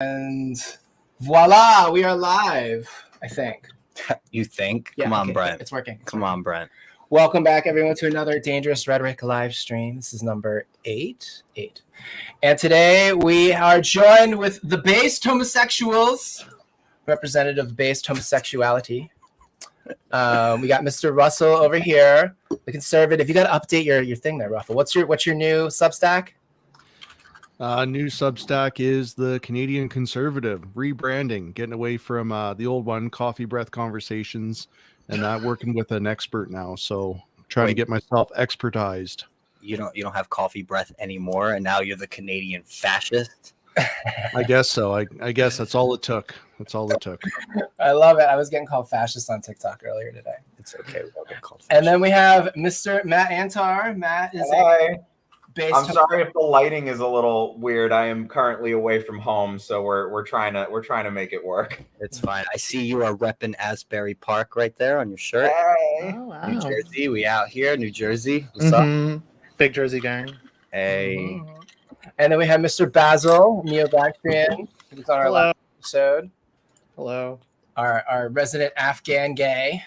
And voila, we are live, I think. You think? Yeah, Come on, okay, Brent. It's working. Come on, Brent. Welcome back, everyone, to another Dangerous Rhetoric live stream. This is number 8. And today we are joined with the based homosexuals, representative of based homosexuality. We got Mr. Russell over here, the conservative. You got to update your thing there, Russell. What's your new Substack? New Substack is the Canadian Conservative, rebranding, getting away from the old one, Coffee Breath Conversations, and not working with an expert now. So trying to get myself expertized. You don't have coffee breath anymore, and now you're the Canadian fascist. I guess so. I guess that's all it took. That's all it took. I love it. I was getting called fascist on TikTok earlier today. It's okay. We don't get called fascist. And then we have Mr. Matt Antar. Matt is I'm sorry if the lighting is a little weird. I am currently away from home, so we're trying to make it work. It's fine. I see you are repping Asbury Park right there on your shirt. Hey. Oh, wow. New Jersey, we out here, New Jersey. What's up? Big Jersey gang. Hey. And then we have Mr. Basil Neobactrian, who's on our last episode. Hello. Our resident Afghan gay.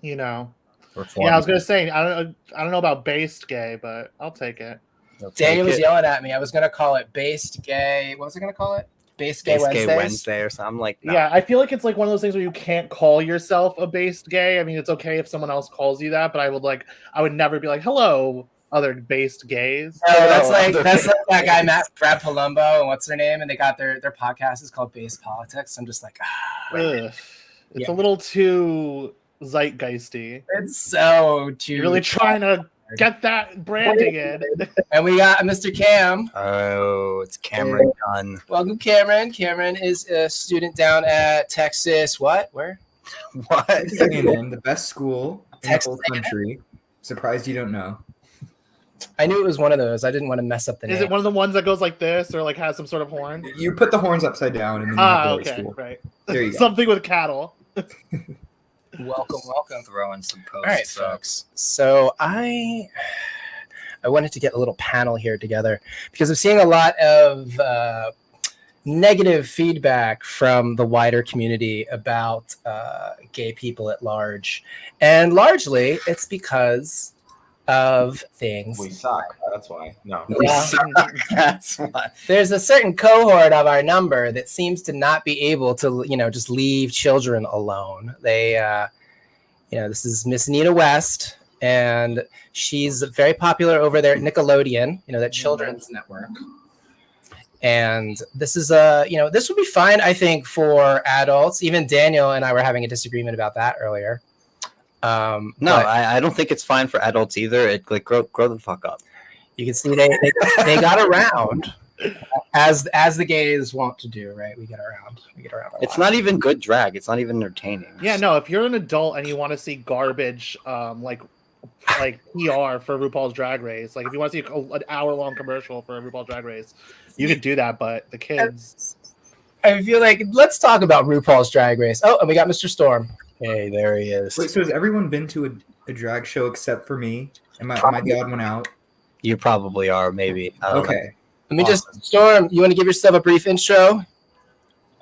You know. Reform. Yeah, I was gonna say I don't know about based gay, but I'll take it. Daniel was yelling at me. I was gonna call it based gay. What was I gonna call it? Based gay Wednesday or something like that. Yeah, I feel like it's like one of those things where you can't call yourself a based gay. I mean, it's okay if someone else calls you that, but I would never be like, "Hello, other based gays." Oh, that's like that guy Brad Palumbo and what's their name, and they got their podcast is called Based Politics. I'm just like, It's a little too zeitgeisty. It's so too. You're really trying to get that branding in. And we got Mr. Cam. Oh, it's Cameron Gunn. Welcome, Cameron. Cameron is a student down at Texas. What? Where? What? A&M, the best school in the Texas whole country. Surprised you don't know. I knew it was one of those. I didn't want to mess up the name. Is it one of the ones that goes like this or like has some sort of horn? You put the horns upside down and then you have the right Okay, school. right. There you go. Something with cattle. Welcome. Throwing some posts. All right, folks. So I wanted to get a little panel here together because I'm seeing a lot of negative feedback from the wider community about gay people at large. And largely, it's because of things. We suck. That's why. No. Yeah. That's why. There's a certain cohort of our number that seems to not be able to, just leave children alone. They, this is Miss Nina West, and she's very popular over there at Nickelodeon, that children's network. And this is this would be fine, I think, for adults. Even Daniel and I were having a disagreement about that earlier. I don't think it's fine for adults either. It grow the fuck up. You can see they got around as the gays want to do, right? We get around. It's not even good drag. It's not even entertaining. Yeah, no. If you're an adult and you want to see garbage, like PR for RuPaul's Drag Race, like if you want to see an hour-long commercial for RuPaul's Drag Race, you could do that. But the kids, I feel like let's talk about RuPaul's Drag Race. Oh, and we got Mr. Storm. Hey, there he is. Wait, so has everyone been to a drag show except for me? Am I the odd one out? You probably are, maybe. I don't know. Okay. Let me Storm, you want to give yourself a brief intro?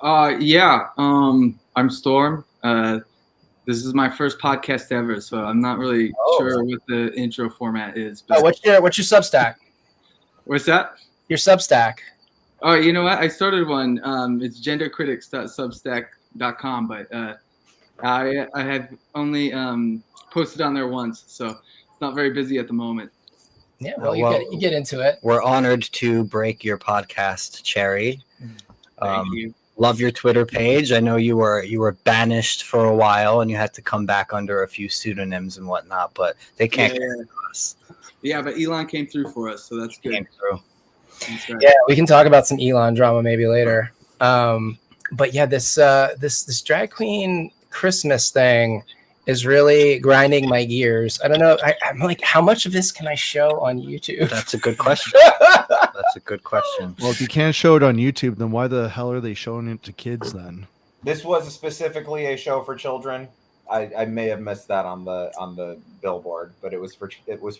Yeah. I'm Storm. This is my first podcast ever, so I'm not really sure what the intro format is. But what's your Substack? What's that? Your Substack. Oh, you know what? I started one. It's gendercritics.substack.com, but I have only posted on there once, so it's not very busy at the moment. Yeah, well, you get into it. We're honored to break your podcast cherry. Thank you. Love your Twitter page. I know you were banished for a while and you had to come back under a few pseudonyms and whatnot, but they can't get to us. Yeah, but Elon came through for us, so that's good. Came through. That's right. Yeah, we can talk about some Elon drama maybe later. But yeah, this drag queen Christmas thing is really grinding my gears. I don't know. I'm like, how much of this can I show on YouTube? That's a good question. That's a good question. Well, if you can't show it on YouTube, then why the hell are they showing it to kids then? This was specifically a show for children. I may have missed that on the billboard, but it was for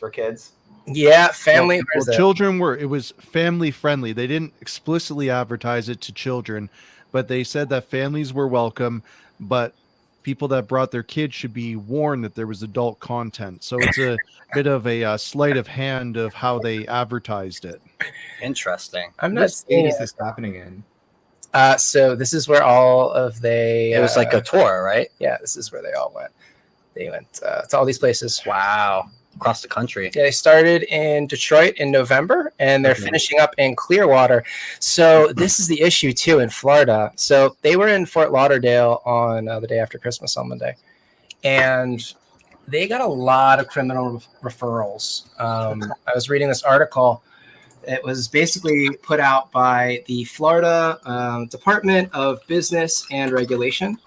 kids. Yeah, family. Well, children it was family friendly. They didn't explicitly advertise it to children, but they said that families were welcome, but people that brought their kids should be warned that there was adult content. So it's a bit of a sleight of hand of how they advertised it. Interesting. I'm What not state seeing is it. this happening in? So this is where all of they. It was like a tour, right? Yeah, this is where they all went. They went to all these places. Wow. Across the country. Yeah, they started in Detroit in November, and they're finishing up in Clearwater. So this is the issue too in Florida. So they were in Fort Lauderdale on the day after Christmas on Monday, and they got a lot of criminal referrals. I was reading this article. It was basically put out by the Florida Department of Business and Regulation,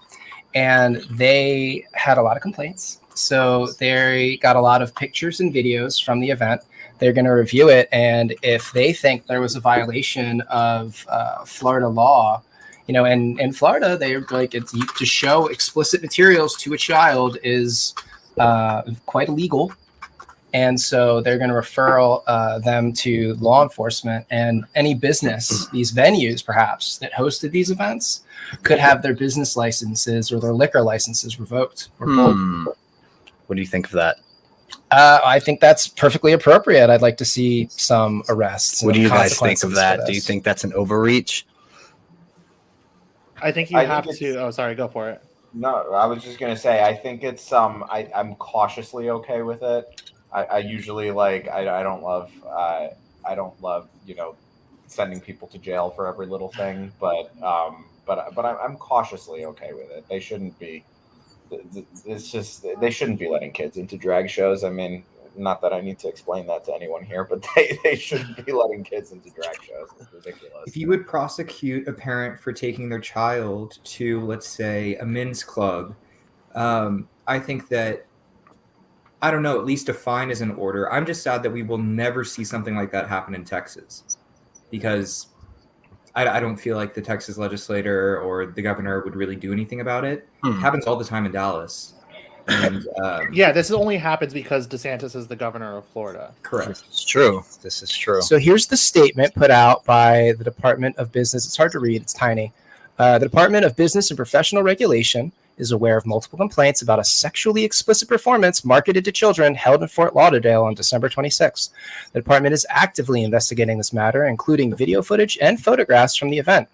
and they had a lot of complaints. So they got a lot of pictures and videos from the event. They're going to review it, and if they think there was a violation of Florida law, and in Florida, they're like, to show explicit materials to a child is quite illegal. And so they're going to refer them to law enforcement, and any business, these venues perhaps that hosted these events could have their business licenses or their liquor licenses revoked or pulled. What do you think of that? I think that's perfectly appropriate. I'd like to see some arrests. What do you guys think of that? Do you think that's an overreach? I think you have to. Oh, sorry, go for it. No, I was just gonna say I think it's I'm cautiously okay with it. I usually I don't love sending people to jail for every little thing, but I'm cautiously okay with it. They shouldn't be. It's just they shouldn't be letting kids into drag shows. I mean, not that I need to explain that to anyone here, but they shouldn't be letting kids into drag shows. It's ridiculous. If you would prosecute a parent for taking their child to, let's say, a men's club, I think that, I don't know, at least a fine is in order. I'm just sad that we will never see something like that happen in Texas, because I don't feel like the Texas legislator or the governor would really do anything about it. It happens all the time in Dallas. And yeah, this only happens because DeSantis is the governor of Florida. Correct. It's true. This is true. So here's the statement put out by the Department of Business. It's hard to read. It's tiny. The Department of Business and Professional Regulation is aware of multiple complaints about a sexually explicit performance marketed to children held in Fort Lauderdale on December 26th. The department is actively investigating this matter, including video footage and photographs from the event.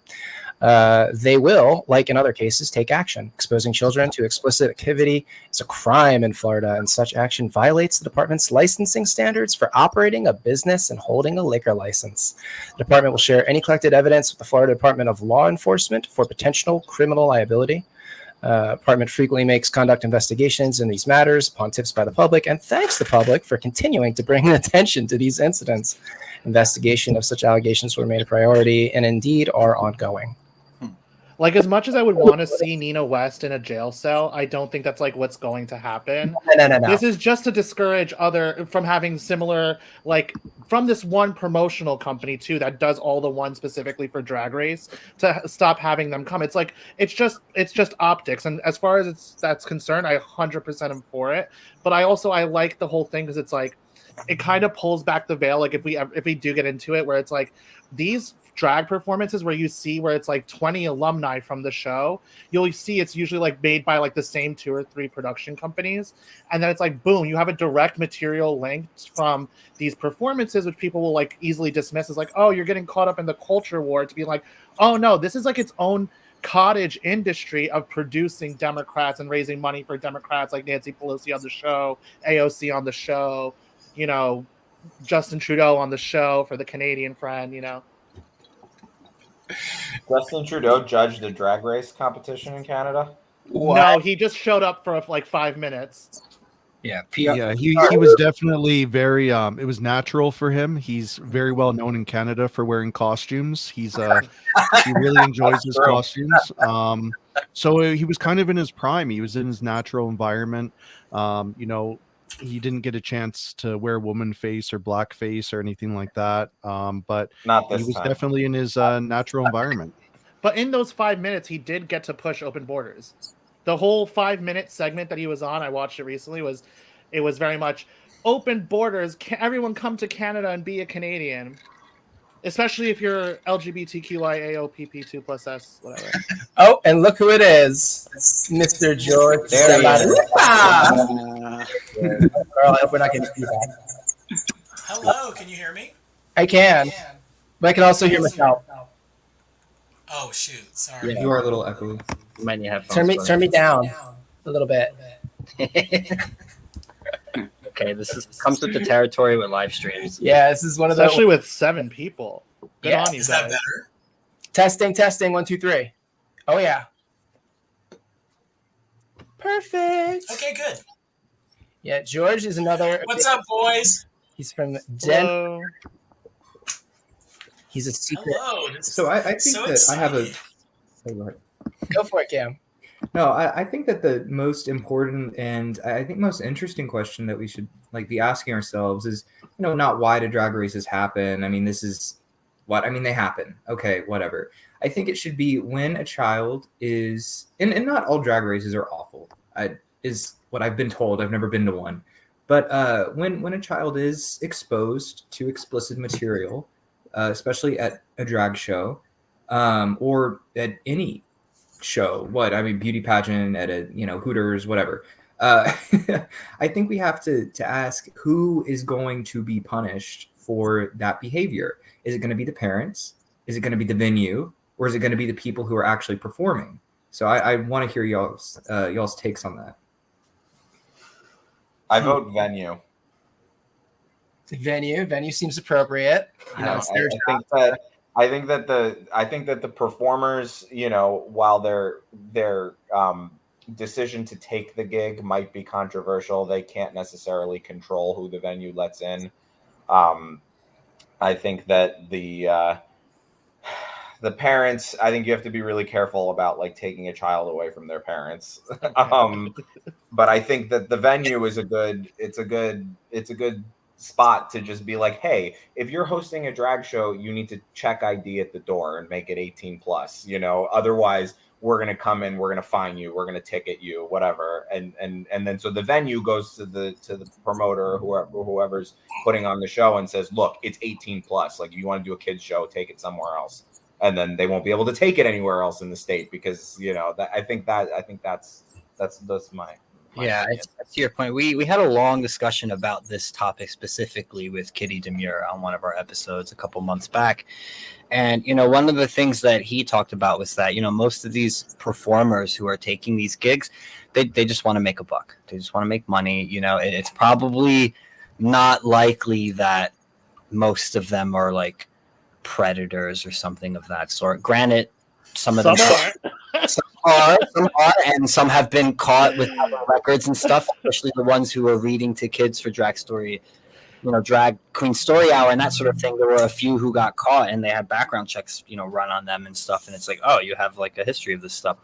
They will, like in other cases, take action. Exposing children to explicit activity is a crime in Florida, and such action violates the department's licensing standards for operating a business and holding a liquor license. The department will share any collected evidence with the Florida Department of Law Enforcement for potential criminal liability. Department frequently makes conduct investigations in these matters upon tips by the public, and thanks the public for continuing to bring attention to these incidents. Investigation of such allegations will remain a priority and indeed are ongoing. Like, as much as I would want to see Nina West in a jail cell, I don't think that's like what's going to happen. No. This is just to discourage other from having similar, like, from this one promotional company too that does all the ones specifically for Drag Race, to stop having them come. It's like it's just optics, and as far as that's concerned, I 100% am for it. But I like the whole thing because it's like it kind of pulls back the veil. Like if we do get into it, where it's like these drag performances where you see where it's like 20 alumni from the show, you'll see it's usually like made by like the same 2 or 3 production companies, and then it's like boom, you have a direct material linked from these performances, which people will like easily dismiss as like, oh, you're getting caught up in the culture war, to be like, oh no, this is like its own cottage industry of producing Democrats and raising money for Democrats, like Nancy Pelosi on the show, AOC on the show, Justin Trudeau on the show for the Canadian friend, Justin Trudeau judged the drag race competition in Canada. No, he just showed up for like 5 minutes. Yeah, he was definitely very it was natural for him. He's very well known in Canada for wearing costumes. He really enjoys his costumes. So he was kind of in his prime. He was in his natural environment. He didn't get a chance to wear woman face or black face or anything like that. But Not this he was time. definitely in his natural environment. But in those 5 minutes, he did get to push open borders. The whole 5-minute segment that he was on, I watched it recently, was very much open borders. Can everyone come to Canada and be a Canadian? especially if you're LGBTQIAOPP2+S, whatever. Oh, and look who it is, Mr. George. There he is. Girl, I hope we're not getting feedback. Hello, can you hear me? I can, but I can also hear myself. Oh shoot, sorry. You are a little echoey. You might need headphones. Turn me down a little bit. Okay, this comes with the territory with live streams. Yeah, this is one of Especially the with 7 people. Good Yeah. on you Is guys. that better? testing 1 2 3. Oh yeah. Perfect. Okay, good. Yeah, George is another. What's up, boys? He's from Denver. Hello. He's a secret. Hello. This So I think is so that I have a. exciting. Oh, go ahead. Go for it, Cam. No, I think that the most important and I think most interesting question that we should be asking ourselves is, not why do drag races happen? I mean, this is they happen. Okay, whatever. I think it should be when a child is, and not all drag races are awful. Is what I've been told. I've never been to one, but when a child is exposed to explicit material, especially at a drag show, or at any show, beauty pageant, at a Hooters, whatever, I think we have to ask who is going to be punished for that behavior. Is it going to be the parents? Is it going to be the venue? Or is it going to be the people who are actually performing? So I want to hear y'all's takes on that. I vote venue. Venue seems appropriate. I think that the performers, while their decision to take the gig might be controversial, they can't necessarily control who the venue lets in. I think that the parents, I think you have to be really careful about taking a child away from their parents. But I think that the venue is a good spot to just be like, hey, if you're hosting a drag show, you need to check ID at the door and make it 18 plus, otherwise we're going to come in, we're going to fine you, we're going to ticket you, whatever. And then so the venue goes to the promoter, whoever's putting on the show, and says, look, it's 18 plus. If you want to do a kids show, take it somewhere else. And then they won't be able to take it anywhere else in the state because, I think that's my Yeah, opinion. to your point, we had a long discussion about this topic specifically with Kitty Demure on one of our episodes a couple months back. And, one of the things that he talked about was that, most of these performers who are taking these gigs, they just want to make a buck. They just want to make money. It's probably not likely that most of them are predators or something of that sort. Granted, some of them are, and some have been caught with records and stuff, especially the ones who are reading to kids for drag queen story hour and that sort of thing. There were a few who got caught and they had background checks, run on them and stuff. And it's oh, you have a history of this stuff.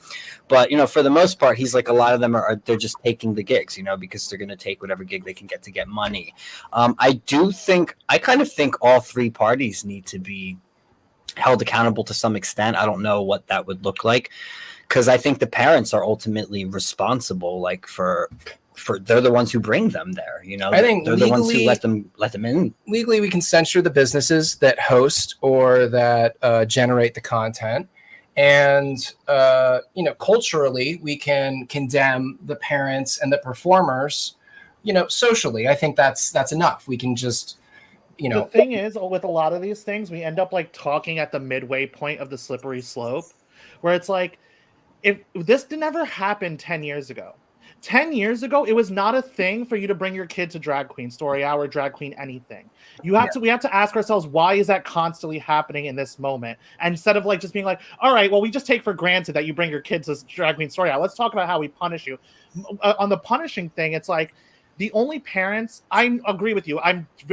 But, for the most part, he's a lot of them they're just taking the gigs, because they're going to take whatever gig they can get to get money. I kind of think all three parties need to be held accountable to some extent. I don't know what that would look like, because I think the parents are ultimately responsible, for they're the ones who bring them there. I think they're the ones who let them in. Legally, we can censure the businesses that host or that generate the content, and culturally, we can condemn the parents and the performers. Socially, I think that's enough. We can just. The thing is, with a lot of these things, we end up talking at the midway point of the slippery slope, where it's if this never happened 10 years ago. 10 years ago, it was not a thing for you to bring your kid to drag queen story hour, drag queen anything. We have to ask ourselves, why is that constantly happening in this moment? And instead of just being all right, well, we just take for granted that you bring your kids to drag queen story hour. Let's talk about how we punish you. On the punishing thing, it's the only parents, I agree with you.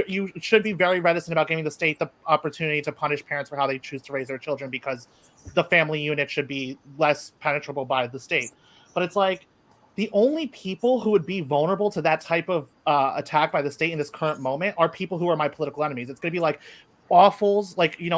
You should be very reticent about giving the state the opportunity to punish parents for how they choose to raise their children, because the family unit should be less penetrable by the state. But it's the only people who would be vulnerable to that type of attack by the state in this current moment are people who are my political enemies. It's going to be awfuls,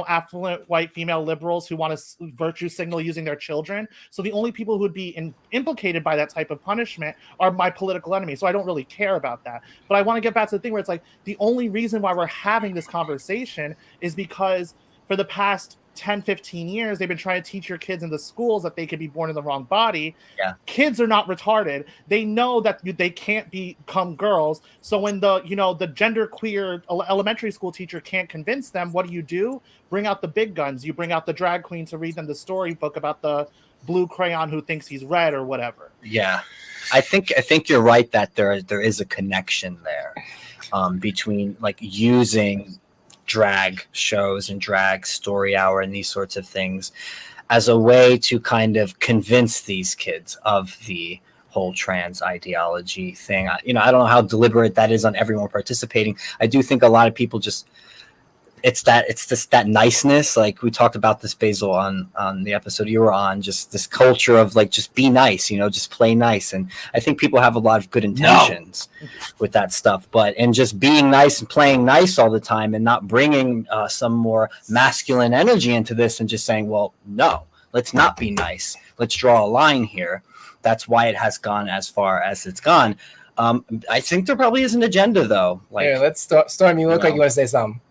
affluent white female liberals who want to virtue signal using their children. So the only people who would be implicated by that type of punishment are my political enemies. So I don't really care about that. But I want to get back to the thing where it's the only reason why we're having this conversation is because for the past 10, 15 years, they've been trying to teach your kids in the schools that they could be born in the wrong body. Yeah. Kids are not retarded. They know that they can't become girls. So when the genderqueer elementary school teacher can't convince them, what do? Bring out the big guns. You bring out the drag queen to read them the storybook about the blue crayon who thinks he's red or whatever. Yeah. I think you're right that there is a connection there between like using drag shows and drag story hour and these sorts of things as a way to kind of convince these kids of the whole trans ideology thing. I don't know how deliberate that is on everyone participating. I do think a lot of people just it's just that niceness. Like we talked about this, Basil, on the episode you were on, just this culture of like, just be nice, just play nice. And I think people have a lot of good intentions with that stuff, and just being nice and playing nice all the time and not bringing some more masculine energy into this and just saying, well, no, let's not be nice. Let's draw a line here. That's why it has gone as far as it's gone. I think there probably is an agenda though. Like, yeah, let's Storm. You look like you want to say something.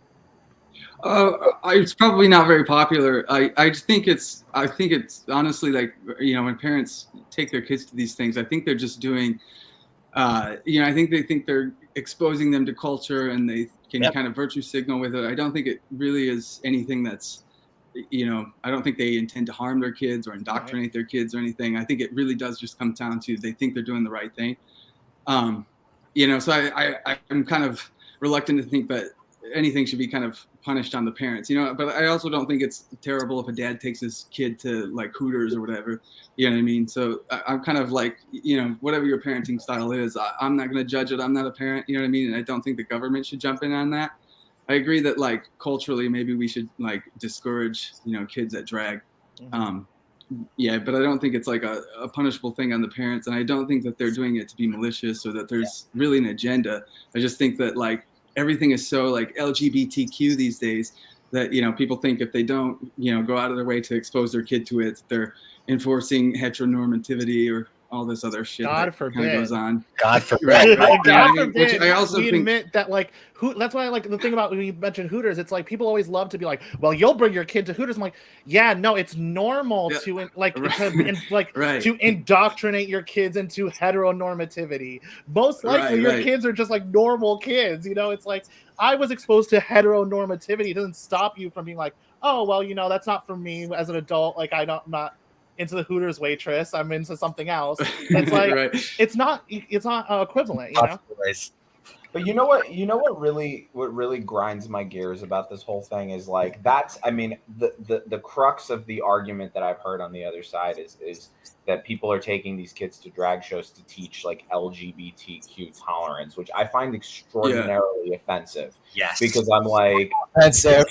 It's probably not very popular. I think it's honestly like, when parents take their kids to these things, I think they're just doing, I think they think they're exposing them to culture and they can kind of virtue signal with it. I don't think it really is anything that's, I don't think they intend to harm their kids or indoctrinate their kids or anything. I think it really does just come down to they think they're doing the right thing. So I'm kind of reluctant to think that anything should be kind of punished on the parents, but I also don't think it's terrible if a dad takes his kid to like Hooters or whatever, you know what I mean? So I'm kind of like, whatever your parenting style is, I'm not going to judge it. I'm not a parent, you know what I mean? And I don't think the government should jump in on that. I agree that like culturally, maybe we should like discourage, kids that drag. But I don't think it's like a punishable thing on the parents. And I don't think that they're doing it to be malicious or that there's really an agenda. I just think that like, everything is so like LGBTQ these days that, people think if they don't, go out of their way to expose their kid to it, they're enforcing heteronormativity or all this other shit God that forbid. kind of goes on. God forbid. God forbid. Which I also we think, admit that like that's why like the thing about when you mention Hooters, it's like people always love to be like, well, you'll bring your kid to Hooters. I'm like, yeah, no, it's normal to to indoctrinate your kids into heteronormativity. Most likely your kids are just like normal kids. It's like I was exposed to heteronormativity. It doesn't stop you from being like, oh well, that's not for me as an adult. Like I'm not into the Hooters waitress. I'm into something else. It's like it's not equivalent, But you know what really grinds my gears about this whole thing is like the crux of the argument that I've heard on the other side is that people are taking these kids to drag shows to teach like LGBTQ tolerance, which I find extraordinarily offensive. Yes. Because I'm like, Offensive.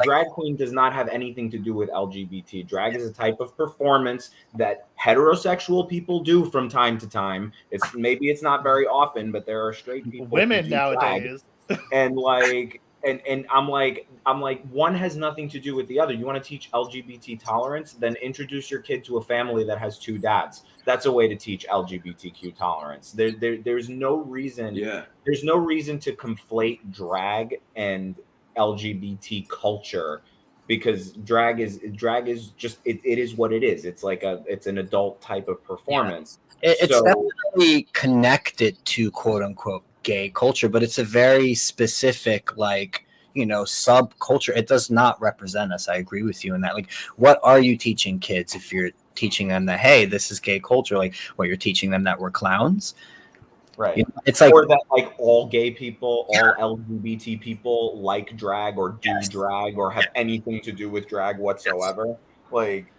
Drag queen does not have anything to do with LGBT. Drag is a type of performance that heterosexual people do from time to time. It's not very often, but there are straight people. Women nowadays. And like and I'm like one has nothing to do with the other. You want to teach LGBT tolerance, then introduce your kid to a family that has two dads. That's a way to teach LGBTQ tolerance. There's no reason. Yeah. There's no reason to conflate drag and LGBT culture, because drag is just it is what it is. It's like it's an adult type of performance. Yeah. It's definitely connected to quote unquote gay culture, but it's a very specific like subculture. It does not represent us. I agree with you in that. Like, what are you teaching kids if you're teaching them that, hey, this is gay culture? Like, what you're teaching them that we're clowns, right? It's like, or that like all gay people, all LGBT people like drag or do drag or have anything to do with drag whatsoever. Like,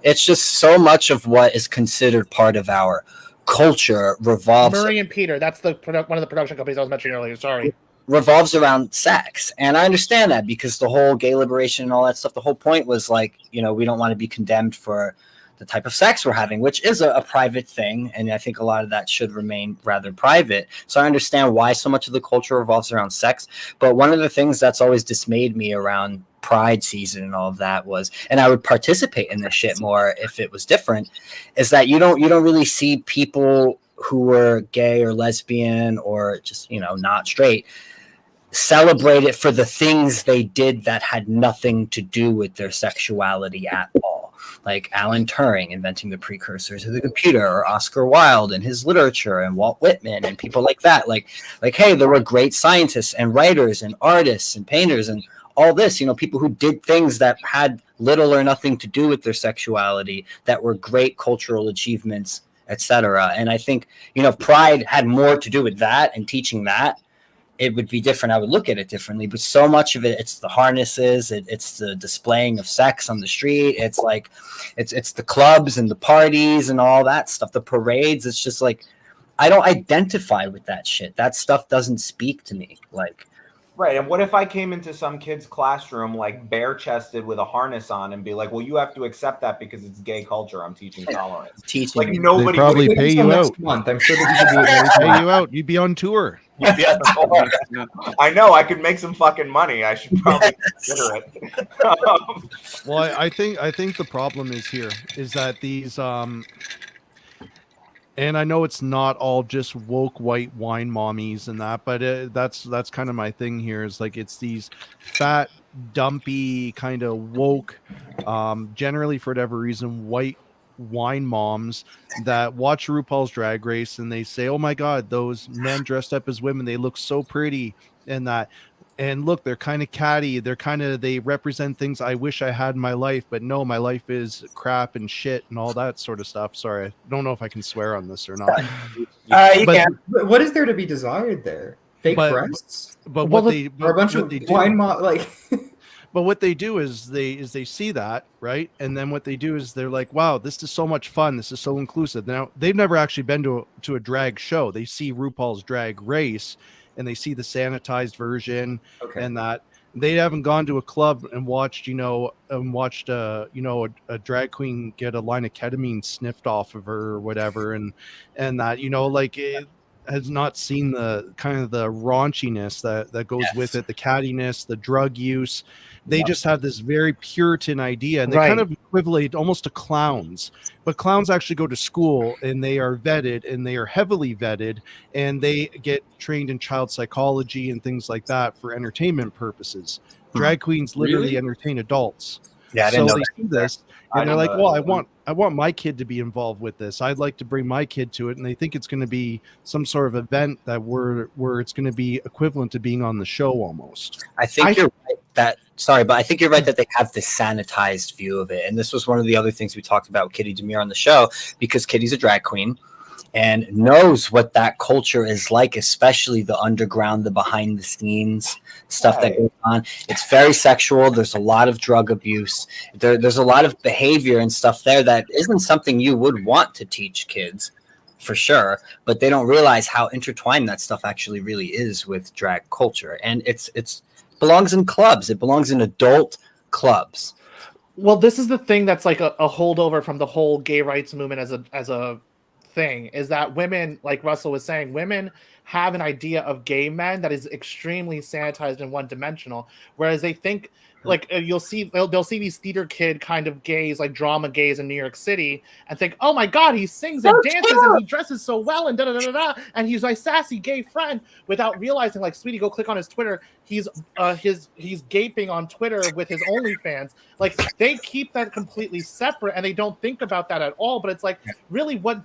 it's just so much of what is considered part of our culture revolves. Murray and Peter, that's one of the production companies I was mentioning earlier. Sorry. Revolves around sex, and I understand that because the whole gay liberation and all that stuff. The whole point was like, we don't want to be condemned for the type of sex we're having, which is a private thing, and I think a lot of that should remain rather private. So I understand why so much of the culture revolves around sex. But one of the things that's always dismayed me around Pride season and all of that was, and I would participate in this shit more if it was different, is that you don't really see people who were gay or lesbian or just not straight celebrate it for the things they did that had nothing to do with their sexuality at all. Like Alan Turing inventing the precursor to the computer, or Oscar Wilde and his literature, and Walt Whitman and people like that. Like, hey, there were great scientists and writers and artists and painters and all this, people who did things that had little or nothing to do with their sexuality that were great cultural achievements, etc. And I think, if Pride had more to do with that and teaching that, it would be different. I would look at it differently. But so much of it, it's the harnesses, it's the displaying of sex on the street. It's like, it's the clubs and the parties and all that stuff, the parades. It's just like, I don't identify with that shit. That stuff doesn't speak to me. Like, right. And what if I came into some kid's classroom like bare chested with a harness on and be like, well, you have to accept that because it's gay culture. I'm teaching tolerance. Teaching. Like nobody They probably would pay you out. Month. I'm sure that you could do it. They pay you out. You'd be on tour. I know I could make some fucking money. I should probably consider it. Well, I think the problem is that these and I know it's not all just woke white wine mommies and that, but that's kind of my thing here. Is like it's these fat, dumpy kind of woke, generally for whatever reason, white wine moms that watch RuPaul's Drag Race and they say, "Oh my God, those men dressed up as women, they look so pretty," and that. And look, they're kind of catty. They represent things I wish I had in my life, but no, my life is crap and shit and all that sort of stuff. Sorry, I don't know if I can swear on this or not. You can. But what is there to be desired there? Fake breasts? But Or a bunch of wine like. But what they do is they see that, right? And then what they do is they're like, wow, this is so much fun. This is so inclusive. Now, they've never actually been to a drag show. They see RuPaul's Drag Race and they see the sanitized version, and that they haven't gone to a club and watched, a drag queen get a line of ketamine sniffed off of her or whatever. And that, it has not seen the kind of the raunchiness that goes with it, the cattiness, the drug use. They just have this very Puritan idea, and they kind of equivalent almost to clowns. But clowns actually go to school, and they are vetted, and they are heavily vetted, and they get trained in child psychology and things like that for entertainment purposes. Drag queens literally entertain adults. Yeah, I so didn't know they that. see this, and they're like, "Well, I want my kid to be involved with this. I'd like to bring my kid to it." And they think it's going to be some sort of event that where it's going to be equivalent to being on the show almost. I think you're right but I think you're right that they have this sanitized view of it. And this was one of the other things we talked about with Kitty Demure on the show, because Kitty's a drag queen and knows what that culture is like, especially the underground, the behind the scenes stuff that goes on. It's very sexual. There's a lot of drug abuse. There's a lot of behavior and stuff there that isn't something you would want to teach kids, for sure. But they don't realize how intertwined that stuff actually really is with drag culture. And it's belongs in clubs. It belongs in adult clubs. Well, this is the thing that's like a holdover from the whole gay rights movement as a thing, is that women, like Russell was saying, women have an idea of gay men that is extremely sanitized and one-dimensional, whereas they think, like, they'll see these theater kid kind of gays, like drama gays in New York City, and think, oh my God, he sings and dances and he dresses so well and da-da-da-da-da, and he's my sassy gay friend, without realizing, like, sweetie, go click on his Twitter, he's gaping on Twitter with his OnlyFans. Like, they keep that completely separate and they don't think about that at all. But it's like, really, what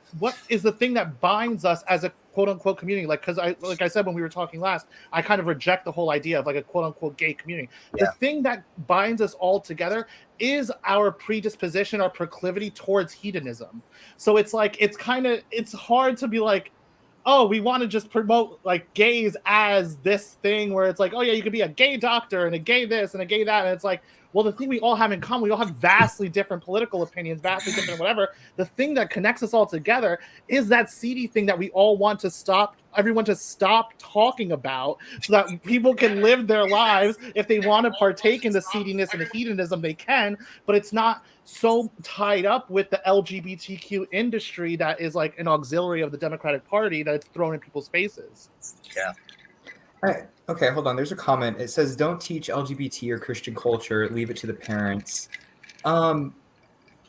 is the thing that binds us as a quote unquote community? Like, because like I said when we were talking last, I kind of reject the whole idea of like a quote unquote gay community. The thing that binds us all together is our predisposition, our proclivity towards hedonism. So it's like, it's hard to be like, oh, we want to just promote like gays as this thing where it's like, oh yeah, you could be a gay doctor and a gay this and a gay that. And it's like, well, the thing we all have in common, we all have vastly different political opinions, vastly different whatever. The thing that connects us all together is that seedy thing that we all want to everyone to stop talking about, so that people can live their lives. If they want to partake in the seediness and the hedonism, they can, but it's not so tied up with the LGBTQ industry that is like an auxiliary of the Democratic Party that it's thrown in people's faces. Yeah. Okay, hold on. There's a comment. It says, "Don't teach LGBT or Christian culture. Leave it to the parents."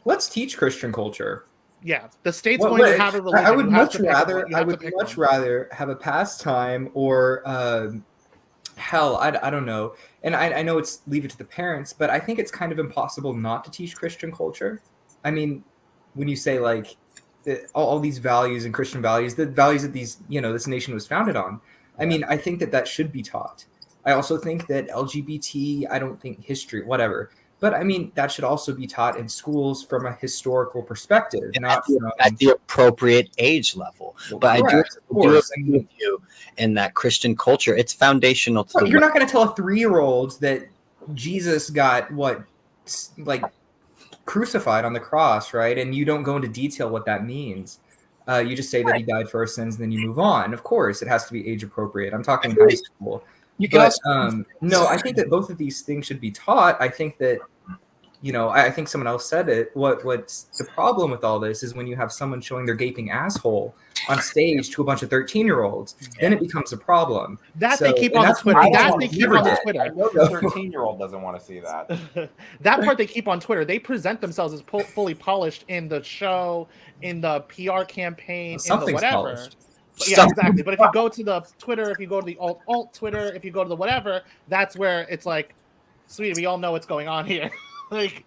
Let's teach Christian culture. Yeah, the state's going to have a religion. I would much rather have a pastime or hell, I don't know. And I know it's leave it to the parents, but I think it's kind of impossible not to teach Christian culture. I mean, when you say like all these values and Christian values, the values that these, this nation was founded on. I mean, I think that should be taught. I also think that LGBT, I don't think history, whatever. But I mean, that should also be taught in schools from a historical perspective, not at the appropriate age level. Well, but correct, I do agree with you in that Christian culture, it's foundational to you're not going to tell a 3-year-old that Jesus got crucified on the cross, right? And you don't go into detail what that means. You just say that he died for our sins, and then you move on. Of course, it has to be age appropriate. I'm talking high school. No, I think that both of these things should be taught. I think that, I think someone else said it. What's the problem with all this is when you have someone showing their gaping asshole on stage to a bunch of 13-year-olds, then it becomes a problem. They keep on the Twitter. That they keep on the Twitter. I know the 13-year-old doesn't want to see that. That part they keep on Twitter. They present themselves as fully polished in the show, in the PR campaign, in the whatever. Polished. Yeah, exactly. But if you go to the Twitter, if you go to the alt Twitter, if you go to the whatever, that's where it's like, sweet, we all know what's going on here. Like,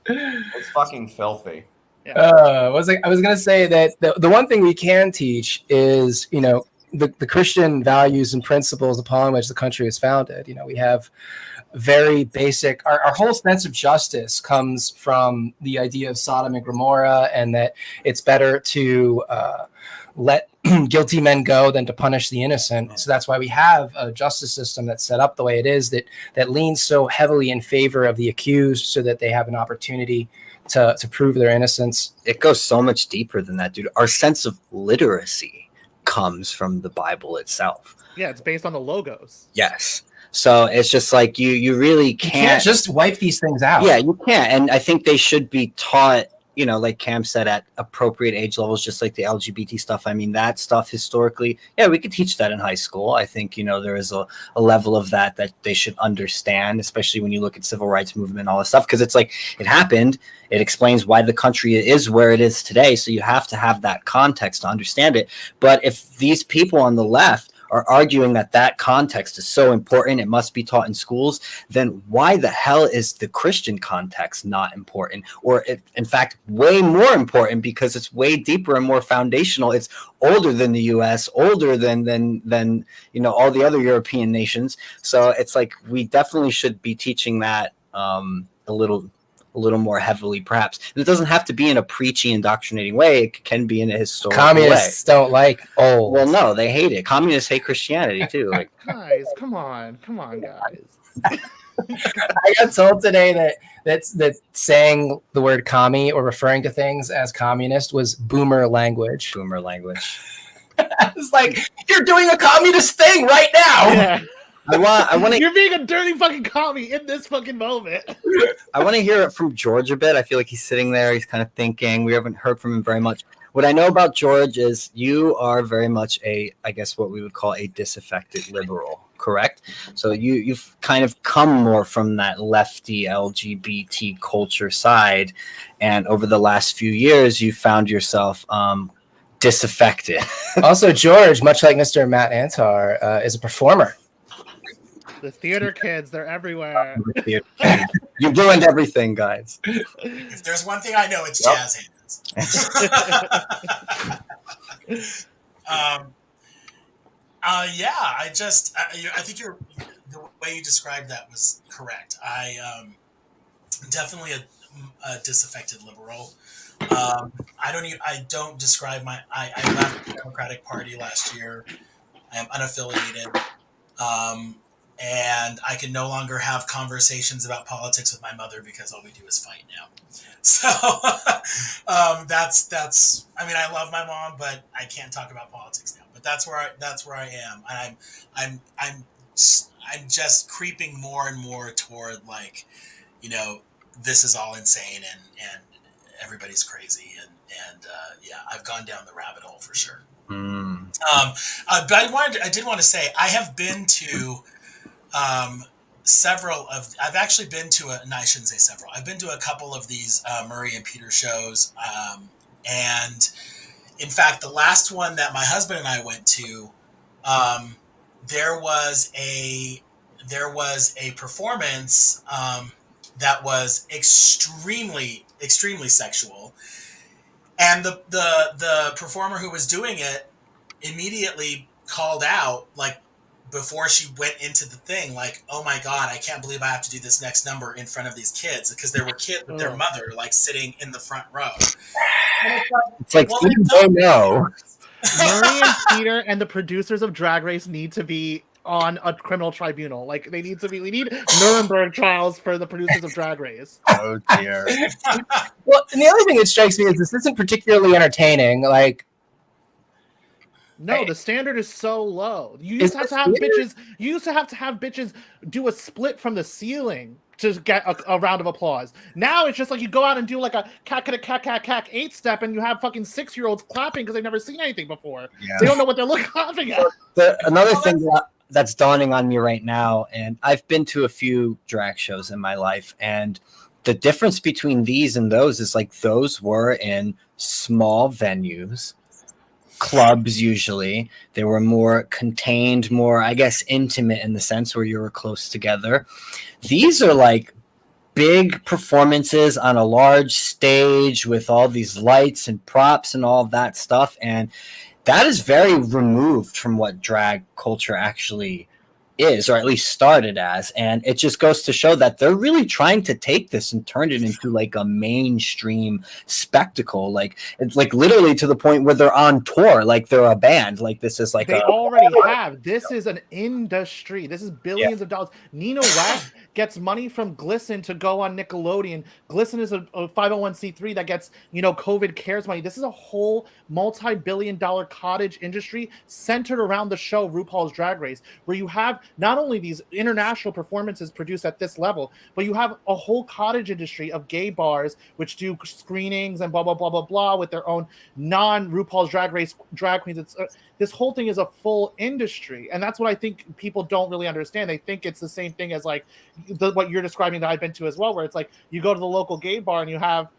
it's fucking filthy. Yeah. I was gonna say that the one thing we can teach is, the Christian values and principles upon which the country is founded. We have very basic, our whole sense of justice comes from the idea of Sodom and Gomorrah, and that it's better to let guilty men go than to punish the innocent. So that's why we have a justice system that's set up the way it is, that leans so heavily in favor of the accused so that they have an opportunity to prove their innocence. It goes so much deeper than that, dude. Our sense of literacy comes from the Bible itself. Yeah, it's based on the logos. Yes. So it's just like you really can't, you can't just wipe these things out. Yeah, you can't. And I think they should be taught, like Cam said, at appropriate age levels, just like the LGBT stuff. I mean, that stuff historically, yeah, we could teach that in high school. I think, there is a level of that they should understand, especially when you look at civil rights movement and all this stuff, because it's like, it happened. It explains why the country is where it is today. So you have to have that context to understand it. But if these people on the left are arguing that context is so important, it must be taught in schools, then why the hell is the Christian context not important? Or in fact, way more important, because it's way deeper and more foundational. It's older than the US, older than all the other European nations. So it's like, we definitely should be teaching that a little more heavily, perhaps. And it doesn't have to be in a preachy, indoctrinating way. It can be in a historical Communists way. don't like old. Well, no, they hate it. Communists hate Christianity too. Like, guys, come on, guys. I got told today that saying the word commie or referring to things as communist was boomer language. Boomer language. It's like, you're doing a communist thing right now. Yeah. I want to. You're being a dirty fucking commie in this fucking moment. I want to hear it from George a bit. I feel like he's sitting there. He's kind of thinking. We haven't heard from him very much. What I know about George is you are very much I guess what we would call a disaffected liberal, correct? So you've kind of come more from that lefty LGBT culture side, and over the last few years, you found yourself disaffected. Also, George, much like Mr. Matt Antar, is a performer. The theater kids, they're everywhere. You've ruined everything, guys. If there's one thing I know, it's jazz hands. I think the way you described that was correct. I definitely a disaffected liberal. I don't describe I left the Democratic Party last year. I am unaffiliated. And I can no longer have conversations about politics with my mother because all we do is fight now. So that's. I mean, I love my mom, but I can't talk about politics now. But that's where I am, and I'm just creeping more and more toward, like, this is all insane and everybody's crazy and I've gone down the rabbit hole for sure. But I did want to say I have been to. I've actually been to I shouldn't say several. I've been to a couple of these Murray and Peter shows. And in fact, the last one that my husband and I went to there was a performance that was extremely sexual, and the performer who was doing it immediately called out, like, before she went into the thing, like, oh my god, I can't believe I have to do this next number in front of these kids, because there were kids with their mother, like, sitting in the front row. It's like, well, oh no. Murray and Peter and the producers of Drag Race need to be on a criminal tribunal. Like, they need to be. We need Nuremberg trials for the producers of Drag Race. Oh dear. Well, and the other thing that strikes me is this isn't particularly entertaining. Like, no, the standard is so low. You used to have to have bitches. You used to have bitches do a split from the ceiling to get a round of applause. Now it's just like you go out and do like a cack 8-step, and you have fucking 6-year-olds clapping because they've never seen anything before. Yeah. They don't know what they're laughing at. Another thing that's dawning on me right now, and I've been to a few drag shows in my life, and the difference between these and those is like those were in small venues, clubs usually. They were more contained, more, I guess, intimate in the sense where you were close together. These are like big performances on a large stage with all these lights and props and all of that stuff. And that is very removed from what drag culture actually is, or at least started as. And it just goes to show that they're really trying to take this and turn it into like a mainstream spectacle. Like, it's like literally to the point where they're on tour, like they're a band. Like, this is like they already have. This is an industry. This is billions of dollars. Nina Wack gets money from Glisten to go on Nickelodeon. Glisten is a 501c3 that gets, COVID cares money. This is a whole multi-billion-dollar cottage industry centered around the show RuPaul's Drag Race, where you have not only these international performances produced at this level, but you have a whole cottage industry of gay bars which do screenings and blah, blah, blah, blah, blah with their own non-RuPaul's Drag Race drag queens. This whole thing is a full industry. And that's what I think people don't really understand. They think it's the same thing as like what you're describing that I've been to as well, where it's like you go to the local gay bar and you have,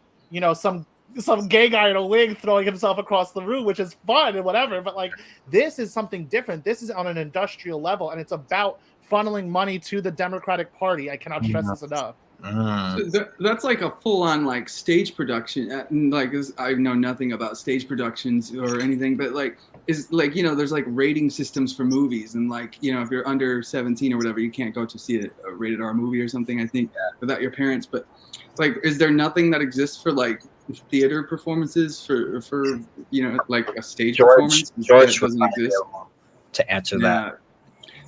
some gay guy in a wig throwing himself across the room, which is fun and whatever. But like, this is something different. This is on an industrial level, and it's about funneling money to the Democratic Party. I cannot stress this enough. So that's like a full-on like stage production. Like, I know nothing about stage productions or anything, but like, is like, there's like rating systems for movies, and like, if you're under 17 or whatever, you can't go to see a rated R movie or something, I think, without your parents. But like, is there nothing that exists for like theater performances for like a stage performance? George doesn't exist to answer that.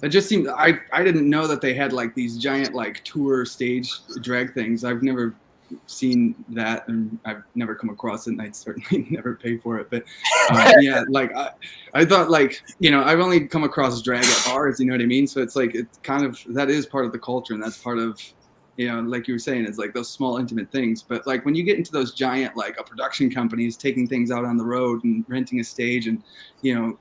It just seemed I didn't know that they had like these giant like tour stage drag things. I've never seen that, and I've never come across it, and I'd certainly never pay for it. But yeah, like I thought, like, I've only come across drag at bars, you know what I mean? So it's like, it's kind of, that is part of the culture, and that's part of, like you were saying, it's like those small intimate things. But like when you get into those giant like production companies taking things out on the road and renting a stage and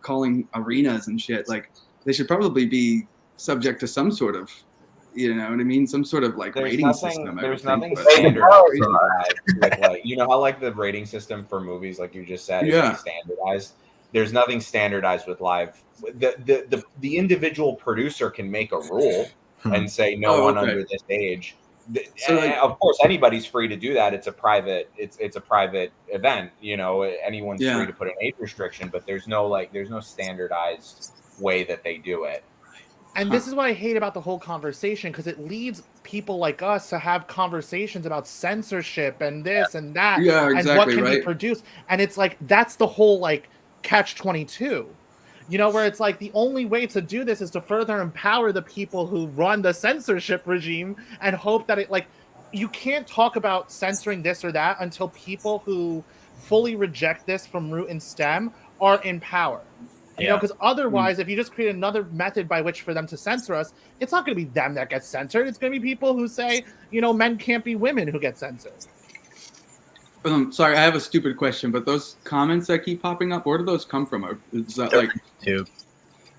calling arenas and shit, like they should probably be subject to some sort of, some sort of like rating system. There's nothing standardized. Like, how like the rating system for movies, like you just said, is standardized. There's nothing standardized with live. The individual producer can make a rule and say no one under this age. So of course, anybody's free to do that. It's a private. It's a private event. Anyone's free to put an age restriction, but there's no standardized way that they do it. And this is what I hate about the whole conversation, because it leads people like us to have conversations about censorship and this and that, and what can be produced. And it's like, that's the whole like catch-22. Where it's like the only way to do this is to further empower the people who run the censorship regime and hope that you can't talk about censoring this or that until people who fully reject this from root and stem are in power. Because otherwise, if you just create another method by which for them to censor us, it's not going to be them that gets censored. It's going to be people who say, men can't be women who get censored. Sorry, I have a stupid question, but those comments that keep popping up, where do those come from? Is that like YouTube?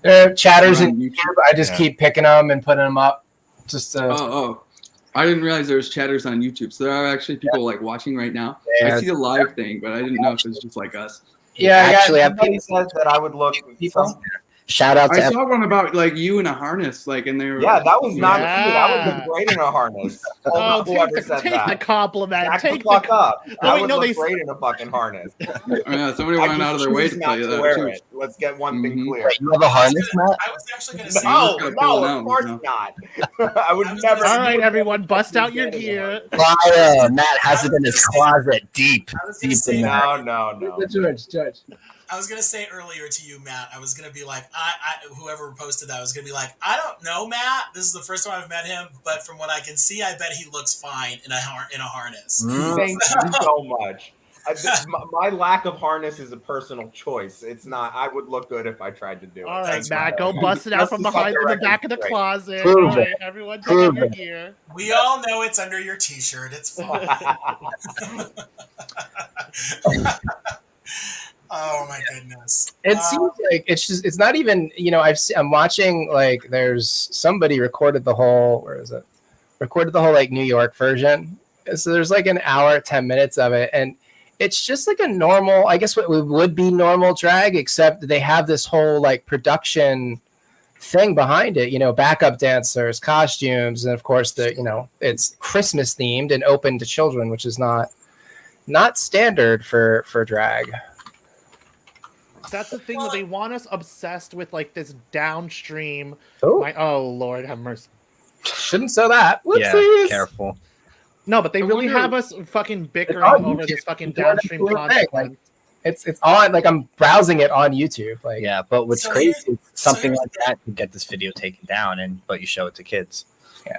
They're chatters in YouTube. I just keep picking them and putting them up. Just I didn't realize there was chatters on YouTube. So there are actually people like watching right now. I see the live thing, but I didn't know if it was just like us. Yeah, actually, somebody says that I would look. Shout out to I saw one about like you in a harness, like, and they were. Yeah, that was not Yeah. cute. I would look great in a harness. Oh, Whoever take said the that. compliment. Back Take the fuck the. up. Oh, I wait, would no, look they- great in a fucking harness. Yeah, somebody I went out of their way choose to not tell you to that wear too. it. Let's get one thing Mhm. clear. Wait, you have a harness, Matt? I was actually going to say. No, gotta pull it of out, course you know. not. I would I was never. gonna All right, you would everyone, never bust fucking out your get gear. Fire! Matt has I it in was his gonna say- closet, deep I was gonna in say that. No. Judge. I was gonna say earlier to you, Matt. I was gonna be like, whoever posted that, I was gonna be like, I don't know, Matt. This is the first time I've met him, but from what I can see, I bet he looks fine in a harness. Thank you so much. My lack of harness is a personal choice. It's not. I would look good if I tried to do it. All right, That's Matt, my- go bust it out Let's from just set behind in the record back of the straight. closet. Prove All right, it. everyone, take Prove out your it. gear. We all know it's under your T-shirt. It's fine. Oh my goodness! It seems like it's not even, I'm watching, like, there's somebody recorded the whole, where is it? Recorded the whole, like, New York version. So there's like an hour, 10 minutes of it. And it's just like a normal, I guess what would be normal drag, except they have this whole like production thing behind it, backup dancers, costumes. And of course it's Christmas themed and open to children, which is not standard for drag. That's the thing that they want us obsessed with, like this downstream. Oh, Oh Lord, have mercy. shouldn't say that. Yeah, Whoopsies. careful. No, but they I really wonder- have us fucking bickering on over YouTube. this fucking It's doing downstream that cool thing, content. It's on, like, I'm browsing it on YouTube. Like, Yeah, but what's So crazy here- is something here's like that could get this video taken down, but you show it to kids.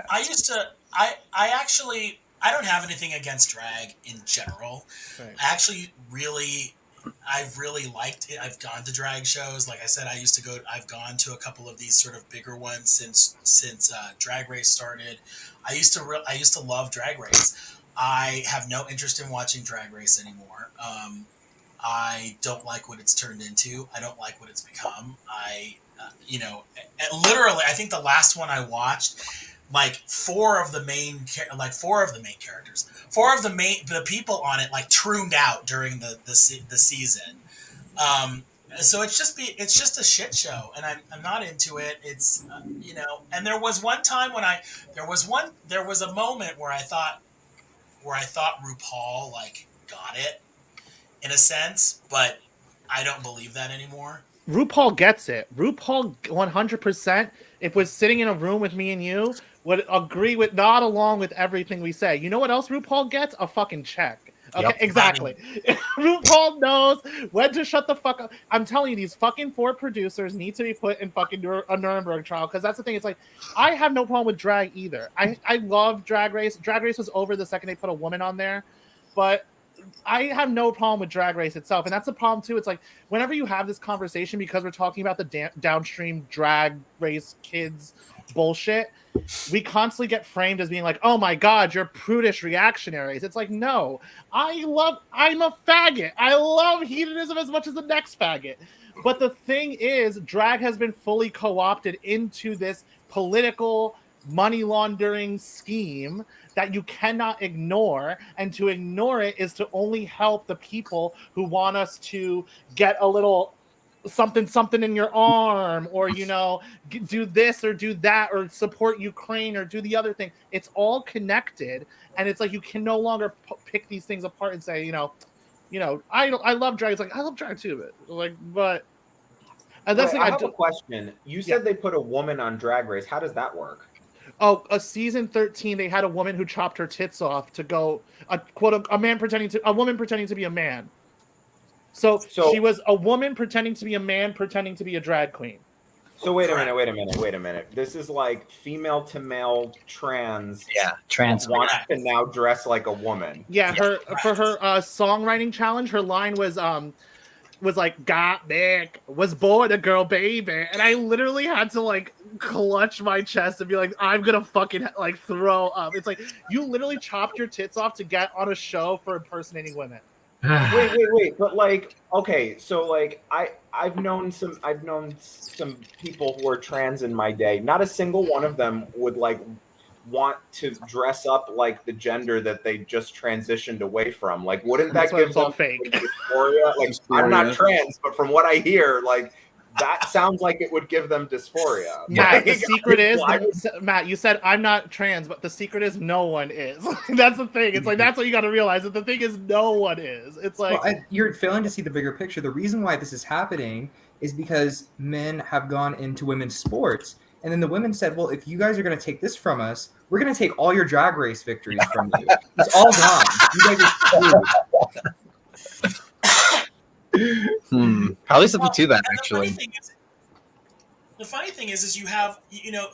I used to. I actually. I don't have anything against drag in general. Right. I actually I've really liked it. I've gone to drag shows. Like I said, I've gone to a couple of these sort of bigger ones since Drag Race started. I used to love Drag Race. I have no interest in watching Drag Race anymore. I don't like what it's turned into. I don't like what it's become. Literally, I think the last one I watched, like four of the main characters, the people on it like trooned out during the season. So it's just a shit show, and I'm not into it. It's and there was one time when there was a moment where I thought RuPaul like got it in a sense, but I don't believe that anymore. RuPaul gets it. RuPaul 100%, if was sitting in a room with me and you, would agree with, nod along with everything we say. You know what else RuPaul gets? A fucking check. Okay, Yep. exactly. RuPaul knows when to shut the fuck up. I'm telling you, these fucking 4 producers need to be put in fucking a Nuremberg trial, because that's the thing. It's like, I have no problem with drag either. I love Drag Race. Drag Race was over the second they put a woman on there, but I have no problem with Drag Race itself. And that's the problem too. It's like, whenever you have this conversation, because we're talking about the downstream Drag Race kids bullshit, we constantly get framed as being like, oh my God, you're prudish reactionaries. It's like, no, I'm a faggot. I love hedonism as much as the next faggot. But the thing is, drag has been fully co-opted into this political money laundering scheme that you cannot ignore, and to ignore it is to only help the people who want us to get a little something in your arm, or do this or do that, or support Ukraine or do the other thing. It's all connected, and it's like you can no longer pick these things apart and say, I love drag. It's like, I love drag too, but and that's Wait, the I thing. have a question. You said they put a woman on Drag Race. How does that work? Oh, a season 13, they had a woman who chopped her tits off to go a woman pretending to be a man. So she was a woman pretending to be a man, pretending to be a drag queen. So wait a minute. This is like female to male trans. Yeah, trans. Wants to now dress like a woman. Yeah, for her songwriting challenge, her line was like, got back, was born a girl baby, and I literally had to like clutch my chest and be like, I'm gonna fucking like throw up. It's like, you literally chopped your tits off to get on a show for impersonating women. Wait, but like, okay, so like I've known some people who are trans in my day. Not a single one of them would like want to dress up like the gender that they just transitioned away from. Like, wouldn't that give them fake dysphoria? Like, I'm not trans, but from what I hear, like that sounds like it would give them dysphoria. Matt, the Like, secret is why would- Matt. You said I'm not trans, but the secret is no one is. That's the thing. It's like that's what you got to realize. That the thing is no one is. It's like you're failing to see the bigger picture. The reason why this is happening is because men have gone into women's sports, and then the women said, "Well, if you guys are going to take this from us, we're going to take all your drag race victories from you. It's all gone. You guys are screwed." Probably something to that, actually. The funny thing is you have,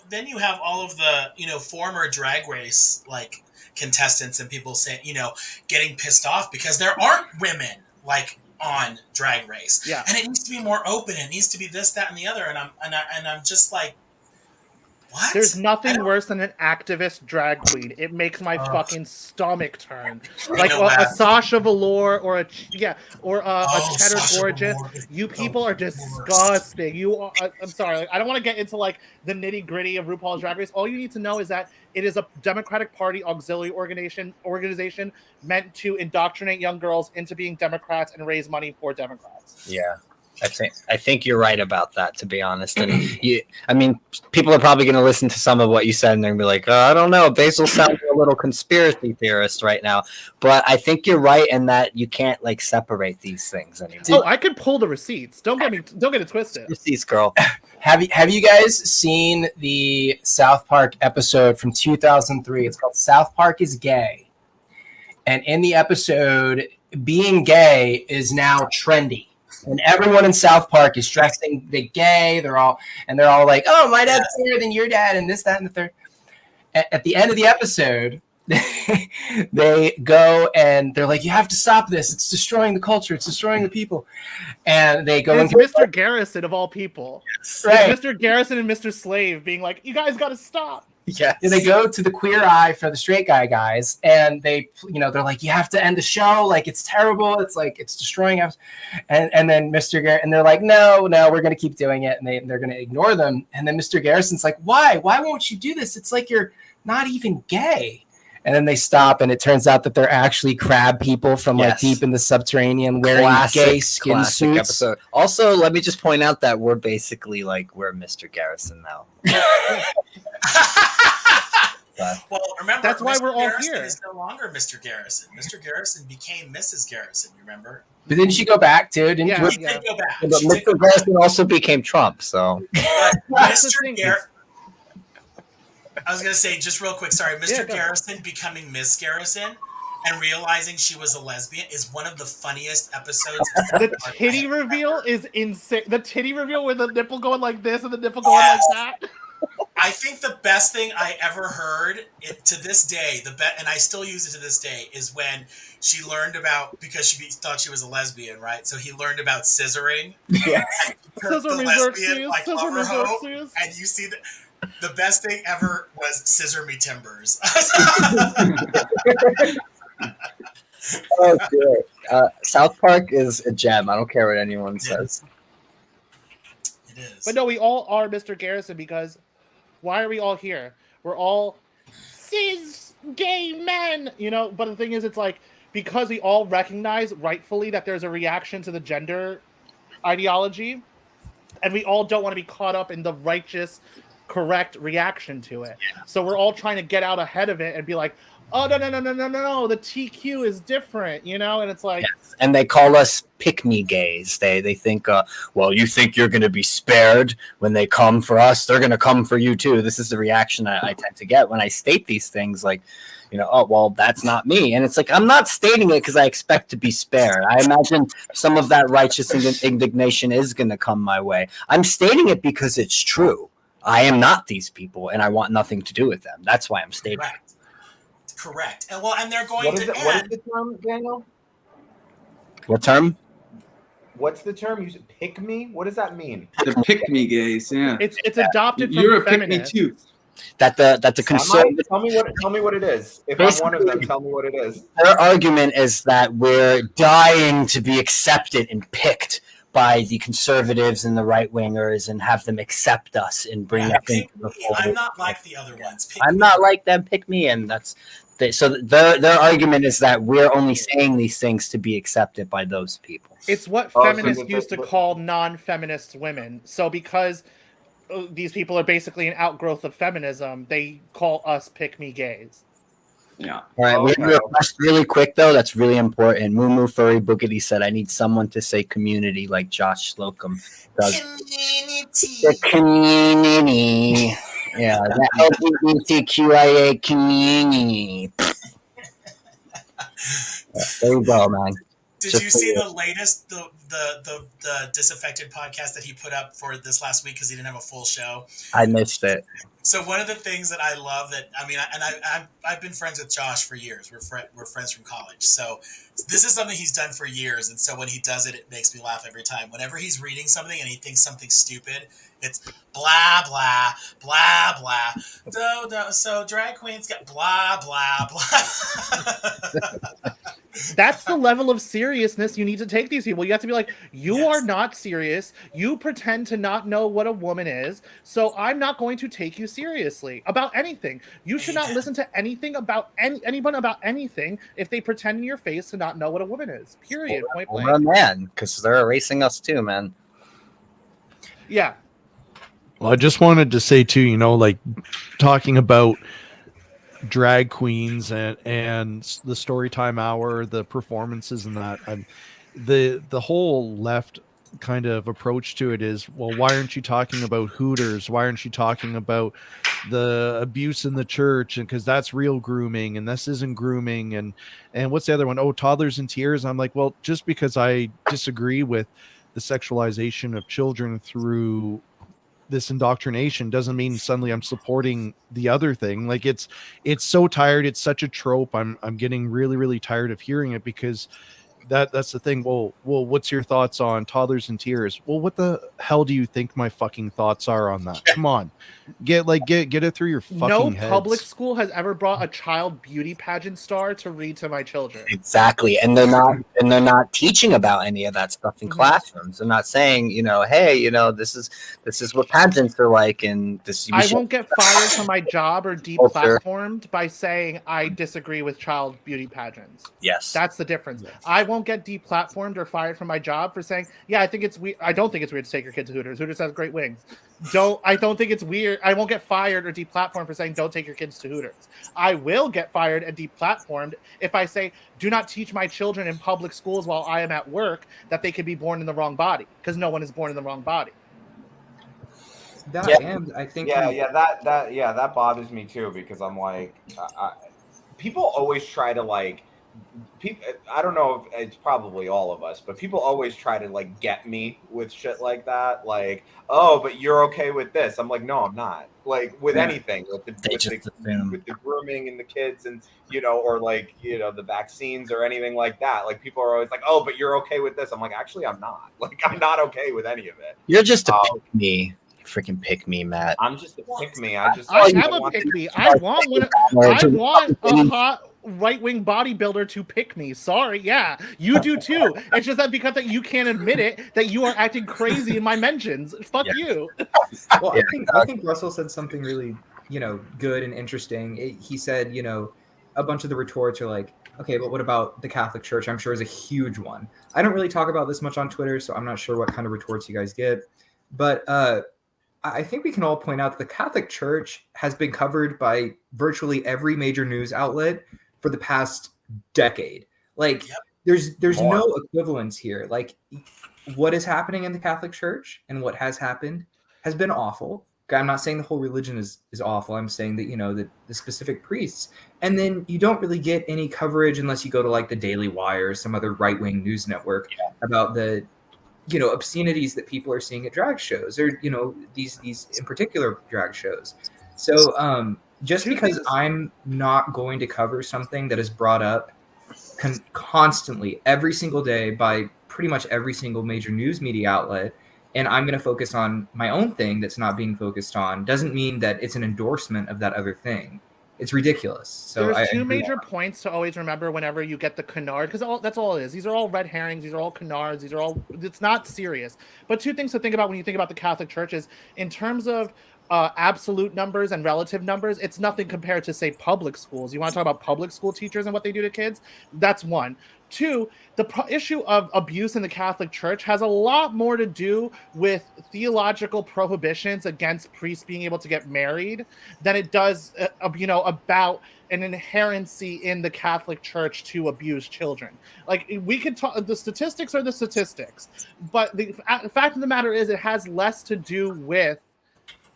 then you have all of the, former drag race, like, contestants and people saying, getting pissed off because there aren't women, like, on Drag Race. Yeah. And it needs to be more open. It needs to be this, that, and the other. And I'm just like, what? there's nothing worse than an activist drag queen. It makes my fucking stomach turn. Like a Sasha Velour or a Cheddar Sasha Gorgeous. Velour is You the people are worst. disgusting. You are. I'm sorry. Like, I don't want to get into like the nitty gritty of RuPaul's Drag Race. All you need to know is that it is a Democratic Party auxiliary organization meant to indoctrinate young girls into being Democrats and raise money for Democrats. Yeah. I think you're right about that, to be honest. And people are probably going to listen to some of what you said and they're going to be like, oh, I don't know. Basil sounds a little conspiracy theorist right now. But I think you're right in that you can't like separate these things anymore. Oh, I could pull the receipts. Don't get it twisted. Receipts, girl. Have you guys seen the South Park episode from 2003? It's called South Park is Gay. And in the episode, being gay is now trendy. And everyone in South Park is dressing the gay. They're all like, "Oh, my dad's better than your dad," and this, that, and the third. At the end of the episode, they go and they're like, "You have to stop this. It's destroying the culture. It's destroying the people." And they go. And it's Mr. Garrison of all people. Right. It's Mr. Garrison and Mr. Slave being like, "You guys got to stop." Yes. And they go to the Queer Eye for the straight guys, and they, they're like, "You have to end the show. Like, it's terrible. It's like it's destroying us." And then Mr. Garrison, and they're like, "No, we're gonna keep doing it," and they're gonna ignore them. And then Mr. Garrison's like, "Why? Why won't you do this? It's like you're not even gay." And then they stop, and it turns out that they're actually crab people from like deep in the subterranean wearing gay skin suits. Episode. Also, let me just point out that we're basically like we're Mr. Garrison now. Well, remember, that's why we're all Garrison here. is no longer Mr. Garrison. Mr. Garrison became Mrs. Garrison. You remember? But didn't she go back too? Didn't Yeah. She did go back. But She did Mr. Garrison also became Trump, so. But That's the Mr. thing. Garrison. I was going to say, just real quick, sorry, Mr. Yeah, go. Garrison becoming Miss Garrison and realizing she was a lesbian is one of the funniest episodes. The titty reveal is insane. The titty reveal with the nipple going like this and the nipple going like that. I think the best thing I ever heard to this day, and I still use it to this day, is when she learned about, because she thought she was a lesbian, right? So he learned about scissoring. Yes. Scissor The me lesbian, Xerxes, like, scissor me lover hoe, Xerxes. and you see the best thing ever was Scissor Me Timbers. Oh, good. South Park is a gem. I don't care what anyone says. It is. But no, we all are Mr. Garrison because why are we all here? We're all cis gay men, But the thing is, it's like because we all recognize rightfully that there's a reaction to the gender ideology, and we all don't want to be caught up in the righteous, correct reaction to it. Yeah. So we're all trying to get out ahead of it and be like, "Oh no, the TQ is different," And it's like, yes. And they call us pick-me gays. They think, well, you think you're going to be spared when they come for us? They're going to come for you too. This is the reaction I tend to get when I state these things, like, oh, well, that's not me. And it's like, I'm not stating it because I expect to be spared. I imagine some of that righteous indignation is going to come my way. I'm stating it because it's true. I am not these people, and I want nothing to do with them. That's why I'm stating it. Correct. And they're going to end. What is the term, Daniel? What term? What's the term? You said pick me? What does that mean? The pick me gays, yeah. It's adopted from You're a pick me feminists. too. That the conservative. Tell me what it is. If I'm one of them, tell me what it is. Their argument is that we're dying to be accepted and picked by the conservatives and the right wingers and have them accept us and bring us into the fold. I'm not like the other ones. I'm not like them. Pick me, and So their argument is that we're only saying these things to be accepted by those people. It's what Oh, so feminists the- used to call non-feminist women. So because these people are basically an outgrowth of feminism, they call us pick-me gays. Yeah. All right, we have a request really quick though. That's really important. Moo Moo Furry Boogity said, "I need someone to say community like Josh Slocum does." The community, yeah, the LGBTQIA community. Yeah, there you go, man. Did Just you for see you. the latest the disaffected podcast that he put up for this last week because he didn't have a full show? I missed it. So one of the things that I love that I've been friends with Josh for years. We're friends from college. So this is something he's done for years, and so when he does it, it makes me laugh every time. Whenever he's reading something and he thinks something stupid, it's blah blah blah blah. So drag queens got blah blah blah. That's the level of seriousness you need to take these people. You have to be like, you Yes. are not serious. You pretend to not know what a woman is. So I'm not going to take you seriously about anything. You should not listen to anything about anyone about anything if they pretend in your face to not know what a woman is. Period. Point blank. We're a man because they're erasing us too, man. Yeah. Well, I just wanted to say too, like talking about drag queens and the Storytime Hour, the performances and that, the whole left kind of approach to it is, well, why aren't you talking about Hooters? Why aren't you talking about the abuse in the church? And because that's real grooming and this isn't grooming. And what's the other one? Oh, Toddlers in Tears. I'm like, well, just because I disagree with the sexualization of children through this indoctrination doesn't mean suddenly I'm supporting the other thing. Like it's so tired. It's such a trope. I'm getting really, really tired of hearing it because that's the thing. Well, what's your thoughts on Toddlers in Tears? Well, what the hell do you think my fucking thoughts are on that? Come on, get it through your fucking No heads. public school has ever brought a child beauty pageant star to read to my children. Exactly, and they're not teaching about any of that stuff in classrooms. They're not saying, hey, this is what pageants are like, and this. I won't get fired from my job or deplatformed by saying I disagree with child beauty pageants. Yes, that's the difference. I won't get deplatformed or fired from my job for saying, yeah, I think it's weird. I don't think it's weird to take your kid to Hooters. Hooters has great wings. I don't think it's weird. I won't get fired or deplatformed for saying don't take your kids to Hooters. I will get fired and deplatformed if I say do not teach my children in public schools while I am at work that they could be born in the wrong body, because no one is born in the wrong body. And I think that bothers me too, because I'm like, people always try to like. I don't know if it's probably all of us, but people always try to like get me with shit like that. Like, oh, but you're okay with this. I'm like, no, I'm not. Like with anything, with the grooming and the kids and, or like, the vaccines or anything like that. Like people are always like, oh, but you're okay with this. I'm like, actually, I'm not. Like, I'm not okay with any of it. You're just a pick me. Freaking pick me, Matt. I'm just a pick me. I am a pick me. I want a hot right-wing bodybuilder to pick me. Sorry, yeah, you do too. It's just that because that you can't admit it, that you are acting crazy in my mentions. Fuck you. Well, I think Russell said something really, good and interesting. He said, a bunch of the retorts are like, okay, but what about the Catholic Church? I'm sure is a huge one. I don't really talk about this much on Twitter, so I'm not sure what kind of retorts you guys get. But I think we can all point out that the Catholic Church has been covered by virtually every major news outlet for the past decade. Like, there's no equivalence here. Like, what is happening in the Catholic Church and what has happened has been awful. I'm not saying the whole religion is awful. I'm saying that, the specific priests. And then you don't really get any coverage unless you go to like the Daily Wire or some other right-wing news network about the obscenities that people are seeing at drag shows, or these in particular drag shows. So just because I'm not going to cover something that is brought up constantly every single day by pretty much every single major news media outlet, and I'm going to focus on my own thing that's not being focused on, doesn't mean that it's an endorsement of that other thing. It's ridiculous. So there's two major points to always remember whenever you get the canard, because that's all it is. These are all red herrings. These are all canards. It's not serious. But two things to think about when you think about the Catholic Church is in terms of absolute numbers and relative numbers, it's nothing compared to, say, public schools. You want to talk about public school teachers and what they do to kids? That's one. Two, the issue of abuse in the Catholic Church has a lot more to do with theological prohibitions against priests being able to get married than it does, about an inherency in the Catholic Church to abuse children. Like, we could talk, the statistics are the statistics, but the fact of the matter is it has less to do with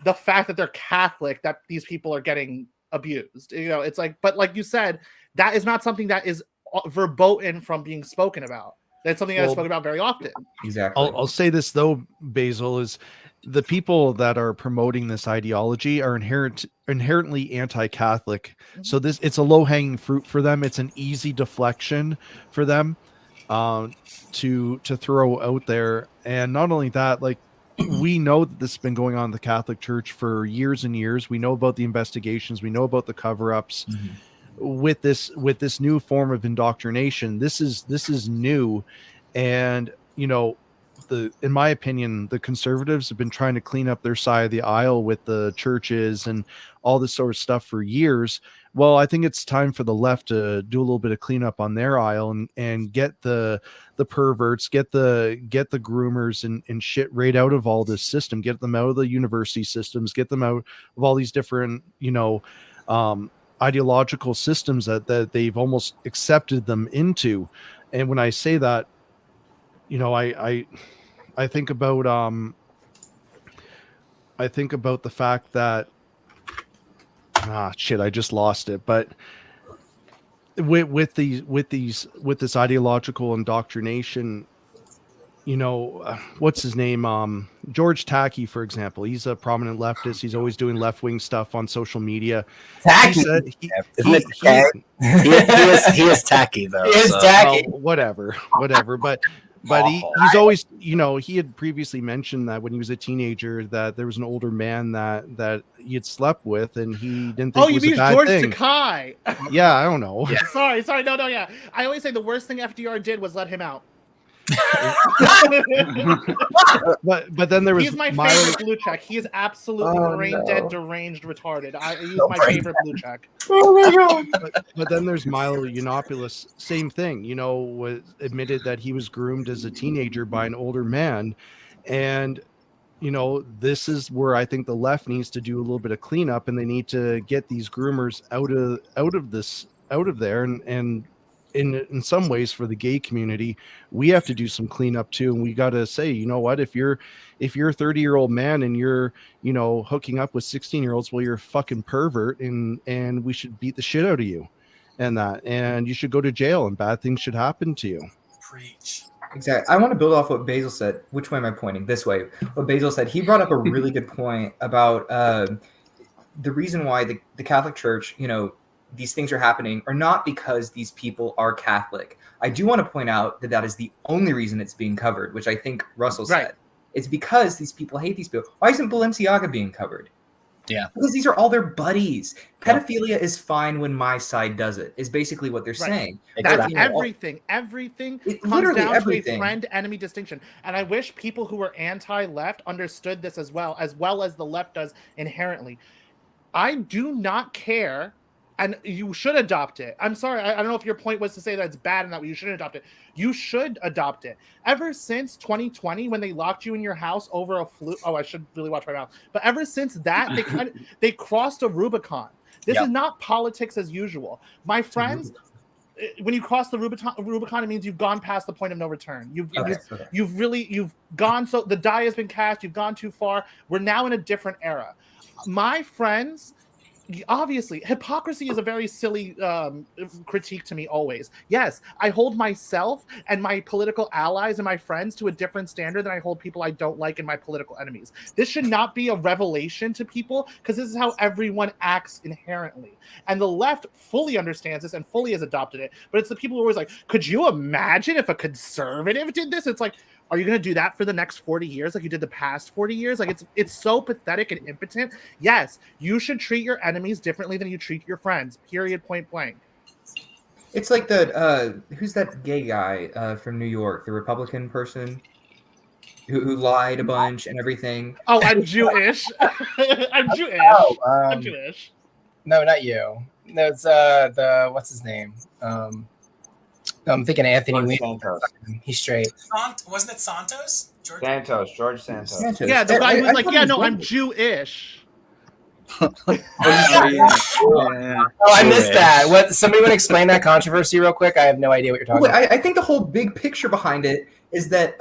the fact that they're Catholic, that these people are getting abused. It's like, but like you said, that is not something that is verboten from being spoken about. That's something that is spoken about very often. Exactly. I'll say this though, Basil, is the people that are promoting this ideology are inherently anti-Catholic. So it's a low-hanging fruit for them. It's an easy deflection for them to throw out there. And not only that, like, we know that this has been going on in the Catholic Church for years and years. We know about the investigations. We know about the cover-ups. With this new form of indoctrination. This is new, and in my opinion, the conservatives have been trying to clean up their side of the aisle with the churches and all this sort of stuff for years. Well, I think it's time for the left to do a little bit of cleanup on their aisle and get the perverts, get the groomers and shit right out of all this system, get them out of the university systems, get them out of all these different, ideological systems that they've almost accepted them into. And when I say that, I think about the fact that I just lost it. But with this ideological indoctrination, what's his name? George Takei, for example. He's a prominent leftist. He's always doing left-wing stuff on social media. Tacky. He is tacky though. He is tacky. Whatever. But he's always, he had previously mentioned that when he was a teenager that there was an older man that he had slept with, and he didn't think it was a bad George thing. Takei? Yeah, I don't know. Yeah. Sorry, no, yeah. I always say the worst thing FDR did was let him out. but then there was he's my favorite blue check. He is absolutely brain dead, deranged, retarded. He's my favorite blue check. Oh my god! But then there's Milo Yiannopoulos. Same thing. Was admitted that he was groomed as a teenager by an older man, and this is where I think the left needs to do a little bit of cleanup, and they need to get these groomers out of there, and in some ways for the gay community, we have to do some cleanup too. And we got to say, if you're a 30-year-old man and you're, hooking up with 16-year-olds, well, you're a fucking pervert, and we should beat the shit out of you and you should go to jail and bad things should happen to you. Preach. Exactly. I want to build off what Basil said. Which way am I pointing? This way. What Basil said. He brought up a really good point about the reason why the Catholic Church, these things are happening are not because these people are Catholic. I do want to point out that is the only reason it's being covered, which I think Russell said. It's because these people hate these people. Why isn't Balenciaga being covered? Yeah. Because these are all their buddies. Pedophilia is fine when my side does it, is basically what they're saying. That's everything. Everything comes down to a friend-enemy distinction. And I wish people who are anti-left understood this as well as the left does inherently. I do not care. And you should adopt it. I'm sorry. I don't know if your point was to say that it's bad and that you shouldn't adopt it. You should adopt it. Ever since 2020, when they locked you in your house over a flu. Oh, I should really watch my mouth. But ever since that, they crossed a Rubicon. This is not politics as usual. My friends, when you cross the Rubicon, it means you've gone past the point of no return. You've gone. So the die has been cast. You've gone too far. We're now in a different era. My friends. Obviously, hypocrisy is a very silly critique to me always. Yes, I hold myself and my political allies and my friends to a different standard than I hold people I don't like and my political enemies. This should not be a revelation to people because this is how everyone acts inherently. And the left fully understands this and fully has adopted it. But it's the people who are always like, could you imagine if a conservative did this? It's like, are you going to do that for the next 40 years like you did the past 40 years? Like, it's so pathetic and impotent. Yes, you should treat your enemies differently than you treat your friends, period, point blank. It's like who's that gay guy from New York, the Republican person? who lied a bunch and everything. Oh, I'm Jewish. I'm Jewish. I'm Jewish. No, not you. No, it's what's his name? I'm thinking Anthony George Weiner. Santos. He's straight. Wasn't it Santos? George? George Santos. Yeah, the guy who's I like, thought yeah, he was no, I'm white. Jewish. Yeah. Oh, I missed that. What? Somebody want to explain that controversy real quick? I have no idea what you're talking Well, about. I think the whole big picture behind it is that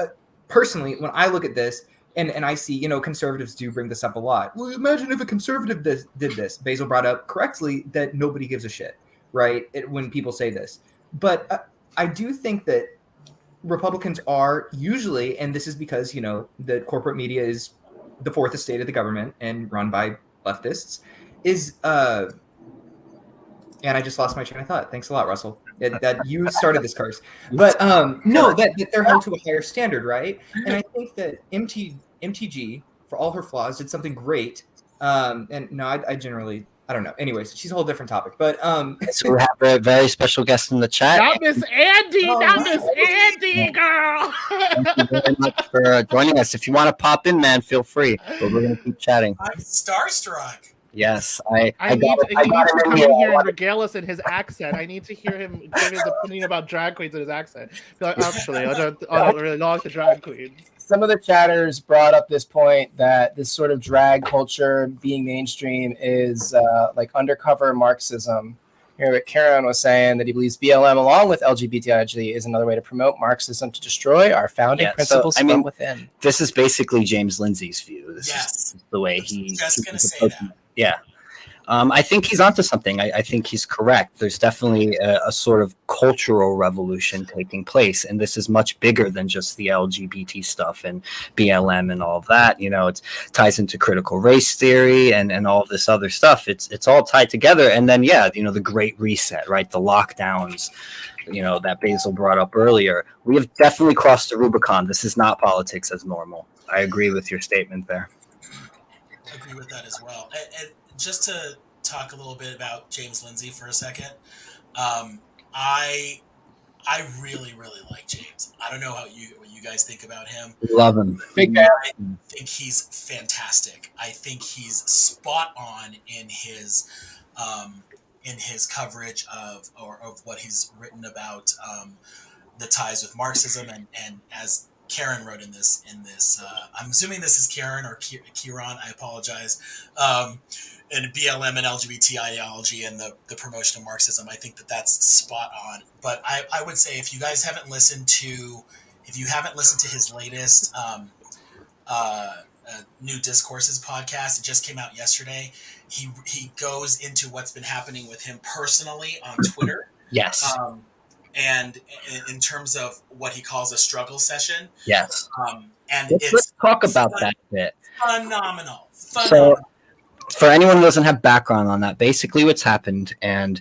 personally, when I look at this and I see, conservatives do bring this up a lot. Well, imagine if a conservative did this. Basil brought up correctly that nobody gives a shit, right? When people say this. But I do think that Republicans are usually, and this is because, the corporate media is the fourth estate of the government and run by leftists, and I just lost my train of thought. Thanks a lot, Russell. That you started this curse. But no, that they're held to a higher standard, right? And I think that MTG, for all her flaws, did something great. And no, I generally, I don't know. Anyways, she's a whole different topic. But So we have a very special guest in the chat. Not Miss Andy, Oh, not wow. Miss Andy, girl. Thank you very much for joining us. If you want to pop in, man, feel free. But we're going to keep chatting. I'm starstruck. Yes, He got needs it. to I got come it in in here. here and regale us in his accent. I need to hear him give his opinion about drag queens in his accent. Be like, actually, I don't really like the drag queens. Some of the chatters brought up this point that this sort of drag culture being mainstream is like undercover Marxism. Here, what Karen was saying that he believes BLM, along with LGBTIG, is another way to promote Marxism to destroy our founding principles from within. This is basically James Lindsay's view. This Yes. is the way I was he. just gonna say approaching it. Yeah. I think he's onto something. I think he's correct. There's definitely a sort of cultural revolution taking place, and this is much bigger than just the LGBT stuff and BLM and all of that. It ties into critical race theory and all of this other stuff. It's all tied together. And then the Great Reset, right? The lockdowns, that Basil brought up earlier. We have definitely crossed the Rubicon. This is not politics as normal. I agree with your statement there. I agree with that as well. And just to talk a little bit about James Lindsay for a second, I really, really like James. I don't know what you guys think about him. Love him. Big fan. I think he's fantastic. I think he's spot on in his coverage of what he's written about the ties with Marxism and as Karen wrote in this I'm assuming this is Karen or Kieran, I apologize, and BLM and LGBT ideology and the promotion of Marxism. I think that's spot on. But I would say if you haven't listened to his latest New Discourses podcast, it just came out yesterday. He goes into what's been happening with him personally on Twitter. Yes. And in terms of what he calls a struggle session. Yes. And Let's talk about that a bit. Phenomenal. So, for anyone who doesn't have background on that, basically what's happened, and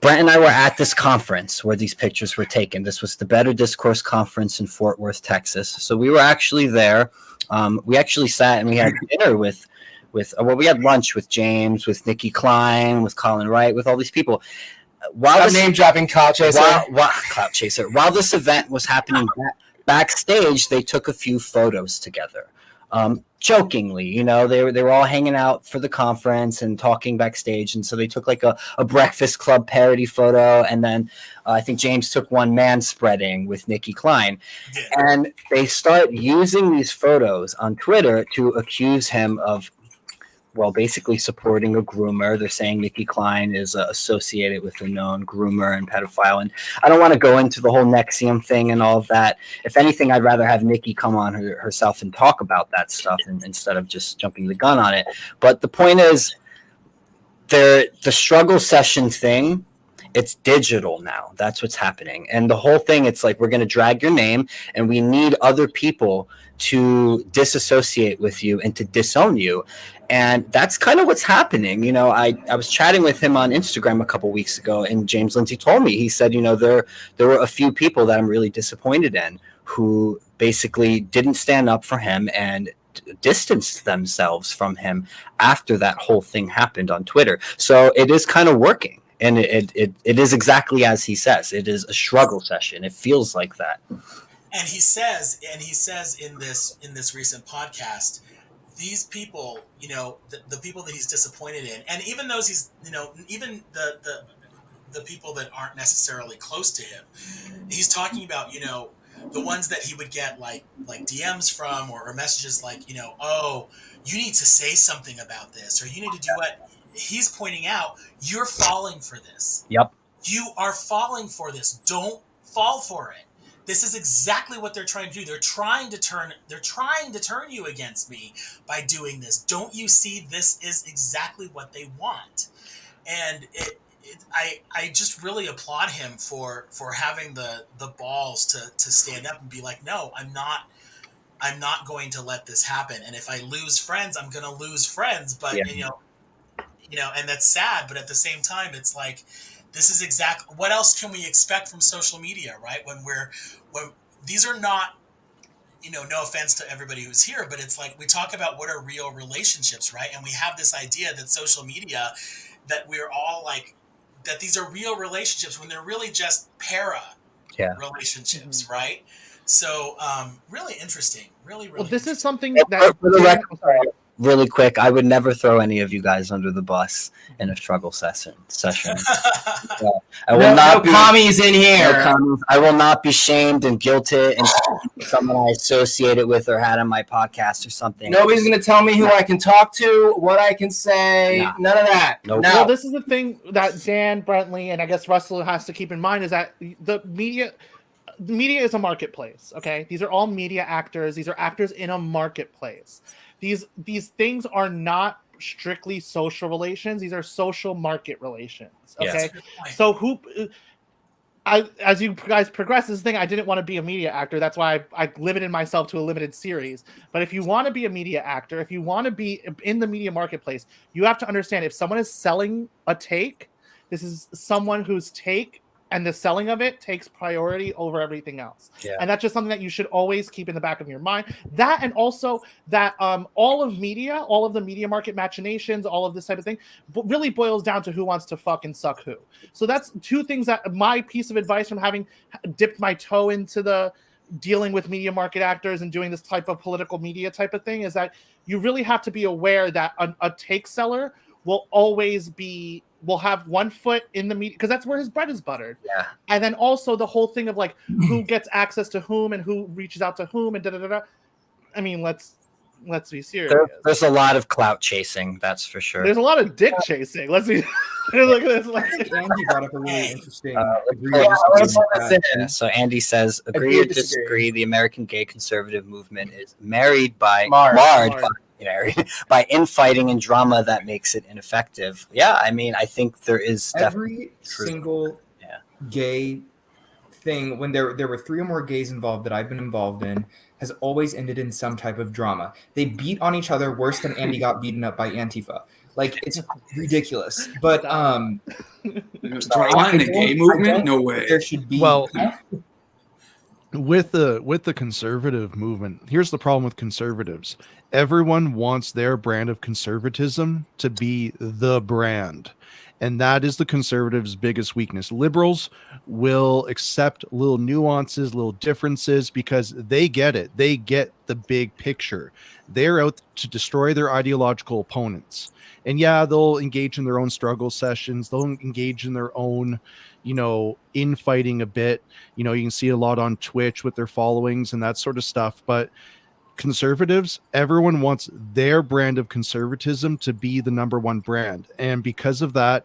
Brent and I were at this conference where these pictures were taken. This was the Better Discourse Conference in Fort Worth, Texas. So we were actually there. We actually sat and we had dinner we had lunch with James, with Nikki Klein, with Colin Wright, with all these people. While this name dropping Clout Chaser. Clout Chaser. While this event was happening backstage, they took a few photos together. Jokingly, they were all hanging out for the conference and talking backstage, and so they took like a Breakfast Club parody photo, and then I think James took one man spreading with Nikki Klein, and they start using these photos on Twitter to accuse him of, basically supporting a groomer. They're saying Nikki Klein is associated with a known groomer and pedophile. And I don't want to go into the whole NXIVM thing and all of that. If anything, I'd rather have Nikki come on herself and talk about that stuff instead of just jumping the gun on it. But the point is, the struggle session thing, it's digital now. That's what's happening. And the whole thing, it's like, we're going to drag your name and we need other people to disassociate with you and to disown you. And that's kind of what's happening. I was chatting with him on Instagram a couple weeks ago, and James Lindsay told me, he said, there were a few people that I'm really disappointed in who basically didn't stand up for him and distanced themselves from him after that whole thing happened on Twitter. So it is kind of working. And it is exactly as he says. It is a struggle session. It feels like that. And he says in this recent podcast, these people, you know, the people that he's disappointed in, and even those he's, you know, even the people that aren't necessarily close to him, he's talking about, you know, the ones that he would get like DMs from, or messages like, you know, oh, you need to say something about this, or you need to do what he's pointing out. You're falling for this. Yep. You are falling for this. Don't fall for it. This is exactly what they're trying to do. They're trying to turn you against me by doing this. Don't you see? This is exactly what they want. And I just really applaud him for having the balls to stand up and be like, no, I'm not going to let this happen. And if I lose friends, I'm going to lose friends. But you know, and that's sad. But at the same time, it's like, this is exactly what else can we expect from social media, right? When these are not, you know, no offense to everybody who's here, but it's like, we talk about what are real relationships, right? And we have this idea that social media, that we're all like, that these are real relationships when they're really just relationships, right? So really interesting, really. Well, this is something For that the record, really quick, I would never throw any of you guys under the bus in a struggle session. I will not be commies in here. No commies. I will not be shamed and guilted and someone I associated with or had on my podcast or something. Nobody's going to tell me who I can talk to, what I can say. Nah. None of that. Nope. No. Well, this is the thing that Dan Brentley and I guess Russell has to keep in mind, is that the media is a marketplace. Okay, these are all media actors. These are actors in a marketplace. These things are not strictly social relations. These are social market relations. Okay, so as you guys progress this thing, I didn't want to be a media actor. That's why I limited myself to a limited series. But if you want to be a media actor, if you want to be in the media marketplace, you have to understand, if someone is selling a take, this is someone whose take and the selling of it takes priority over everything else. Yeah. And that's just something that you should always keep in the back of your mind. That, and also that all of the media market machinations, all of this type of thing, really boils down to who wants to fucking suck who. So that's two things that my piece of advice from having dipped my toe into the dealing with media market actors and doing this type of political media type of thing, is that you really have to be aware that a take seller will have one foot in the media, because that's where his bread is buttered. Yeah. And then also the whole thing of like who gets access to whom and who reaches out to whom and da-da-da-da. I mean, let's be serious. There's a lot of clout chasing, that's for sure. There's a lot of dick chasing. Let's be look at this. I think Andy brought up a really interesting So Andy says, agree or disagree, the American gay conservative movement is marred by infighting and drama that makes it ineffective. Yeah, I mean, I think there is every single gay thing, when there were 3 or more gays involved that I've been involved in, has always ended in some type of drama. They beat on each other worse than Andy got beaten up by Antifa. Like, it's ridiculous. But drama in the gay movement? No way. There should be. Well, with the conservative movement, here's the problem with conservatives. Everyone wants their brand of conservatism to be the brand. And that is the conservatives' biggest weakness. Liberals will accept little nuances, little differences, because they get it. They get the big picture. They're out to destroy their ideological opponents. And yeah, they'll engage in their own struggle sessions. They'll engage in their own, infighting a bit. You can see a lot on Twitch with their followings and that sort of stuff. But conservatives, everyone wants their brand of conservatism to be the number one brand. And because of that,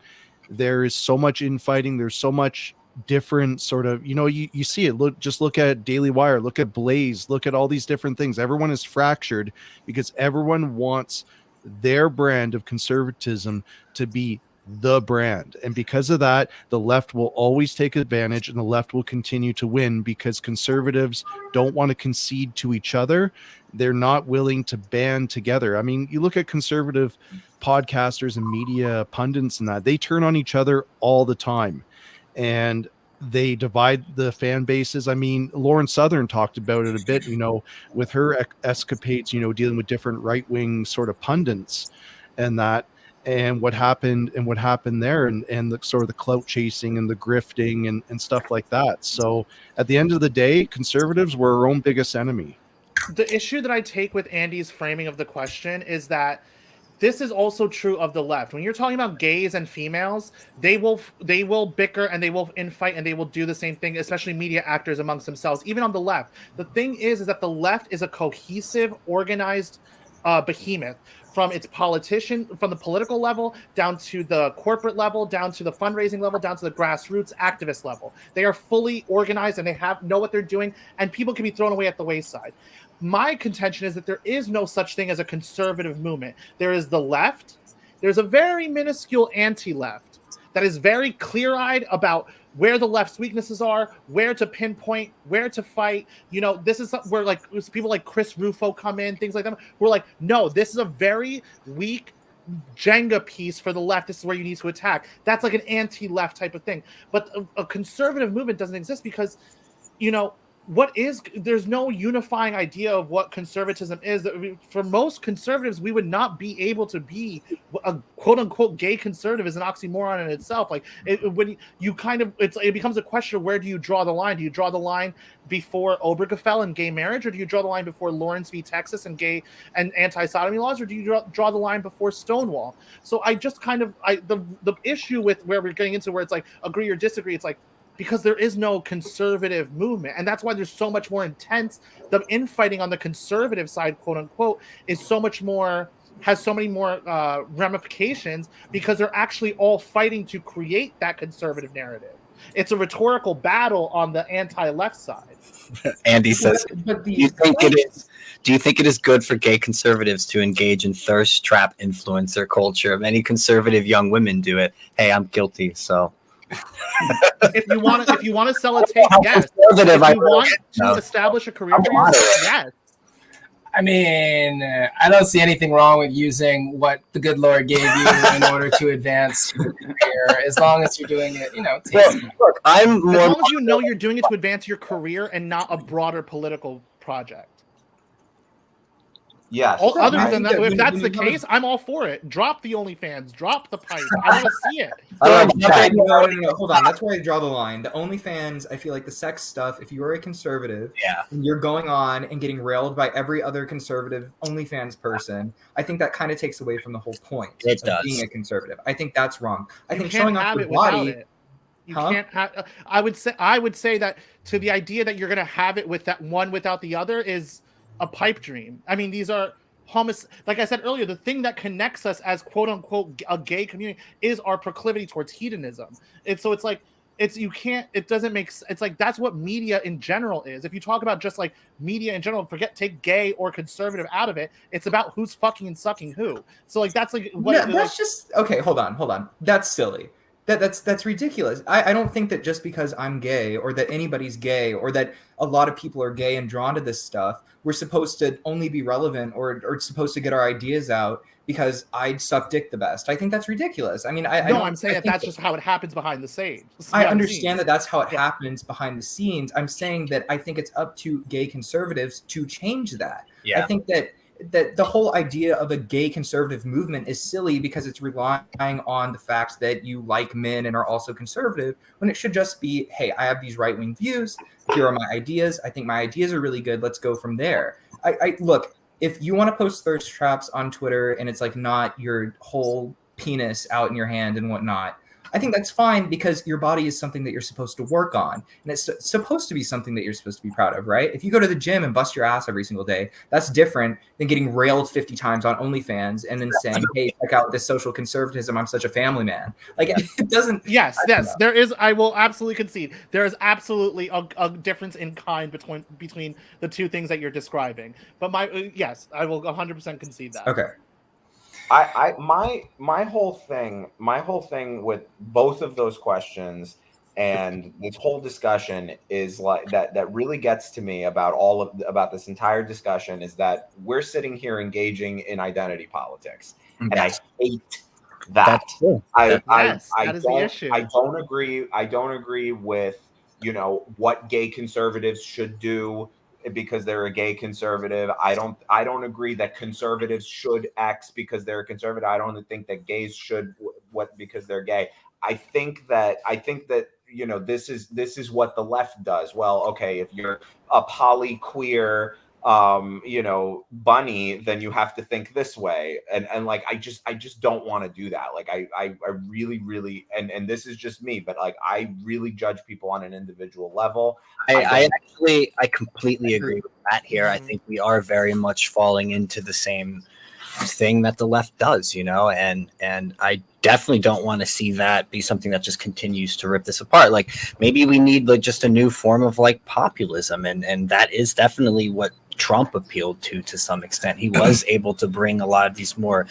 there is so much infighting. There's so much different sort of, you see it. Look at Daily Wire, look at Blaze, look at all these different things. Everyone is fractured because everyone wants their brand of conservatism to be the brand. And because of that, the left will always take advantage and the left will continue to win, because conservatives don't want to concede to each other. They're not willing to band together. I mean, you look at conservative podcasters and media pundits and that, they turn on each other all the time and they divide the fan bases. I mean, Lauren Southern talked about it a bit, with her escapades, dealing with different right-wing sort of pundits and that. and what happened there, and the sort of the clout chasing and the grifting and stuff like that. So at the end of the day, conservatives were our own biggest enemy. The issue that I take with Andy's framing of the question is that this is also true of the left. When you're talking about gays and females, they will bicker and they will infight and they will do the same thing, especially media actors amongst themselves, even on the left. The thing is that the left is a cohesive, organized behemoth, from its politician, from the political level down to the corporate level, down to the fundraising level, down to the grassroots activist level. They are fully organized and they know what they're doing, and people can be thrown away at the wayside. My contention is that there is no such thing as a conservative movement. There is the left. There's a very minuscule anti-left that is very clear-eyed about where the left's weaknesses are, where to pinpoint, where to fight. You know, this is where like people like Chris Rufo come in, things like that. We're like, no, this is a very weak Jenga piece for the left. This is where you need to attack. That's like an anti-left type of thing. But a conservative movement doesn't exist because, you know, there's no unifying idea of what conservatism is. For most conservatives, we would not be able to be a quote unquote gay conservative is an oxymoron in itself. Like when you kind of, it becomes a question of where do you draw the line? Do you draw the line before Obergefell and gay marriage, or do you draw the line before Lawrence v. Texas and gay and anti-sodomy laws, or do you draw the line before Stonewall? So I just kind of, the issue with where we're getting into where it's like agree or disagree, it's like, because there is no conservative movement. And that's why there's so much more intense. The infighting on the conservative side, quote unquote, is so much more, has so many more ramifications, because they're actually all fighting to create that conservative narrative. It's a rhetorical battle on the anti-left side. Andy says, do you think it is good for gay conservatives to engage in thirst trap influencer culture? Many conservative young women do it. Hey, I'm guilty, so... If you want to sell a tape, yes. If you want to establish a career for yourself, yes. I mean, I don't see anything wrong with using what the good Lord gave you in order to advance your career, as long as you're doing it, you know. Look, as long as you know you're doing it to advance your career and not a broader political project. Yes. Other than that, if that's the case, I'm all for it. Drop the OnlyFans. Drop the pipe. I want to see it. No. Hold on. That's where I draw the line. The OnlyFans, I feel like the sex stuff, if you are a conservative and you're going on and getting railed by every other conservative OnlyFans person, I think that kind of takes away from the whole point of being a conservative. I think that's wrong. I think showing off your body... You can't have... I would say that to the idea that you're going to have it with that one without the other is a pipe dream. I mean, these are like I said earlier, the thing that connects us as quote unquote a gay community is our proclivity towards hedonism. It's like it doesn't make sense. It's like that's what media in general is. If you talk about just like media in general, take gay or conservative out of it, it's about who's fucking and sucking who. So like that's like what that's like, just okay, hold on. That's silly. That's ridiculous. I don't think that just because I'm gay or that anybody's gay or that a lot of people are gay and drawn to this stuff, we're supposed to only be relevant or supposed to get our ideas out because I suck dick the best. I think that's ridiculous. I mean, I'm saying that's just how it happens behind the scenes. I understand that that's how it happens behind the scenes. I'm saying that I think it's up to gay conservatives to change that. Yeah. I think that the whole idea of a gay conservative movement is silly because it's relying on the fact that you like men and are also conservative, when it should just be, hey, I have these right-wing views. Here are my ideas. I think my ideas are really good. Let's go from there. I look, if you want to post thirst traps on Twitter and it's like not your whole penis out in your hand and whatnot, I think that's fine because your body is something that you're supposed to work on. And it's supposed to be something that you're supposed to be proud of, right? If you go to the gym and bust your ass every single day, that's different than getting railed 50 times on OnlyFans and then saying, hey, check out this social conservatism. I'm such a family man. Like, it doesn't... Yes, there is... I will absolutely concede. There is absolutely a difference in kind between the two things that you're describing. But yes, I will 100% concede that. Okay. My whole thing with both of those questions and this whole discussion is like that really gets to me about this entire discussion is that we're sitting here engaging in identity politics, and I hate that. That's true. That is the issue. I don't agree with what gay conservatives should do because they're a gay conservative. I don't agree that conservatives should X because they're a conservative. I don't think that gays should what because they're gay. I think that this is what the left does. Well, okay, if you're a polyqueer bunny, then you have to think this way. And like I just don't want to do that. Like I really and this is just me, but like I really judge people on an individual level. I completely agree with Matt here. I think we are very much falling into the same thing that the left does, and I definitely don't want to see that be something that just continues to rip this apart. Like maybe we need like just a new form of like populism, and that is definitely what Trump appealed to some extent. He was able to bring a lot of these more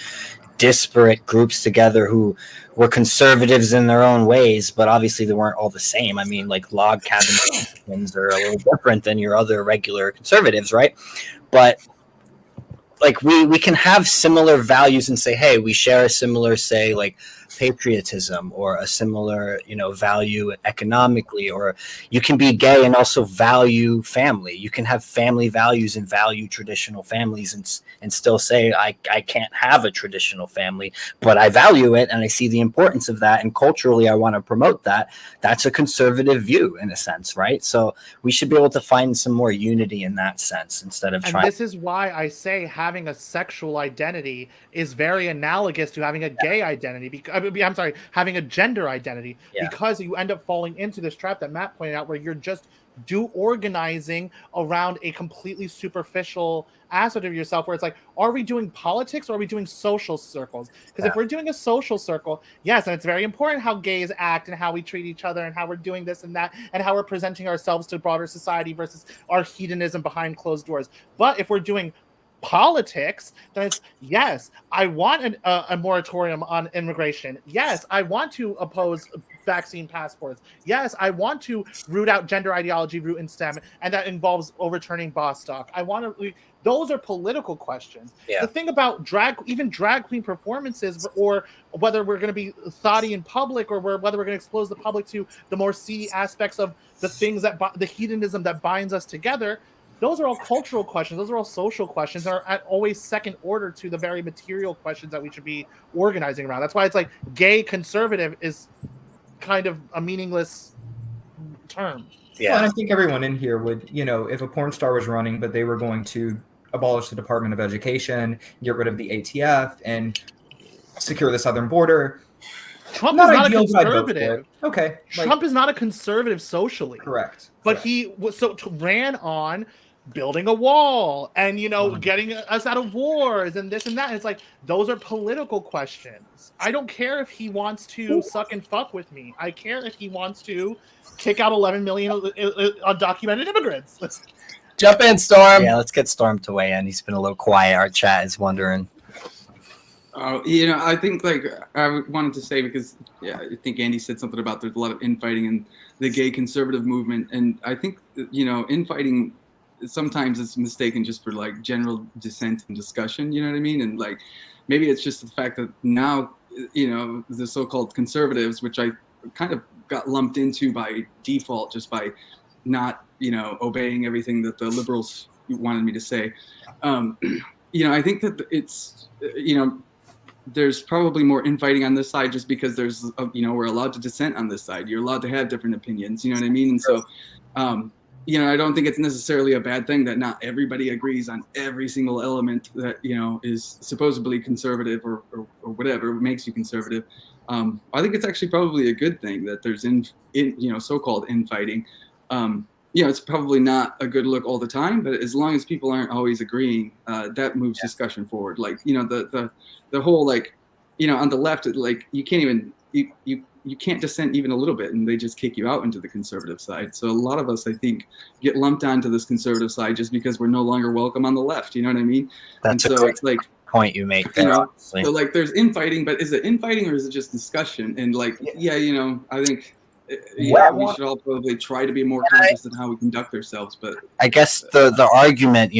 disparate groups together who were conservatives in their own ways, but obviously they weren't all the same. I mean, like log cabin Republicans are a little different than your other regular conservatives, right? But like we can have similar values and say, hey, we share a similar, say, like patriotism or a similar, value economically, or you can be gay and also value family. You can have family values and value traditional families and still say, I can't have a traditional family, but I value it and I see the importance of that. And culturally, I want to promote that. That's a conservative view in a sense, right? So we should be able to find some more unity in that sense instead of trying. This is why I say having a sexual identity is very analogous to having a gay identity. I'm sorry, having a gender identity, because you end up falling into this trap that Matt pointed out, where you're just organizing around a completely superficial aspect of yourself, where it's like, are we doing politics or are we doing social circles? Because if we're doing a social circle, yes, and it's very important how gays act and how we treat each other and how we're doing this and that and how we're presenting ourselves to broader society versus our hedonism behind closed doors. But if we're doing politics, then it's, yes, I want a moratorium on immigration. Yes, I want to oppose vaccine passports. Yes, I want to root out gender ideology, root in STEM, and that involves overturning Bostock. Those are political questions. Yeah. The thing about drag queen performances, or whether we're going to be thoughty in public, or whether we're going to expose the public to the more seedy aspects of the things that the hedonism that binds us together, those are all cultural questions. Those are all social questions that are always second order to the very material questions that we should be organizing around. That's why it's like gay conservative is kind of a meaningless term. Yeah. Well, and I think everyone in here would, if a porn star was running, but they were going to abolish the Department of Education, get rid of the ATF, and secure the southern border. Trump is not a conservative. Okay. Trump is not a conservative socially. Correct. But he ran on building a wall and, getting us out of wars and this and that. And it's like, those are political questions. I don't care if he wants to suck and fuck with me. I care if he wants to kick out 11 million undocumented immigrants. Jump in, Storm. Yeah, let's get Storm to weigh in. He's been a little quiet. Our chat is wondering. I think I wanted to say, because I think Andy said something about there's a lot of infighting in the gay conservative movement, and I think infighting sometimes it's mistaken just for like general dissent and discussion. You know what I mean? And like maybe it's just the fact that now the so-called conservatives, which I kind of got lumped into by default just by not obeying everything that the liberals wanted me to say. I think that it's there's probably more infighting on this side just because there's, we're allowed to dissent on this side. You're allowed to have different opinions, you know what I mean? And so, I don't think it's necessarily a bad thing that not everybody agrees on every single element that, is supposedly conservative or whatever makes you conservative. I think it's actually probably a good thing that there's so-called infighting. It's probably not a good look all the time, but as long as people aren't always agreeing, that moves discussion forward. Like, the whole, on the left, you can't even, you can't dissent even a little bit and they just kick you out into the conservative side. So a lot of us, I think, get lumped onto this conservative side just because we're no longer welcome on the left. You know what I mean? That's a great point you make there. So there's infighting, but is it infighting or is it just discussion? And I think we should all probably try to be more conscious in how we conduct ourselves. But I guess the argument,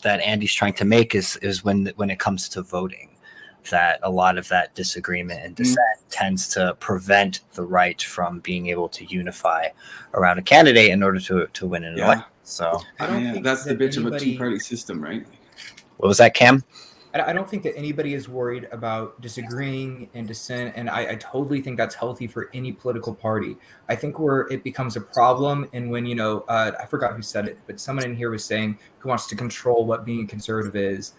that Andy's trying to make is when it comes to voting, that a lot of that disagreement and dissent tends to prevent the right from being able to unify around a candidate in order to win an election. So I don't Yeah, think that's the that bitch of a anybody- two-party system, right? what was that, Cam? I don't think that anybody is worried about disagreeing and dissent, and I totally think that's healthy for any political party. I think where it becomes a problem, and when I forgot who said it, but someone in here was saying who wants to control what being conservative is.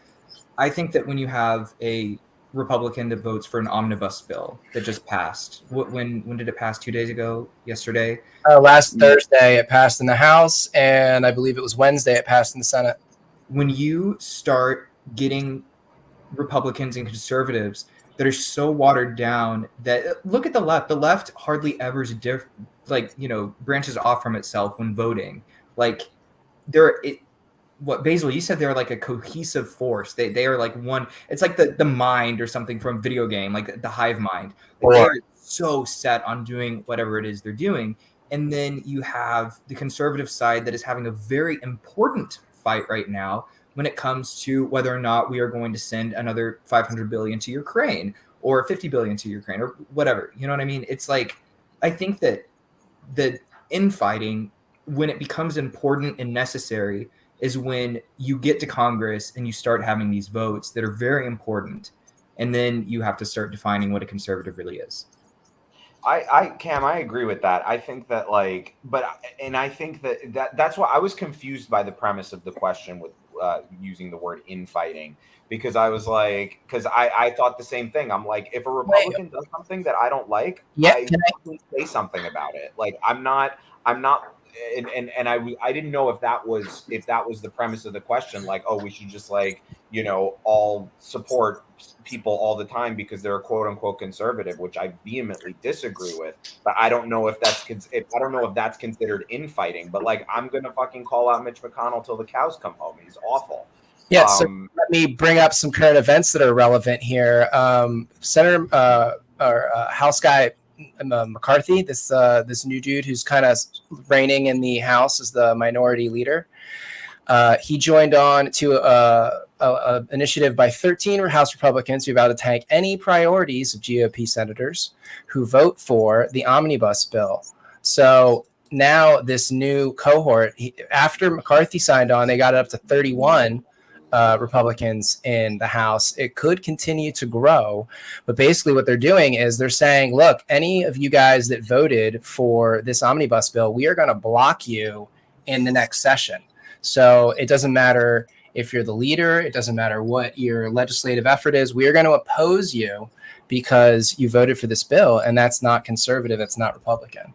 I think that when you have a Republican that votes for an omnibus bill that just passed, when did it pass? 2 days ago? Yesterday? Last Thursday, it passed in the House, and I believe it was Wednesday it passed in the Senate. When you start getting Republicans and conservatives that are so watered down that look at the left hardly ever is branches off from itself when voting. Like what Basil, you said they're like a cohesive force. They are like one. It's like the mind or something from video game, like the hive mind. Like they are so set on doing whatever it is they're doing. And then you have the conservative side that is having a very important fight right now when it comes to whether or not we are going to send another 500 billion to Ukraine or 50 billion to Ukraine or whatever. You know what I mean? It's like, I think that the infighting, when it becomes important and necessary, is when you get to Congress and you start having these votes that are very important. And then you have to start defining what a conservative really is. Cam, I agree with that. I think that I think that's why I was confused by the premise of the question with using the word infighting, because I was like, because I thought the same thing. I'm like, if a Republican does something that I don't like, I say something about it. Like I'm not, and I didn't know if that was the premise of the question. Like, oh, we should just all support people all the time because they're a quote unquote conservative, which I vehemently disagree with. But I don't know if that's considered infighting. But like, I'm gonna fucking call out Mitch McConnell till the cows come home. He's awful. Yeah, so let me bring up some current events that are relevant here. Senator House guy McCarthy, this new dude who's kind of reigning in the House as the minority leader. He joined on to a initiative by 13 House Republicans who vowed to tank any priorities of GOP senators who vote for the omnibus bill. So now this new cohort, after McCarthy signed on, they got it up to 31 Republicans in the House. It could continue to grow, but basically what they're doing is they're saying, look, any of you guys that voted for this omnibus bill, we are going to block you in the next session. So it doesn't matter if you're the leader, it doesn't matter what your legislative effort is, we are going to oppose you because you voted for this bill, and that's not conservative, it's not Republican.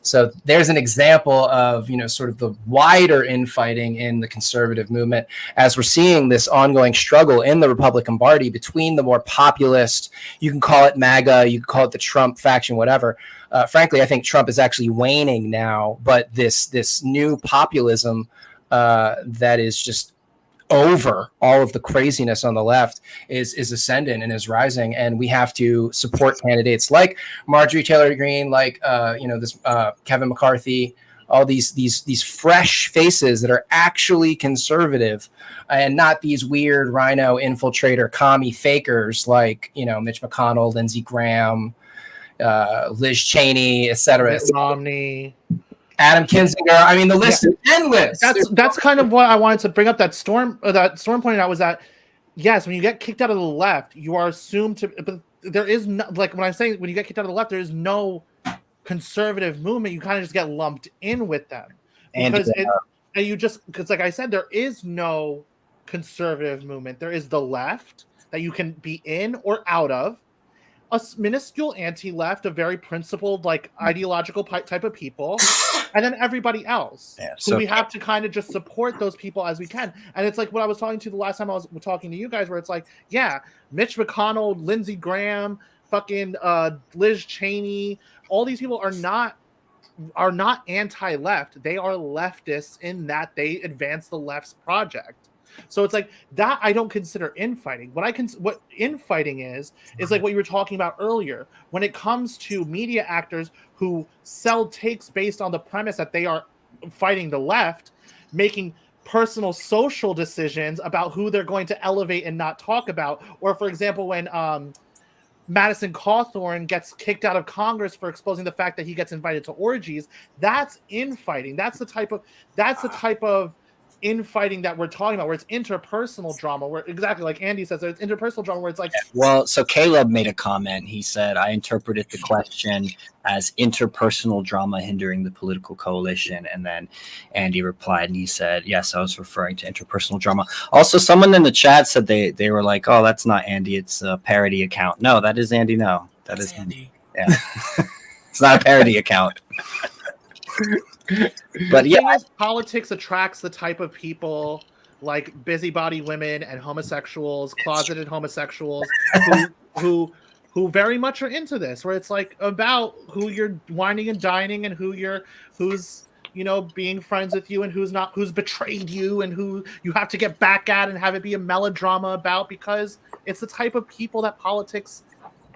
So there's an example of, sort of the wider infighting in the conservative movement as we're seeing this ongoing struggle in the Republican Party between the more populist, you can call it MAGA, you can call it the Trump faction, whatever. Frankly, I think Trump is actually waning now, but this new populism that is just over all of the craziness on the left is ascendant and is rising, and we have to support candidates like Marjorie Taylor Greene, like this Kevin McCarthy, all these fresh faces that are actually conservative and not these weird rhino infiltrator commie fakers like Mitch McConnell, Lindsey Graham, Liz Cheney, etc. Romney, Adam Kinzinger. I mean, the list is endless. That's kind of what I wanted to bring up. That Storm pointed out was that, yes, when you get kicked out of the left, you are assumed to. But there is no, like when I'm saying when you get kicked out of the left, there is no conservative movement. You kind of just get lumped in with them because like I said, there is no conservative movement. There is the left that you can be in or out of. A minuscule anti-left, a very principled, like ideological type of people, and then everybody else. Yeah, so we have to kind of just support those people as we can. And it's like what I was talking to the last time I was talking to you guys, where it's like, yeah, Mitch McConnell, Lindsey Graham, fucking Liz Cheney, all these people are not anti-left. They are leftists in that they advance the left's project. So it's like that I don't consider infighting. What infighting is like what you were talking about earlier. When it comes to media actors who sell takes based on the premise that they are fighting the left, making personal social decisions about who they're going to elevate and not talk about. Or for example, when Madison Cawthorn gets kicked out of Congress for exposing the fact that he gets invited to orgies. That's infighting. That's the type of infighting that we're talking about, where it's interpersonal drama, where exactly like Andy says, it's interpersonal drama where it's like, well, so Caleb made a comment. He said, I interpreted the question as interpersonal drama hindering the political coalition. And then Andy replied and he said, yes, I was referring to interpersonal drama. Also, someone in the chat said they were like, oh, that's not Andy, it's a parody account. No, that is Andy. No, that is Andy. Yeah. It's not a parody account. But yeah, politics attracts the type of people like busybody women and homosexuals, closeted homosexuals, who very much are into this, where it's like about who you're whining and dining and who's being friends with you and who's not, who's betrayed you and who you have to get back at and have it be a melodrama about, because it's the type of people that politics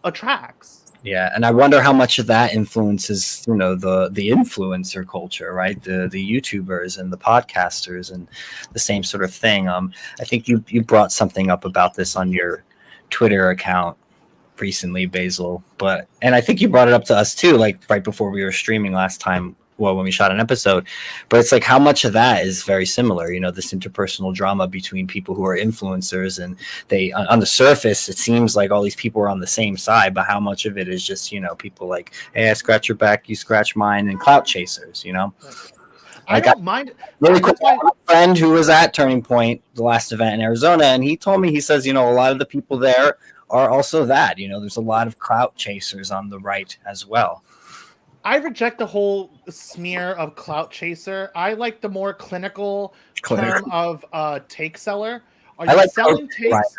attracts. Yeah, and I wonder how much of that influences, the influencer culture, right? The YouTubers and the podcasters and the same sort of thing. I think you brought something up about this on your Twitter account recently, Basil. And I think you brought it up to us too, like right before we were streaming last time. Well, when we shot an episode, but it's like how much of that is very similar, this interpersonal drama between people who are influencers, and they, on the surface, it seems like all these people are on the same side, but how much of it is just, people like, hey, I scratch your back, you scratch mine, and clout chasers, I don't mind. Really quick, I have a friend who was at Turning Point, the last event in Arizona, and he told me, he says, a lot of the people there are also that, there's a lot of clout chasers on the right as well. I reject the whole smear of clout chaser. I like the more clinical term of take seller. Are you selling takes?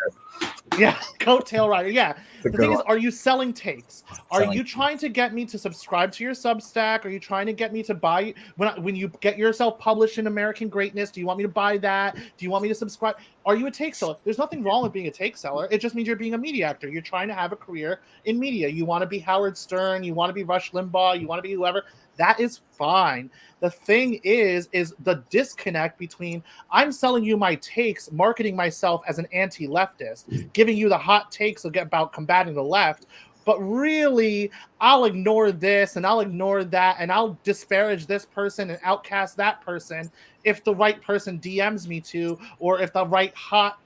Yeah, coattail rider. Yeah. The thing is, are you selling takes? Are you trying to get me to subscribe to your Substack? Are you trying to get me to buy when you get yourself published in American Greatness? Do you want me to buy that? Do you want me to subscribe? Are you a take seller? There's nothing wrong with being a take seller. It just means you're being a media actor. You're trying to have a career in media. You want to be Howard Stern. You want to be Rush Limbaugh. You want to be whoever. That is fine. The thing is the disconnect between I'm selling you my takes, marketing myself as an anti-leftist, giving you the hot takes about combating the left, but really I'll ignore this and I'll ignore that and I'll disparage this person and outcast that person if the right person DMs me to, or if the right hot,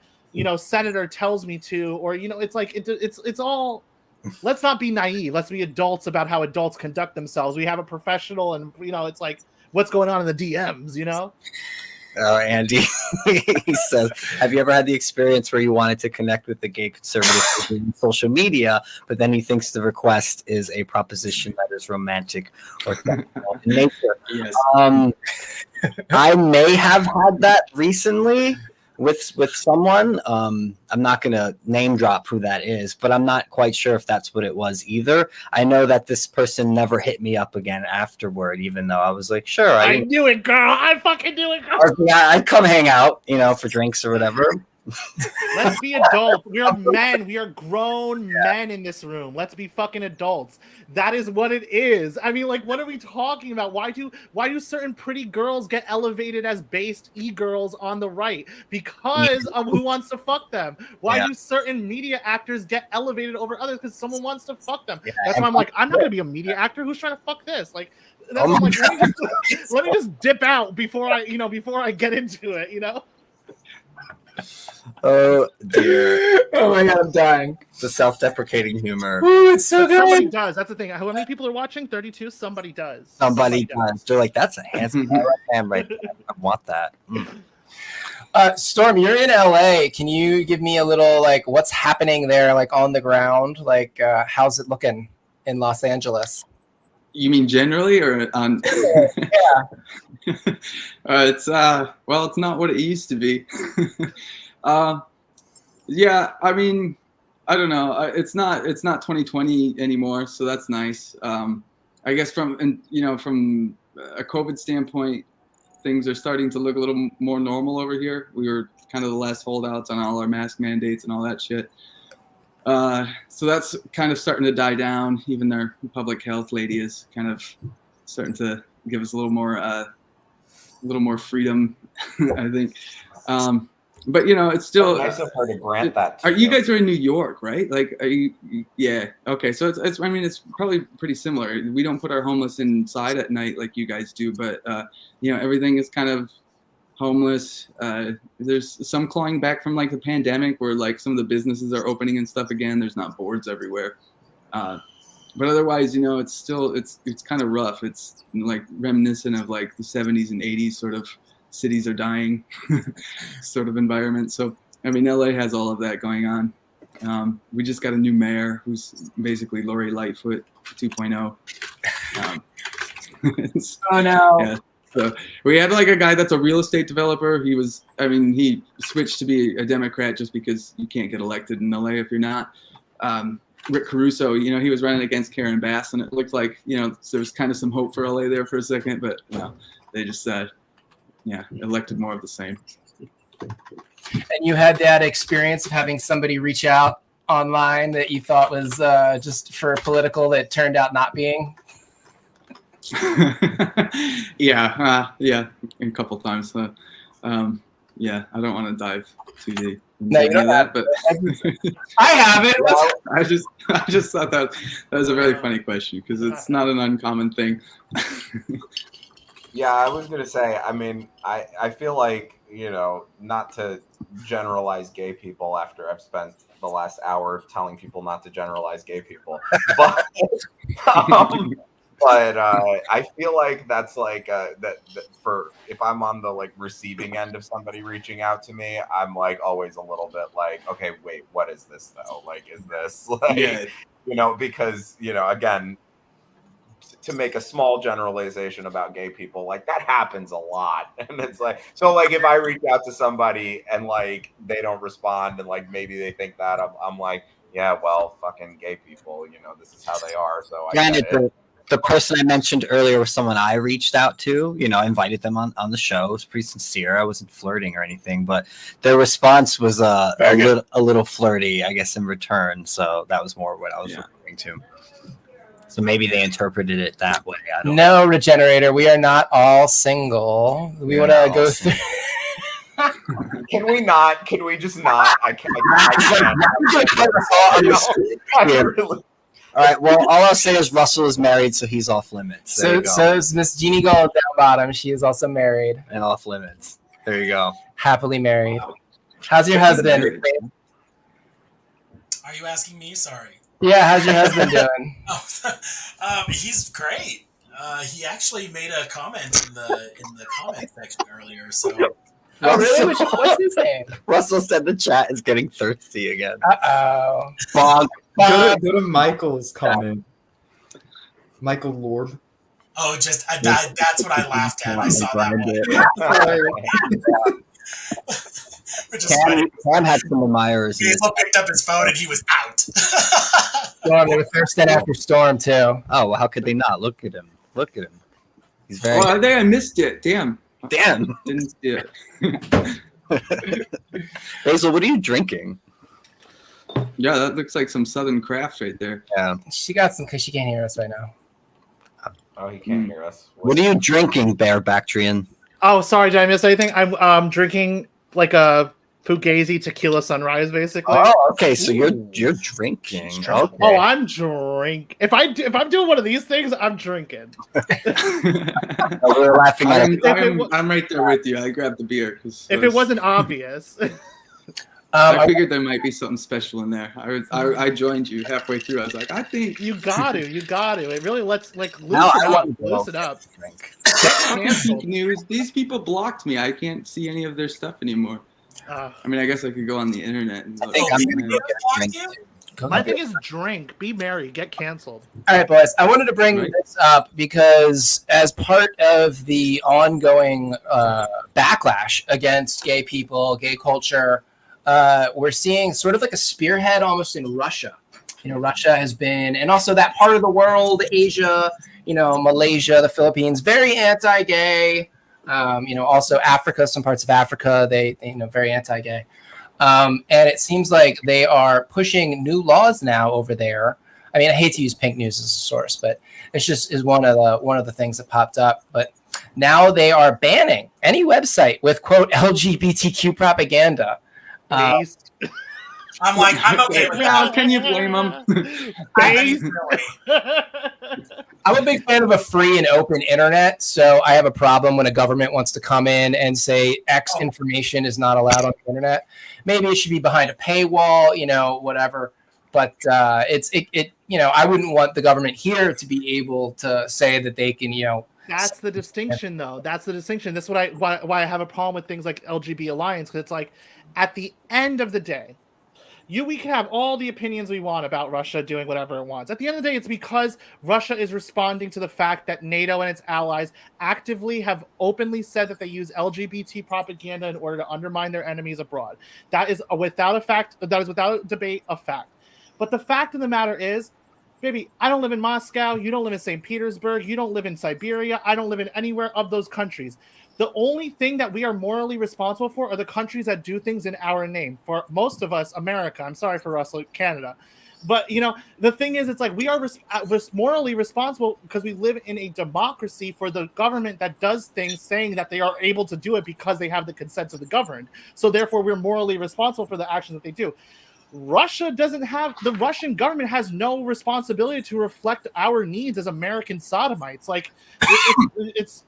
senator tells me to, or it's like it's all. Let's not be naive. Let's be adults about how adults conduct themselves. We have a professional, and it's like what's going on in the DMs. Oh, Andy, he says, have you ever had the experience where you wanted to connect with the gay conservative on social media, but then he thinks the request is a proposition that is romantic or sexual in nature? Yes. I may have had that recently with someone. I'm not going to name drop who that is, but I'm not quite sure if that's what it was either. I know that this person never hit me up again afterward, even though I was like, sure. I knew it, girl. I fucking knew it, girl. Yeah, I'd come hang out, for drinks or whatever. Let's be adults. We are men. We are grown men in this room. Let's be fucking adults. That is what it is. I mean, like, what are we talking about? Why do certain pretty girls get elevated as based e-girls on the right? Because of who wants to fuck them. Why do certain media actors get elevated over others? Because someone wants to fuck them. That's why I'm like, I'm not gonna be a media actor. Who's trying to fuck this? Like, that's why I'm like, let me just dip out before I get into it. Oh dear! Oh my god, I'm dying. The self-deprecating humor. Ooh, it's so good. Somebody does. That's the thing. How many people are watching? 32. Somebody does. Somebody does. They're like, that's a handsome guy right there. I want that. Storm, you're in LA. Can you give me a little like what's happening there, like on the ground? Like, how's it looking in Los Angeles? You mean generally, or on? Yeah. It's it's not what it used to be. Yeah, I mean, I don't know. It's not 2020 anymore, so that's nice. I guess from a COVID standpoint, things are starting to look a little more normal over here. We were kind of the last holdouts on all our mask mandates and all that shit. So that's kind of starting to die down. Even their public health lady is kind of starting to give us a little more freedom, I think. but it's still nice of her to grant that. You guys are in New York, right? Like, are you? Yeah. Okay. So it's. I mean, it's probably pretty similar. We don't put our homeless inside at night like you guys do, but everything is kind of homeless. There's some clawing back from like the pandemic, where like some of the businesses are opening and stuff again. There's not boards everywhere, but otherwise, it's still it's kind of rough. It's like reminiscent of like the 70s and 80s sort of. Cities are dying sort of environment. So, I mean, LA has all of that going on. We just got a new mayor who's basically Lori Lightfoot 2.0. Oh, no. Yeah. So we had like a guy that's a real estate developer. He switched to be a Democrat just because you can't get elected in LA if you're not. Rick Caruso, he was running against Karen Bass, and it looked like, there was kind of some hope for LA there for a second, but they just elected more of the same. And you had that experience of having somebody reach out online that you thought was just for political that turned out not being? Yeah, a couple times. I don't want to dive too deep into that, but I haven't. I just thought that was a very funny question because it's not an uncommon thing. Yeah, I was gonna say. I mean, I feel like not to generalize gay people after I've spent the last hour telling people not to generalize gay people, but I feel like that's like that for if I'm on the like receiving end of somebody reaching out to me, I'm like always a little bit like, okay, wait, what is this though? Like, is this like because again. To make a small generalization about gay people, like that happens a lot. And it's like, so like if I reach out to somebody and like they don't respond and like maybe they think that I'm like, yeah, well, fucking gay people, this is how they are. So granted, the person I mentioned earlier was someone I reached out to, I invited them on the show. It was pretty sincere. I wasn't flirting or anything, but their response was a little flirty, I guess, in return. So that was more what I was referring to. So maybe they interpreted it that way. I don't know. Regenerator. We are not all single. We want to go through. Can we not? Can we just not? I can't. All right. Well, all I'll say is Russell is married, so he's off limits. So is Miss Jeannie Gold down bottom. She is also married and off limits. There you go. Happily married. How's your husband? Are you asking me? Sorry. Yeah, how's your husband doing? He's great. He actually made a comment in the comment section earlier. So. Oh, really? What's his name? Russell said the chat is getting thirsty again. Uh-oh. Go to Michael's comment. Michael Lorb. Oh, just that's what I laughed at. I saw that one. Which is funny. Cam had some admirers. Hazel picked up his phone and he was out. Storm, they were thirsting after Storm too. Oh, well, how could they not? Look at him. He's very. Oh, I think I missed it. Damn. Didn't see it. Hazel, what are you drinking? Yeah, that looks like some Southern craft right there. Yeah. She got some because she can't hear us right now. Oh, he can't hear us. What are you drinking, Bear Bactrian? Oh, sorry, did I miss anything? I'm drinking like a Fugazi tequila sunrise, basically. Oh, okay. So you're drinking. Okay. Oh, I'm drink. If I'm doing one of these things, I'm drinking. We were laughing at I'm right there with you. I grabbed the beer because if it wasn't obvious. I figured there might be something special in there. I joined you halfway through. I was like, I think you got to. It really lets loosen up. News. These people blocked me. I can't see any of their stuff anymore. I mean, I guess I could go on the internet. And look. My thing is drink, be merry, get canceled. All right, boys. I wanted to bring this up because as part of the ongoing backlash against gay people, gay culture, we're seeing sort of like a spearhead almost in Russia. Russia has been, and also that part of the world, Asia, Malaysia, the Philippines, very anti-gay. Also Africa, some parts of Africa, they very anti-gay. And it seems like they are pushing new laws now over there I mean, I hate to use Pink News as a source, but it's just is one of the things that popped up. But now they are banning any website with quote LGBTQ propaganda. Based. I'm like, I'm okay with Well, that. can you blame them? I mean, really. I'm a big fan of a free and open internet, so I have a problem when a government wants to come in and say X information is not allowed on the internet. Maybe it should be behind a paywall, whatever. But I wouldn't want the government here to be able to say that they can, That's the distinction, though. That's the distinction. That's why I have a problem with things like LGBT Alliance, because it's like, at the end of the day, we can have all the opinions we want about Russia doing whatever it wants. At the end of the day, it's because Russia is responding to the fact that NATO and its allies actively have openly said that they use LGBT propaganda in order to undermine their enemies abroad. That is without a debate a fact. But the fact of the matter is, baby, I don't live in Moscow. You don't live in St. Petersburg. You don't live in Siberia. I don't live in anywhere of those countries. The only thing that we are morally responsible for are the countries that do things in our name. For most of us, America. I'm sorry for Russell, Canada. But, the thing is, it's like we are morally responsible because we live in a democracy for the government that does things saying that they are able to do it because they have the consent of the governed. So therefore, we're morally responsible for the actions that they do. The Russian government has no responsibility to reflect our needs as American sodomites. Like it's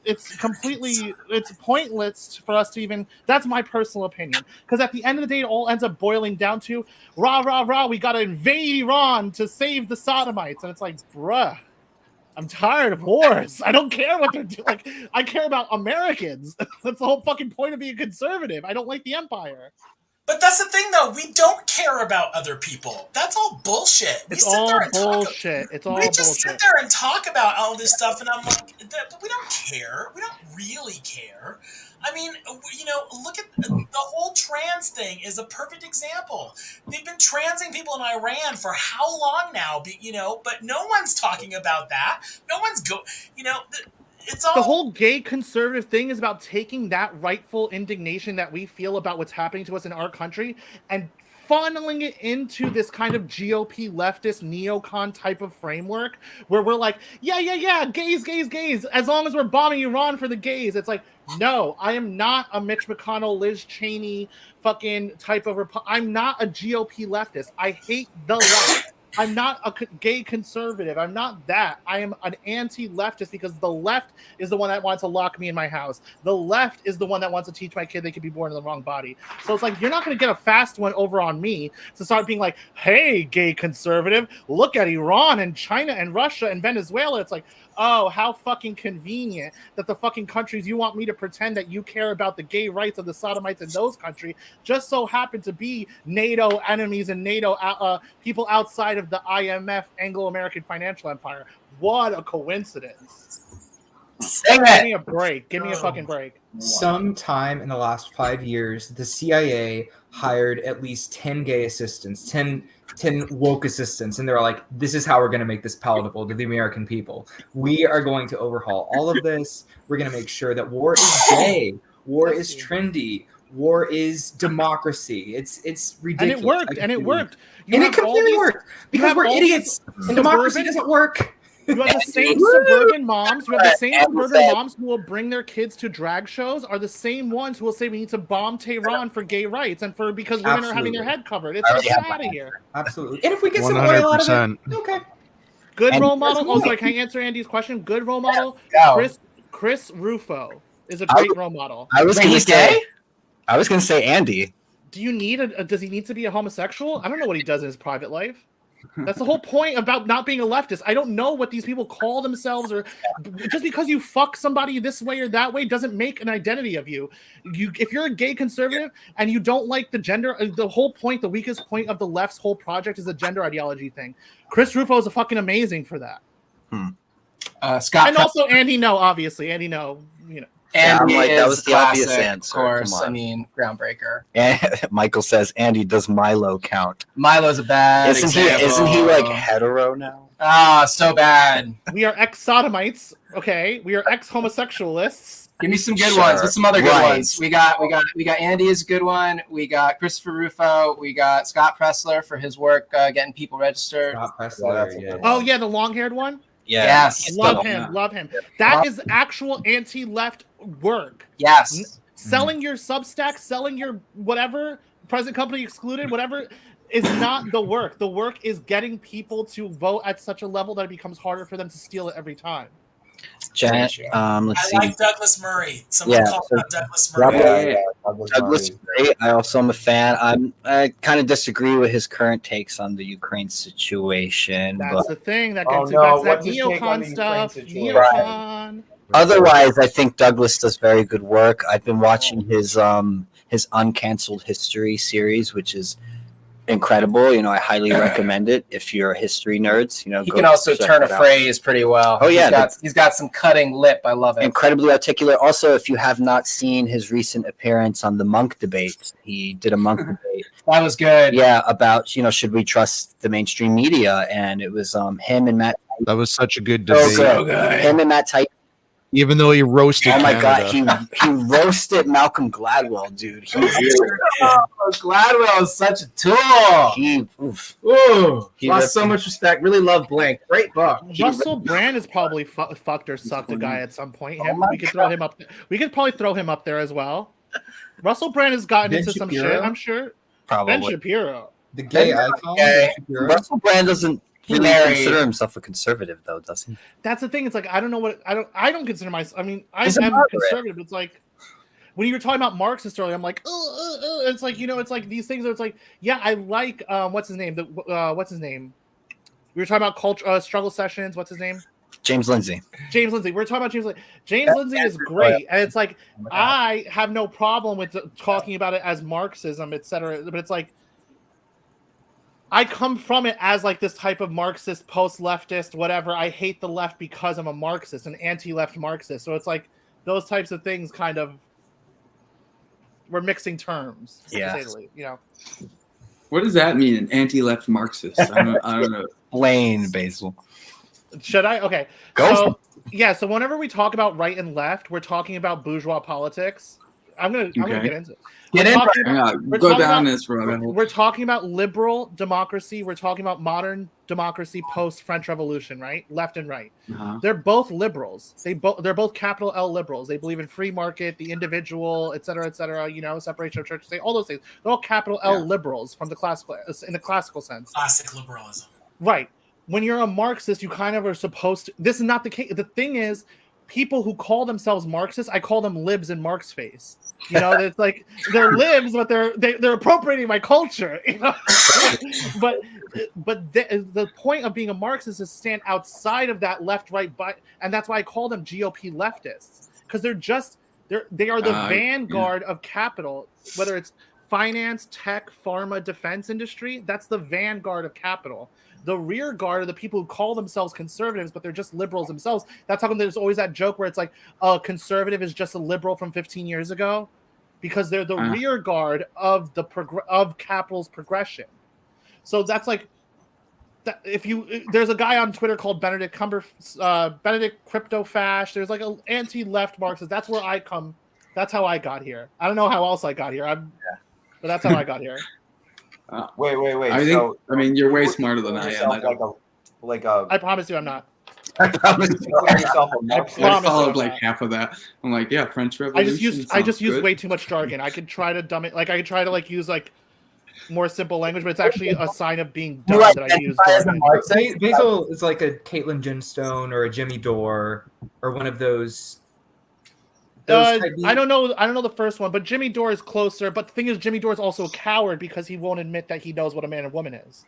pointless for us to even, that's my personal opinion. Because at the end of the day, it all ends up boiling down to rah, we got to invade Iran to save the sodomites. And it's like, bruh, I'm tired of wars. I don't care what they're doing. Like, I care about Americans. That's the whole fucking point of being conservative. I don't like the empire. But that's the thing, though. We don't care about other people. That's all bullshit. It's all bullshit. We just sit there and talk about all this stuff, and I'm like, we don't care. We don't really care. I mean, look at the whole trans thing is a perfect example. They've been transing people in Iran for how long now? But no one's talking about that. No one's it's all... The whole gay conservative thing is about taking that rightful indignation that we feel about what's happening to us in our country and funneling it into this kind of GOP leftist neocon type of framework where we're like, yeah, gays. As long as we're bombing Iran for the gays. It's like, no, I am not a Mitch McConnell, Liz Cheney fucking type of... I'm not a GOP leftist. I hate the left. I'm not a gay conservative. I'm not that. I am an anti-leftist because the left is the one that wants to lock me in my house. The left is the one that wants to teach my kid they could be born in the wrong body. So it's like, you're not going to get a fast one over on me to start being like, hey, gay conservative, look at Iran and China and Russia and Venezuela. It's like, oh, how fucking convenient that the fucking countries you want me to pretend that you care about the gay rights of the sodomites in those countries just so happen to be NATO enemies and NATO people outside of the IMF, Anglo-American financial empire. What a coincidence. Give me a break. Give me a fucking break. Sometime in the last 5 years, the CIA hired at least 10 gay assistants, 10 woke assistants, and they're like, this is how we're going to make this palatable to the American people. We are going to overhaul all of this. We're going to make sure that war is gay, war is trendy, war is democracy. It's ridiculous. And it worked. And it completely worked because we're idiots and democracy doesn't work. You have the same suburban moms. You have the same suburban moms who will bring their kids to drag shows. Are the same ones who will say we need to bomb Tehran for gay rights and because women are having their head covered. It's like, get out of here. Absolutely. And if we get some oil out of it, okay. Good role model. Oh, sorry. Can I answer Andy's question? Good role model. Chris Rufo is a great role model. I was going to say Andy. Do you need does he need to be a homosexual? I don't know what he does in his private life. That's the whole point about not being a leftist. I don't know what these people call themselves, or just because you fuck somebody this way or that way doesn't make an identity of you. If you're a gay conservative and you don't like the gender, the whole point, the weakest point of the left's whole project is a gender ideology thing. Chris Rufo is fucking amazing for that. Scott and also Andy No, obviously Andy No, Andy that was the classic, obvious answer. Of course, I mean, groundbreaker. And Michael says, Andy, does Milo count? Milo's a bad example. Isn't he like hetero now? Ah, so bad. We are ex-sodomites, okay? We are ex-homosexualists. Give me some good Sure. ones. What's some other good Right. ones? We got Andy is a good one. We got Christopher Rufo. We got Scott Pressler for his work getting people registered. Scott that's Pressler, a yeah. good Oh yeah, the long-haired one. Yeah. Yes. Love So- him. Love him. That is actual anti-left work. Yes. Selling your Substack, selling your whatever, present company excluded, whatever, is not the work. The work is getting people to vote at such a level that it becomes harder for them to steal it every time. Jan, let's I see. like Douglas Murray. Someone Yeah, called so out Douglas Rob- Murray. Yeah. Douglas Gray, I also am a fan. I kind of disagree with his current takes on the Ukraine situation, That's but the thing that Oh, gets no, back to that what's his take on neocon the Ukraine stuff. situation? Neocon. otherwise, I think Douglas does very good work. I've been watching his Uncanceled History series, which is incredible. I highly recommend it if you're history nerds. He go can also check turn a it out. phrase pretty well. Oh, yeah, He's got some cutting lip. I love it. Incredibly articulate. Also, if you have not seen his recent appearance on the Monk debate, he did a Monk debate. That was good. Yeah, about should we trust the mainstream media? And it was him and Matt. That was such a good So debate. good. Him and Matt Tight. Even though he roasted Oh my Canada. God, he roasted Malcolm Gladwell, dude. Gladwell is such a tool. Ooh, He lost ripped so him. much respect. Really love Blank. Great book. Russell Brand has probably fucked or sucked a guy at some point. Oh my We could throw him up. We could probably throw him up there as well. Russell Brand has gotten Ben into some Shapiro? shit. I'm sure. Ben Probably. Shapiro. The gay Ben- icon. Okay. Ben Shapiro? Russell Brand doesn't really Married. consider himself a conservative, though, does he? That's the thing. It's like I don't know what I don't consider myself. I mean, I He's a am moderate. conservative. It's like when you were talking about Marxist earlier, I'm like, it's like it's like these things. Are, it's like I like what's his name? What's his name? We were talking about culture struggle sessions. What's his name? James Lindsay. James Lindsay. We're talking about James Lindsay. James Lindsay is great, and it's like I have no problem with talking about it as Marxism, etc. But it's like I come from it as like this type of Marxist, post-leftist, whatever. I hate the left because I'm a Marxist, an anti-left Marxist. So it's like those types of things kind of we're mixing terms. Yeah. To say the least, What does that mean? An anti-left Marxist? I don't know. Blaine Basil. Should I? Okay. Go. So whenever we talk about right and left, we're talking about bourgeois politics. I'm gonna get into it. Get in. We're Go talking down about- this road. We're talking about liberal democracy. We're talking about modern democracy post French Revolution, right? Left and right. Uh-huh. They're both liberals. They're both capital L liberals. They believe in free market, the individual, et cetera, separation of church and state, all those things. They're all capital L liberals from the classical in the classical sense. Classic liberalism. Right. When you're a Marxist, you kind of are supposed to. This is not the case. The thing is, people who call themselves Marxists, I call them libs in Marx face. It's like they're libs, but they're appropriating my culture. But the point of being a Marxist is to stand outside of that left-right, and that's why I call them GOP leftists, because they are the vanguard of capital, whether it's finance, tech, pharma, defense industry. That's the vanguard of capital. The rear guard are the people who call themselves conservatives, but they're just liberals themselves. That's how come there's always that joke where it's like a conservative is just a liberal from 15 years ago, because they're the rear guard of of capital's progression. So that's like that. There's a guy on Twitter called Benedict Crypto Fash. There's like an anti-left Marxist. That's where I come. That's how I got here. I don't know how else I got here. But that's how I got here. Wait. I mean, you're way smarter than I am. I promise you, I'm not. I promise you call yourself a Marxist. I followed like half of that. I'm like, yeah, French Revolution. I just use way too much jargon. I could try to dumb it. Like I could try to like use like more simple language, but it's actually a sign of being dumb that I use jargon. Basil is like a Caitlin Ginstone or a Jimmy Dore or one of those. I don't know the first one, but Jimmy Dore is closer. But the thing is, Jimmy Dore is also a coward because he won't admit that he knows what a man and woman is.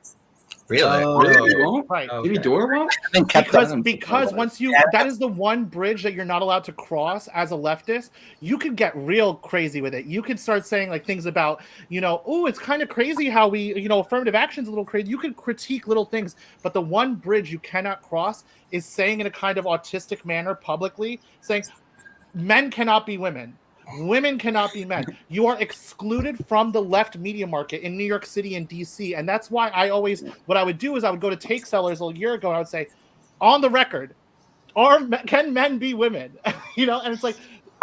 Really? Really? You won't? Right. Okay. Jimmy Dore won't? Because once that is the one bridge that you're not allowed to cross as a leftist. You could get real crazy with it. You could start saying like things about, it's kind of crazy how we, affirmative action's a little crazy. You could critique little things, but the one bridge you cannot cross is saying in a kind of autistic manner publicly, saying men cannot be women. Women cannot be men. You are excluded from the left media market in New York City and DC. And that's why what I would do is I would go to Take Sellers a year ago and I would say, on the record, can men be women? And it's like,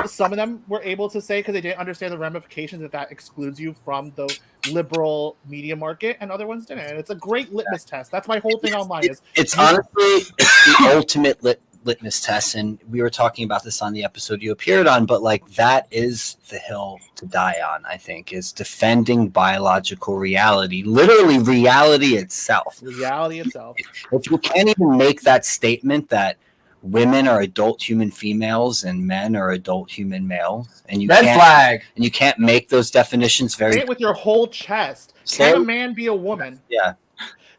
some of them were able to say because they didn't understand the ramifications that excludes you from the liberal media market, and other ones didn't. And it's a great litmus test. That's my whole thing online. It's honestly the ultimate litmus test, and we were talking about this on the episode you appeared on, but like that is the hill to die on. I think is defending biological reality, literally reality itself. Reality itself. If you can't even make that statement that women are adult human females and men are adult human males, and you Red flag. and you can't make those definitions very Say it with your whole chest. Can a man be a woman? Yeah.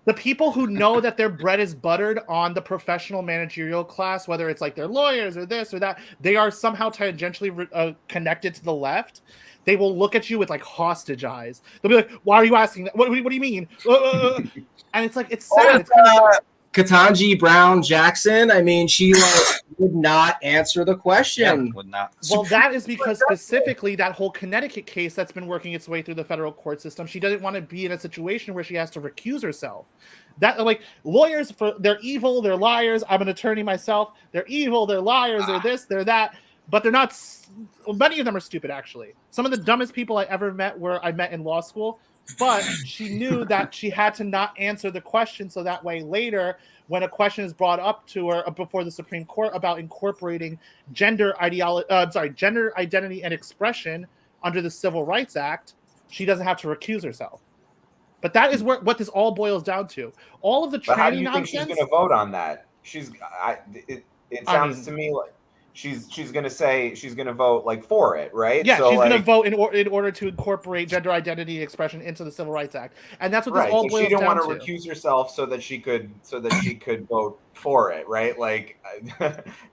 The people who know that their bread is buttered on the professional managerial class, whether it's like they're lawyers or this or that, they are somehow tangentially connected to the left. They will look at you with like hostage eyes. They'll be like, "Why are you asking that? What do you mean?" And it's like, it's sad. It's kind of Ketanji Brown Jackson. I mean, she would not answer the question. would not. Well, that is because specifically that whole Connecticut case that's been working its way through the federal court system, she doesn't want to be in a situation where she has to recuse herself. That like lawyers, they're evil, they're liars. I'm an attorney myself. They're evil, they're liars, they're this, they're that, but they're not. Many of them are stupid, actually. Some of the dumbest people I ever met I met in law school. But she knew that she had to not answer the question, so that way later, when a question is brought up to her before the Supreme Court about incorporating gender identity and expression under the Civil Rights Act, she doesn't have to recuse herself. But that is what this all boils down to. All of the But how do tranny you think nonsense. she's going to vote on that? It sounds to me like she's going to say she's going to vote like for it, right? Yeah, so, she's going to vote in order to incorporate gender identity and expression into the Civil Rights Act, and that's what this all boils down to. She didn't want to recuse herself so that she could vote for it, right? Like,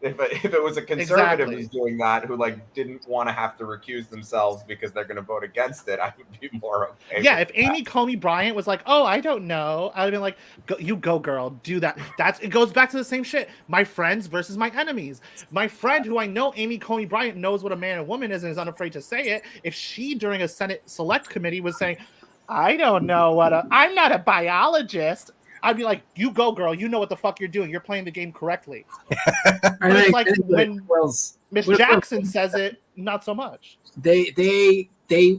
if it was a conservative who's doing that, who like didn't want to have to recuse themselves because they're going to vote against it, I would be more okay. Yeah, if Amy Coney Bryant was like, "Oh, I don't know," I'd have been like, "You go, girl, do that." It goes back to the same shit. My friends versus my enemies. My friend, who I know, Amy Coney Bryant, knows what a man and woman is and is unafraid to say it. If she, during a Senate Select Committee, was saying, "I don't know I'm not a biologist," I'd be like, "You go, girl. You know what the fuck you're doing. You're playing the game correctly." But it's like when Miss Jackson says it, not so much. They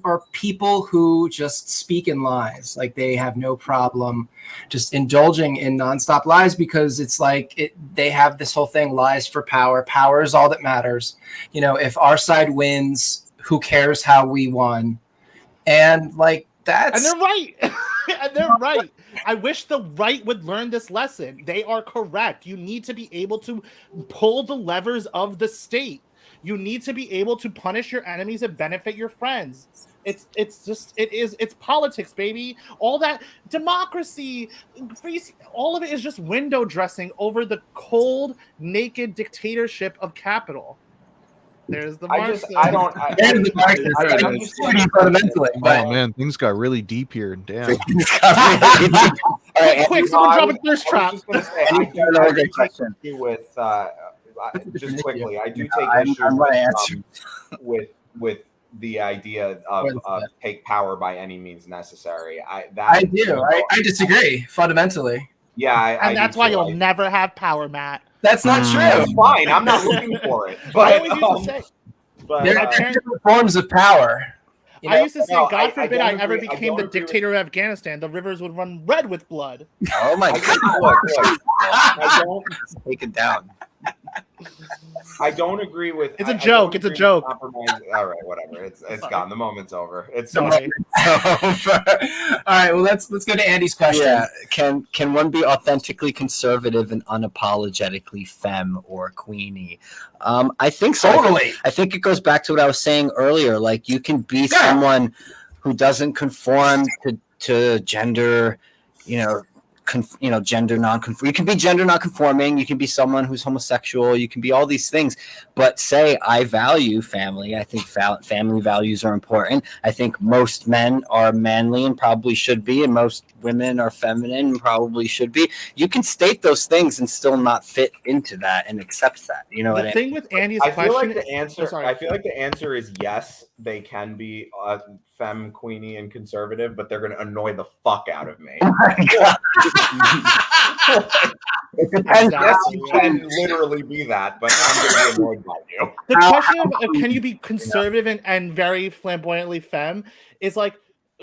are people who just speak in lies. Like they have no problem just indulging in nonstop lies because it's like they have this whole thing, lies for power. Power is all that matters. You know, if our side wins, who cares how we won? And like that's... And they're right. And they're right. I wish the right would learn this lesson. They are correct. You need to be able to pull the levers of the state. You need to be able to punish your enemies and benefit your friends. It's politics, baby. All that democracy, all of it is just window dressing over the cold, naked dictatorship of capital. There's the Marxist. Fundamentally. Oh man, things got really deep here. Damn. Quick, someone drop a thirst trap. Just quickly, I do take issue with the idea of take power by any means necessary. I disagree fundamentally. Yeah, and that's why you'll never have power, Matt. That's not true. That's fine. I'm not looking for it. But, I always used to say, there are different forms of power. You know? I used to say, God forbid I ever became the dictator of Afghanistan, the rivers would run red with blood. Oh my God. I don't take it down. I don't agree with. It's a joke. It's a joke. All right, whatever. It's gone. The moment's over. It's over. All right. Well, let's go to Andy's question. Yeah. Can one be authentically conservative and unapologetically femme or queenie? I think so. Totally. I think it goes back to what I was saying earlier. Like you can be someone who doesn't conform to gender, gender non-conforming. You can be gender non-conforming. You can be someone who's homosexual. You can be all these things. But say, I value family. I think family values are important. I think most men are manly and probably should be, and most women are feminine and probably should be. You can state those things and still not fit into that and accept that. You know the what thing I mean? with Andy's question. I feel like the answer is yes. They can be femme, queenie, and conservative, but they're going to annoy the fuck out of me. Oh my God. It depends. Yes, Exactly. you can literally be that, but I'm going to be annoyed by you. The question of can you be conservative and very flamboyantly femme is like,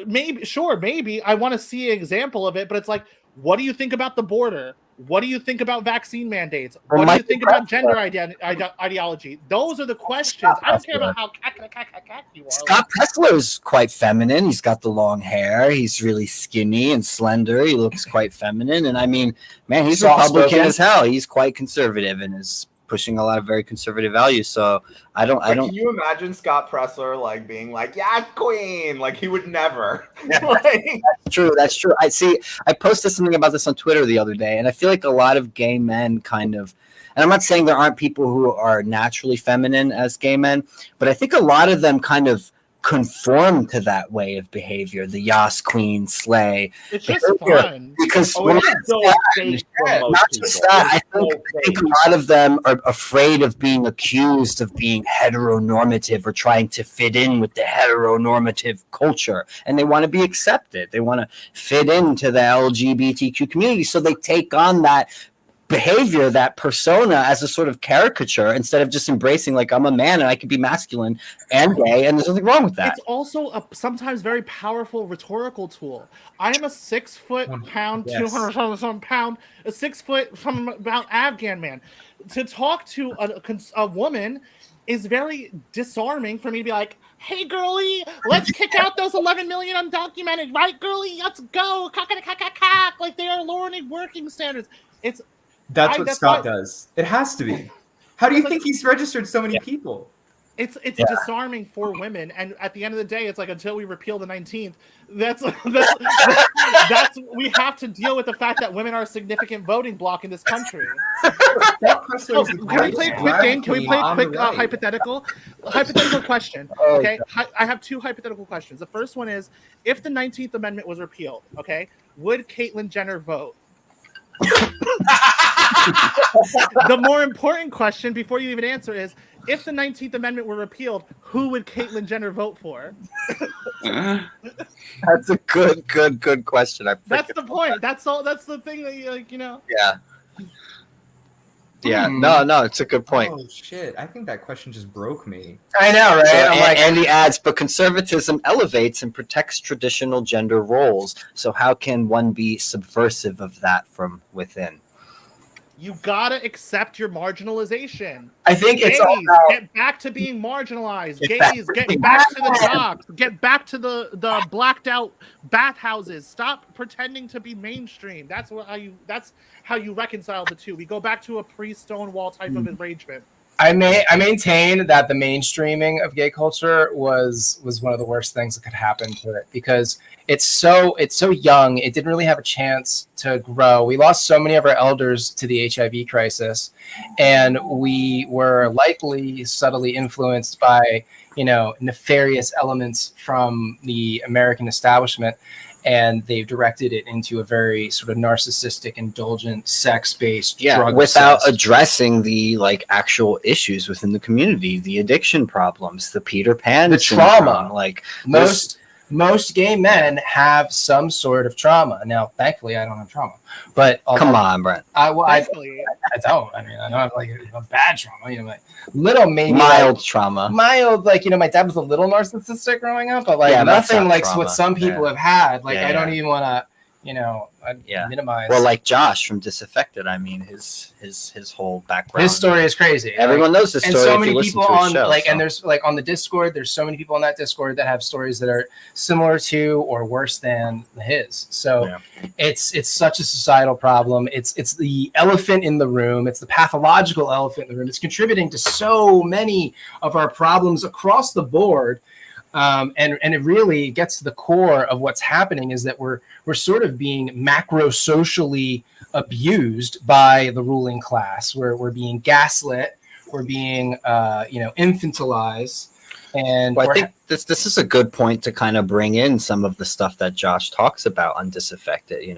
maybe I want to see an example of it, but it's like, what do you think about the border? What do you think about vaccine mandates? What do you think about gender ideology? Those are the questions. I don't care about how you are. Scott Pressler's quite feminine. He's got the long hair. He's really skinny and slender. He looks quite feminine. And I mean, man, he's Republican as hell. He's quite conservative and is pushing a lot of very conservative values. So I don't. Can you imagine Scott Pressler like being like, "Yeah, queen"? Like he would never. Like, That's true. I posted something about this on Twitter the other day, and I feel like a lot of gay men kind of, and I'm not saying there aren't people who are naturally feminine as gay men, but I think a lot of them kind of conform to that way of behavior, the Yas Queen slay. It's just fun. Because not just that, I think a lot of them are afraid of being accused of being heteronormative or trying to fit in with the heteronormative culture, and they want to be accepted. They want to fit into the LGBTQ community, so they take on that behavior, that persona, as a sort of caricature instead of just embracing like I'm a man and I can be masculine and gay and there's nothing wrong with that. It's also a sometimes very powerful rhetorical tool. I am a 6 foot pound, 200 pound, a 6 foot about Afghan man. To talk to a woman is very disarming for me to be like, hey girlie, let's kick out those 11 million undocumented, right girlie? Let's go, like they are lowering working standards. That's what Scott does. It has to be. How do you think he's registered so many people? It's disarming for women, and at the end of the day, it's like until we repeal the 19th, that's we have to deal with the fact that women are a significant voting bloc in this country. So, can we play a quick game? Can we play a quick hypothetical question? Okay, I have two hypothetical questions. The first one is, if the 19th Amendment was repealed, okay, would Caitlyn Jenner vote? The more important question before you even answer is, if the 19th Amendment were repealed, who would Caitlyn Jenner vote for? That's a good question. That's the point. That's all. That's the thing that you know. Yeah. No, it's a good point. Oh shit! I think that question just broke me. I know, right? So, and he adds, but conservatism elevates and protects traditional gender roles. So how can one be subversive of that from within? You gotta accept your marginalization. I think it's gays, all about... get back to being marginalized. Gays, get back to the jobs. Get back to the blacked out bathhouses. Stop pretending to be mainstream. That's how you reconcile the two. We go back to a pre-Stonewall type of arrangement. I maintain that the mainstreaming of gay culture was one of the worst things that could happen to it, because it's so young. It didn't really have a chance to grow. We lost so many of our elders to the HIV crisis, and we were likely subtly influenced by nefarious elements from the American establishment. And they've directed it into a very sort of narcissistic, indulgent, sex-based drug without addressing the actual issues within the community, the addiction problems, the Peter Pan, the trauma. Like most gay men have some sort of trauma. Now, thankfully, I don't have trauma. But come on, Brent. I don't. I mean, I don't have a bad trauma. Little maybe mild trauma. Mild, my dad was a little narcissistic growing up, but nothing like trauma. What some people have had. I don't even want to. Minimize. Well, like Josh from Disaffected, I mean, his whole background. His story is crazy. Everyone knows the story. And so many people on and there's on the Discord, there's so many people on that Discord that have stories that are similar to or worse than his. So it's such a societal problem. It's the elephant in the room. It's the pathological elephant in the room. It's contributing to so many of our problems across the board. And it really gets to the core of what's happening, is that we're sort of being macro socially abused by the ruling class. We're being gaslit. We're being infantilized. And I think this is a good point to kind of bring in some of the stuff that Josh talks about on Disaffected,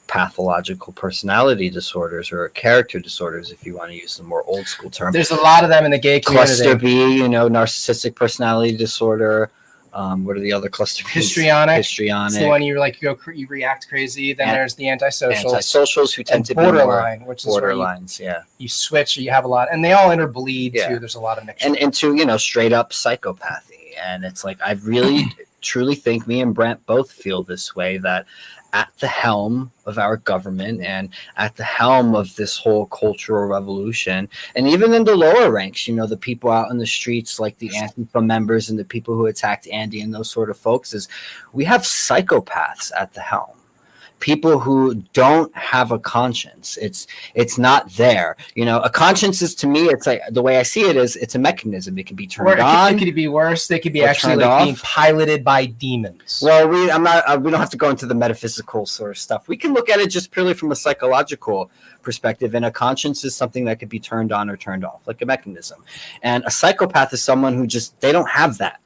pathological personality disorders or character disorders, if you want to use the more old school term. There's a lot of them in the gay community. Cluster B, narcissistic personality disorder, What are the other cluster Bs? Histrionic. It's the Histrionic. one you react crazy. Then there's the antisocials. Antisocials who tend to be borderline, more which is where borderlines. you switch. You have a lot, and they all interbleed too. There's a lot of mixture. And into straight up psychopathy. And it's like I really truly think me and Brent both feel this way, that at the helm of our government and at the helm of this whole cultural revolution, and even in the lower ranks, the people out in the streets, like the Antifa members and the people who attacked Andy and those sort of folks, is we have psychopaths at the helm. People who don't have a conscience. It's not there. A conscience is, to me, it's like, the way I see it is, it's a mechanism. It can be turned on. It could be worse. They could be actually like being piloted by demons. Well, we don't have to go into the metaphysical sort of stuff. We can look at it just purely from a psychological perspective. And a conscience is something that could be turned on or turned off, like a mechanism. And a psychopath is someone who they don't have that.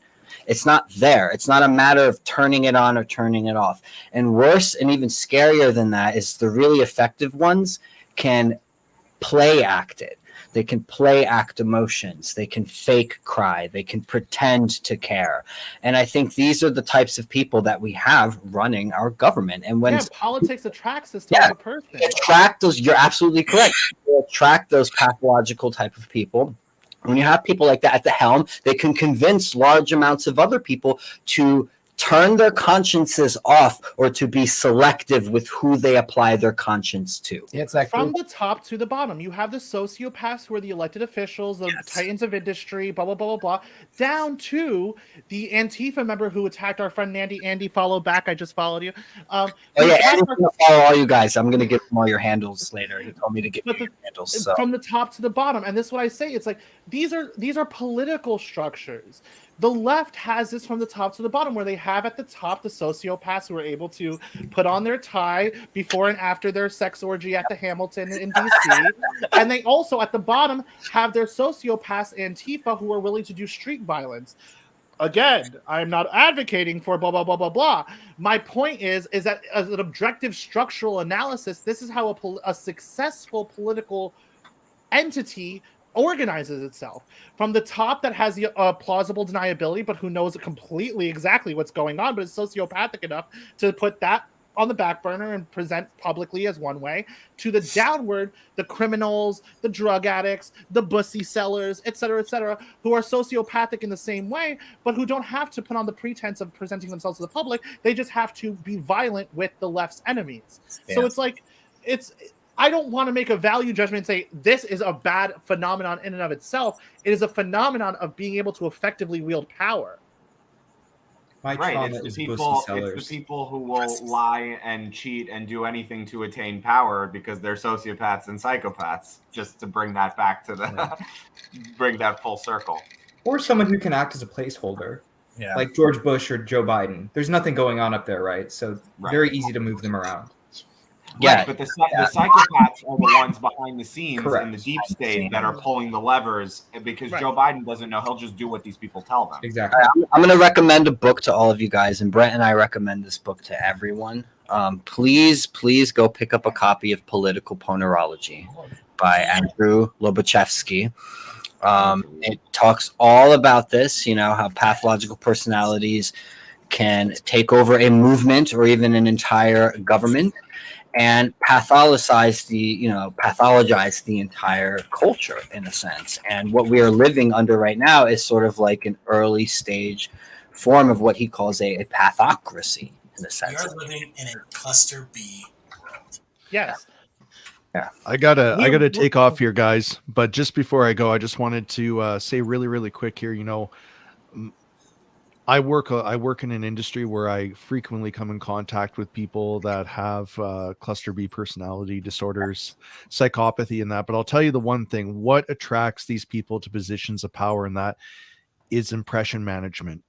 It's not there. It's not a matter of turning it on or turning it off. And worse and even scarier than that is the really effective ones can play act it. They can play act emotions. They can fake cry. They can pretend to care. And I think these are the types of people that we have running our government. And when politics attracts this type of person. Attract those. You're absolutely correct. Attract those pathological type of people. When you have people like that at the helm, they can convince large amounts of other people to turn their consciences off or to be selective with who they apply their conscience to. It's like from the top to the bottom. You have the sociopaths who are the elected officials, the titans of industry, blah, blah, blah, blah, blah, down to the Antifa member who attacked our friend Andy. Andy, follow back. I just followed you. Andy's going to follow all you guys. I'm going to give him all your handles later. He told me to give you your handles. So. From the top to the bottom. And this is what I say. It's like, these are political structures. The left has this from the top to the bottom, where they have at the top the sociopaths who are able to put on their tie before and after their sex orgy at the Hamilton in DC. And they also at the bottom have their sociopaths Antifa who are willing to do street violence. Again, I'm not advocating for blah, blah, blah, blah, blah. My point is that as an objective structural analysis, this is how a successful political entity organizes itself. From the top that has the plausible deniability, but who knows completely exactly what's going on, but is sociopathic enough to put that on the back burner and present publicly as one way, to the downward, the criminals, the drug addicts, the bussy sellers, etc., who are sociopathic in the same way, but who don't have to put on the pretense of presenting themselves to the public. They just have to be violent with the left's enemies. Yeah. So it's like, I don't want to make a value judgment and say this is a bad phenomenon in and of itself. It is a phenomenon of being able to effectively wield power. It's the people who will lie and cheat and do anything to attain power because they're sociopaths and psychopaths, just to bring that back to bring that full circle. Or someone who can act as a placeholder, like George Bush or Joe Biden. There's nothing going on up there, right? So very easy to move them around. Yeah, right, but the psychopaths are the ones behind the scenes in the deep state that are pulling the levers, because Joe Biden doesn't know. He'll just do what these people tell them. Exactly. I'm going to recommend a book to all of you guys, and Brent and I recommend this book to everyone. Please go pick up a copy of Political Ponerology by Andrew Lobachevsky. It talks all about this, how pathological personalities can take over a movement or even an entire government and pathologize the entire culture in a sense. And what we are living under right now is sort of like an early stage form of what he calls a pathocracy in a sense. We are living in a cluster B world. Yes. Yeah. I gotta take off here, guys. But just before I go, I just wanted to say really, really quick here, I work in an industry where I frequently come in contact with people that have cluster B personality disorders, psychopathy and that. But I'll tell you the one thing, what attracts these people to positions of power, and that is impression management.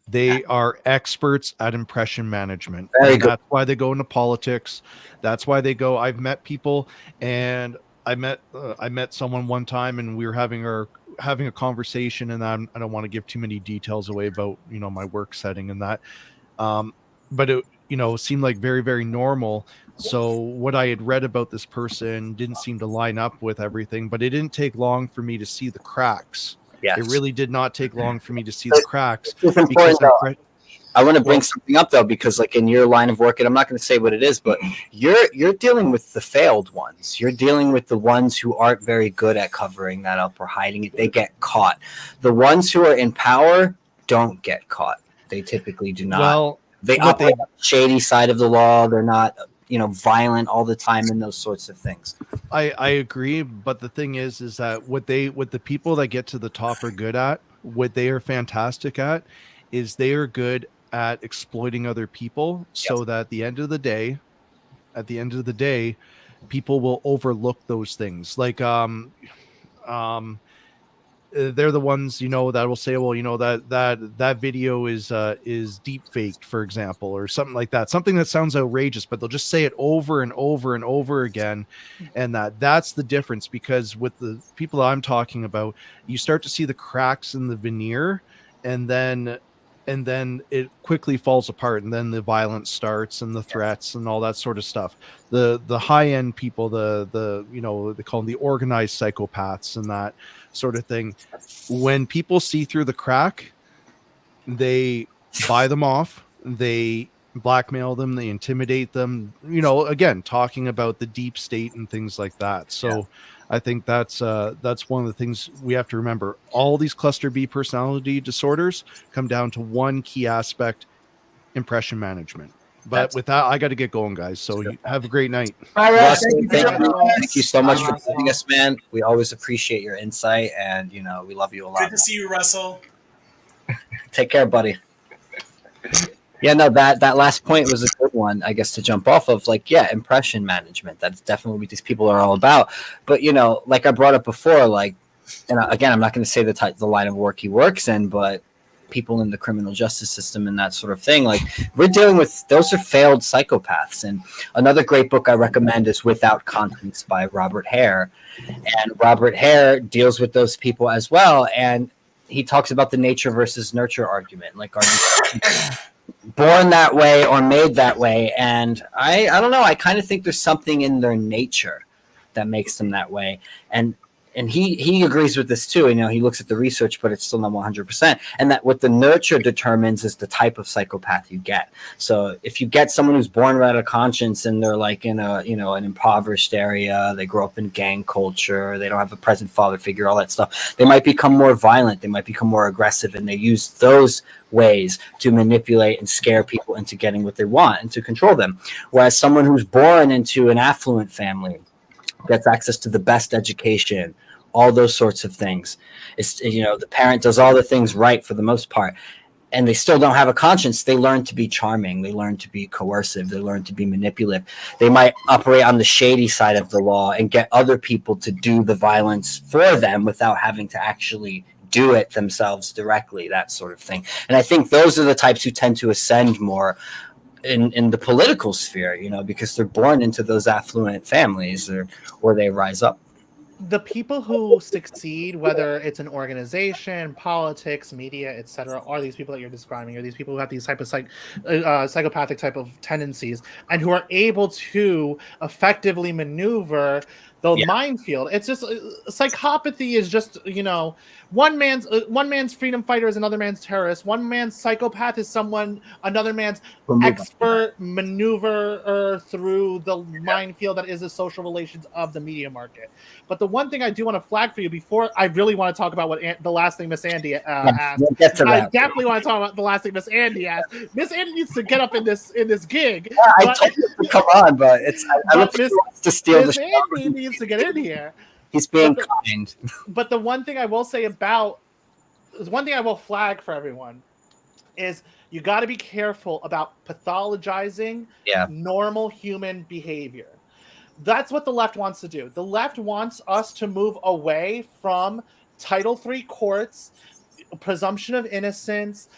They are experts at impression management. That's why they go into politics. That's why they go. I've met people, and I met someone one time, and we were having a conversation, and I don't want to give too many details away about my work setting and that, but it seemed like very, very normal. So what I had read about this person didn't seem to line up with everything, but it didn't take long for me to see the cracks Yes. It really did not take long for me to see the cracks. It's important, though. I want to bring something up though, because like in your line of work, and I'm not going to say what it is, but you're dealing with the failed ones. You're dealing with the ones who aren't very good at covering that up or hiding it. They get caught. The ones who are in power don't get caught. They typically do not. Well, they operate on the shady side of the law. They're not, violent all the time and those sorts of things. I agree, but the thing is that what the people that get to the top are good at, what they are fantastic at, is they are good at exploiting other people, so that at the end of the day, people will overlook those things. Like they're the ones that will say, well, that video is deep faked, for example, or something like that, something that sounds outrageous, but they'll just say it over and over and over again. And that's the difference, because with the people I'm talking about, you start to see the cracks in the veneer, and then it quickly falls apart, and then the violence starts and the threats and all that sort of stuff. The high end people, they call them the organized psychopaths and that sort of thing. When people see through the crack, they buy them off, they blackmail them, they intimidate them, again, talking about the deep state and things like that. So I think that's one of the things we have to remember. All these cluster B personality disorders come down to one key aspect: impression management. But with that, I got to get going, guys. So you have a great night. All right, Russell, thank you so much for joining us, man. We always appreciate your insight, and we love you a lot. Good to see you, Russell. Take care, buddy. Yeah, no, that last point was a good one, I guess, to jump off of. Like, impression management. That's definitely what these people are all about. But, like I brought up before, like, and again, I'm not going to say the line of work he works in, but people in the criminal justice system and that sort of thing, like, we're dealing with, those are failed psychopaths. And another great book I recommend is Without Conscience by Robert Hare. And Robert Hare deals with those people as well. And he talks about the nature versus nurture argument. Like, are you born that way or made that way? And I don't know. I kind of think there's something in their nature that makes them that way. And he agrees with this too. He looks at the research, but it's still not 100%. And that what the nurture determines is the type of psychopath you get. So if you get someone who's born without a conscience and they're like in an impoverished area, they grow up in gang culture, they don't have a present father figure, all that stuff, they might become more violent, they might become more aggressive, and they use those ways to manipulate and scare people into getting what they want and to control them. Whereas someone who's born into an affluent family, gets access to the best education, all those sorts of things. It's, the parent does all the things right for the most part, and they still don't have a conscience. They learn to be charming. They learn to be coercive. They learn to be manipulative. They might operate on the shady side of the law and get other people to do the violence for them without having to actually do it themselves directly, that sort of thing. And I think those are the types who tend to ascend more in the political sphere, because they're born into those affluent families or they rise up. The people who succeed, whether it's an organization, politics, media, etc., are these people that you're describing, are these people who have these type of psychopathic type of tendencies, and who are able to effectively maneuver the minefield. It's just psychopathy is just one man's freedom fighter is another man's terrorist. One man's psychopath is another man's expert maneuverer through the minefield that is the social relations of the media market. But the one thing I do want to flag for you before I really want to talk about what the last thing Miss Andy asked, we'll get to that. I definitely want to talk about the last thing Miss Andy asked. Miss Andy needs to get up in this gig. Yeah, I told you to come on, but I don't think he wants to steal the show. Andy needs to get in here. He's being kind. But the one thing I will say one thing I will flag for everyone is you got to be careful about pathologizing normal human behavior. That's what the left wants to do. The left wants us to move away from Title III courts, presumption of innocence,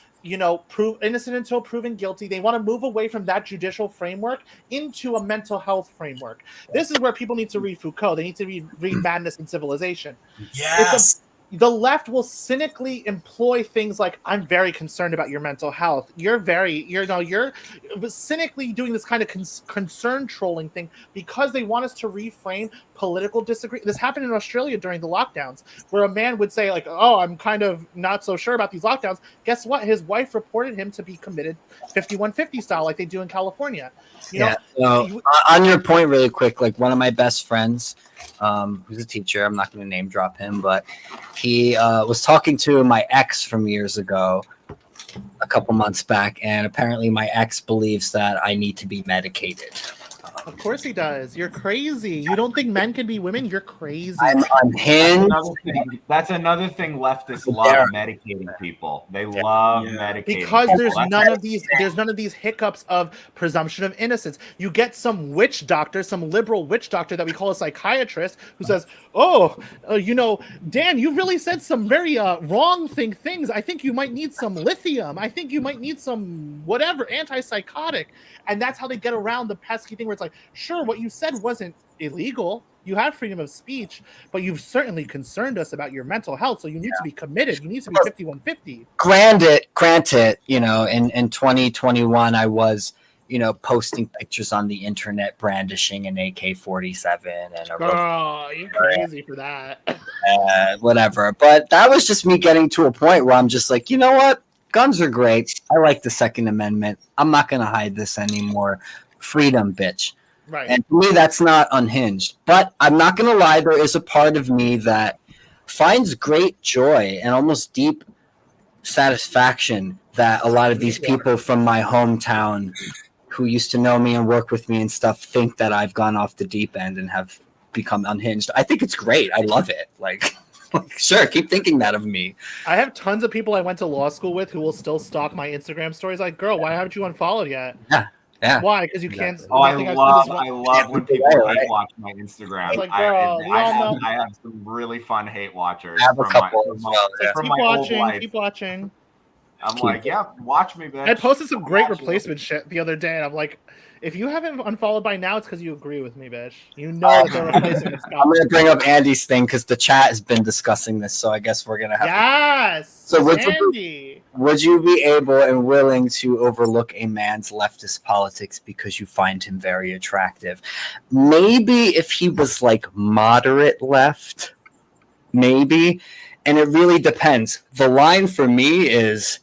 prove innocent until proven guilty. They want to move away from that judicial framework into a mental health framework. This is where people need to read Foucault. They need to read Madness and Civilization. Yes. the left will cynically employ things like, I'm very concerned about your mental health. You're cynically doing this kind of concern trolling thing because they want us to reframe political disagreement. This happened in Australia during the lockdowns, where a man would say like, oh, I'm kind of not so sure about these lockdowns. Guess what? His wife reported him to be committed 5150 style like they do in California. So on your point really quick, like one of my best friends, who's a teacher, I'm not going to name drop him, but he was talking to my ex from years ago, a couple months back, and apparently my ex believes that I need to be medicated. Of course he does. You're crazy. You don't think men can be women? You're crazy. I'm unhinged. That's another thing leftists love medicating people. They love medicating because people. there's none of these hiccups of presumption of innocence. You get some witch doctor, some liberal witch doctor that we call a psychiatrist, who says, Dan, you really said some very wrong things. I think you might need some lithium. I think you might need some whatever antipsychotic. And that's how they get around the pesky thing where it's like, sure, what you said wasn't illegal. You have freedom of speech, but you've certainly concerned us about your mental health. So you need to be committed. You need to be 5150. Granted, in 2021, I was, posting pictures on the internet brandishing an AK-47 and a you're crazy for that. Whatever. But that was just me getting to a point where I'm just like, you know what? Guns are great. I like the Second Amendment. I'm not going to hide this anymore. Freedom, bitch. Right. And to me, that's not unhinged. But I'm not going to lie. There is a part of me that finds great joy and almost deep satisfaction that a lot of these people from my hometown who used to know me and work with me and stuff think that I've gone off the deep end and have become unhinged. I think it's great. I love it. Sure, keep thinking that of me. I have tons of people I went to law school with who will still stalk my Instagram stories. Like, girl, why haven't you unfollowed yet? Yeah. Why? Because you can't. Oh, I love when people hate watch my Instagram. Like, girl, I have some really fun hate watchers. I have a couple as well. From my old life. Keep watching. I'm like, yeah, watch me, bitch. I posted some great replacement shit the other day, and I'm like, if you haven't unfollowed by now, it's because you agree with me, bitch. You know that they're replacing it. I'm going to bring up Andy's thing because the chat has been discussing this, so I guess we're going to have Yes! So Andy! Would you be able and willing to overlook a man's leftist politics because you find him very attractive? Maybe if he was moderate left, maybe. And it really depends. The line for me is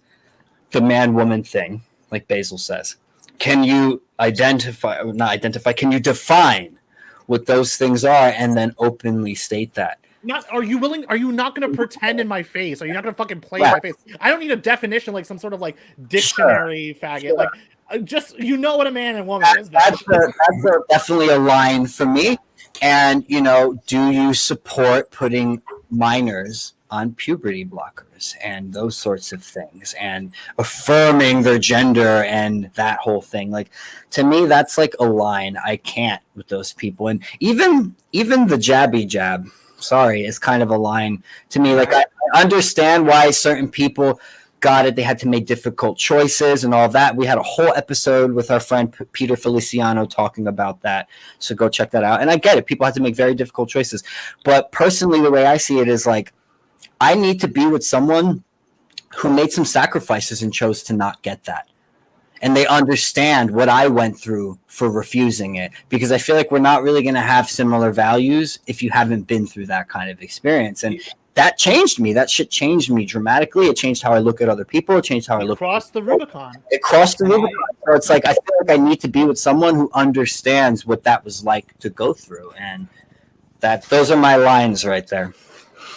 the man-woman thing, like Basil says. Can you can you define what those things are and then openly state that? Are you not going to pretend in my face? Are you not going to fucking play in my face? I don't need a definition like some sort of dictionary faggot. Sure. Just, what a man and woman is. That's definitely a line for me. And, do you support putting minors on puberty blockers and those sorts of things and affirming their gender and that whole thing? To me, that's a line. I can't with those people. And even the jabby jab, sorry, is kind of a line to me. I understand why certain people got it. They had to make difficult choices and all that. We had a whole episode with our friend Peter Feliciano talking about that. So go check that out. And I get it. People had to make very difficult choices. But personally, the way I see it is I need to be with someone who made some sacrifices and chose to not get that. And they understand what I went through for refusing it, because I feel like we're not really going to have similar values if you haven't been through that kind of experience. And that changed me. That shit changed me dramatically. It changed how I look at other people. It changed how I look. Crossed the Rubicon. It crossed the Rubicon. So it's I feel like I need to be with someone who understands what that was like to go through. And those are my lines right there.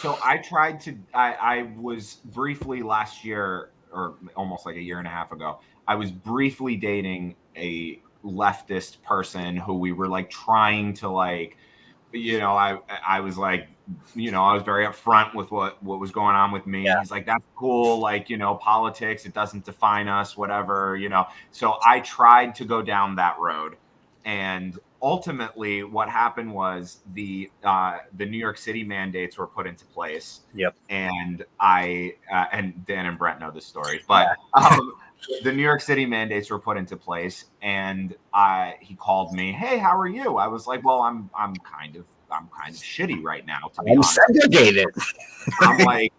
So I was briefly last year, or almost a year and a half ago, I was briefly dating a leftist person who we were trying to I was I was very upfront with what was going on with me. Yeah. He's like, that's cool. Politics, it doesn't define us, whatever, So I tried to go down that road. And ultimately what happened was the New York City mandates were put into place. Yep. And and Dan and Brent know this story, but the New York City mandates were put into place, and he called me, "Hey, how are you?" I was like, "Well, I'm kind of kind of shitty right now, to be I'm honest. segregated. I'm like,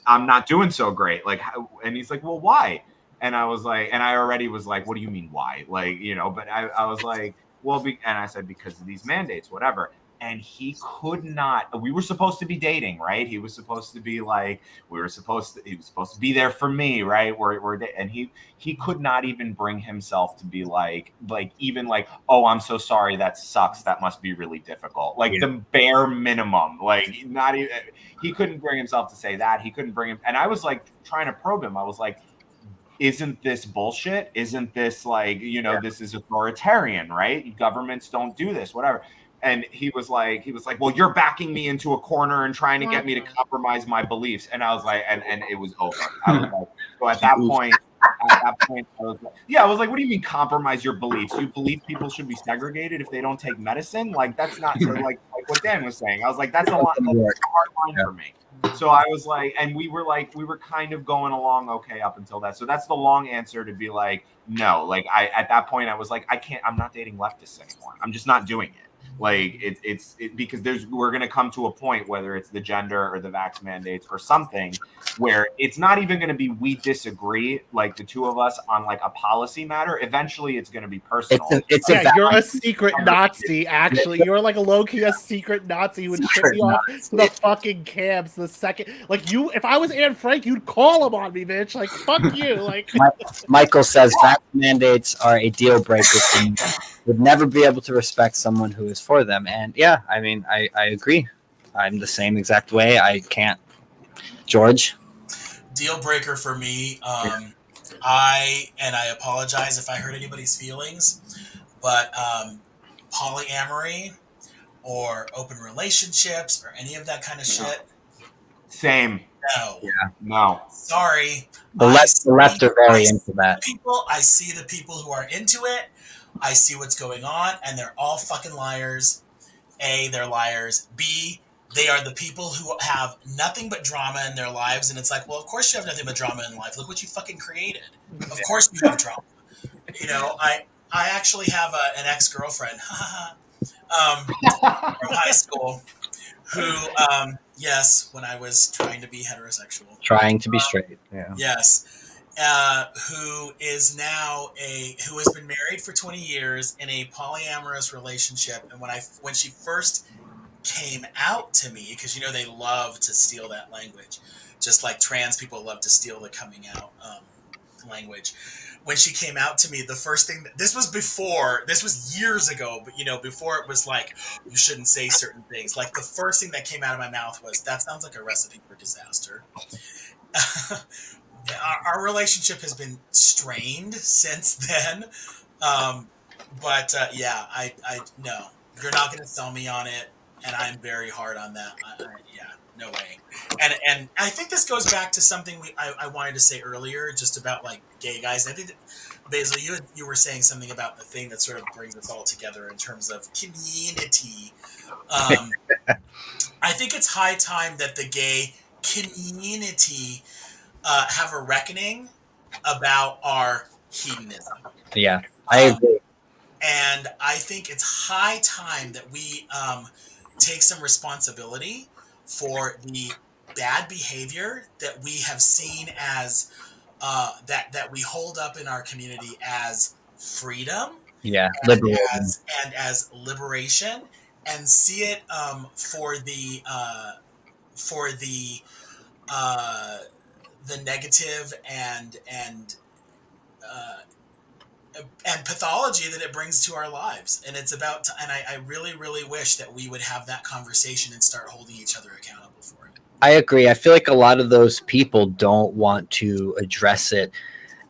I'm not doing so great. Like, and he's like, well, why? And I was like, and I already was like, what do you mean why? Like, you know, but I was like, well, and I said, because of these mandates, whatever. And he could not, we were supposed to be dating, right? He was supposed to be like, he was supposed to be there for me, right? And he could not even bring himself to be like even like, oh, I'm so sorry, that sucks, that must be really difficult. Like the bare minimum, like not even, he couldn't bring himself to say that. He couldn't bring him. And I was like trying to probe him. I was like, isn't this bullshit? Isn't this like, you know, this is authoritarian, right? Governments don't do this, whatever. And he was like, well, you're backing me into a corner and trying to get me to compromise my beliefs. And I was like, and it was over. I was like, so at that point, I was like, yeah, I was like, what do you mean compromise your beliefs? You believe people should be segregated if they don't take medicine? Like, that's not like what Dan was saying. I was like, that's a hard line for me. So I was like, and we were kind of going along okay up until that. So that's the long answer to be like, no, like at that point I was like, I'm not dating leftists anymore. I'm just not doing it. Like it's because we're going to come to a point, whether it's the gender or the vax mandates or something, where it's not even going to be we disagree, like the two of us on like a policy matter. Eventually it's going to be personal. You're a secret Nazi. Actually, you're like a low-key a secret Nazi who would ship me off to the fucking camps the second. Like you, if I was Anne Frank, you'd call him on me, bitch. Like fuck you. Like Michael says vax mandates are a deal breaker for me. Would never be able to respect someone who is for them. And yeah, I mean, I agree. I'm the same exact way. I can't. George? Deal breaker for me. I apologize if I hurt anybody's feelings, but polyamory or open relationships or any of that kind of shit. Same. No. Yeah. No. Sorry. The left are very into that. I see the people who are into it. I see what's going on, and they're all fucking liars. A, they're liars. B, they are the people who have nothing but drama in their lives, and it's like, well, of course you have nothing but drama in life. Look what you fucking created. Of course you have drama. You know, I actually have an ex-girlfriend from high school who, yes, when I was trying to be heterosexual. Trying to be straight, yeah. Yes. Who is now who has been married for 20 years in a polyamorous relationship. And when she first came out to me, because you know they love to steal that language, just like trans people love to steal the coming out language. When she came out to me, the first thing this was years ago, but you know, before it was like you shouldn't say certain things. Like the first thing that came out of my mouth was, "That sounds like a recipe for disaster." Our relationship has been strained since then, but yeah, I no, you're not going to sell me on it, and I'm very hard on that. Yeah, no way. And I think this goes back to something I wanted to say earlier, just about like gay guys. I think that, Basil, you were saying something about the thing that sort of brings us all together in terms of community. I think it's high time that the gay community have a reckoning about our hedonism. Yeah, I agree. And I think it's high time that we take some responsibility for the bad behavior that we have seen as that we hold up in our community as freedom, and as liberation, and see it for the negative and pathology that it brings to our lives. And it's about and I really, really wish that we would have that conversation and start holding each other accountable for it. I agree. I feel like a lot of those people don't want to address it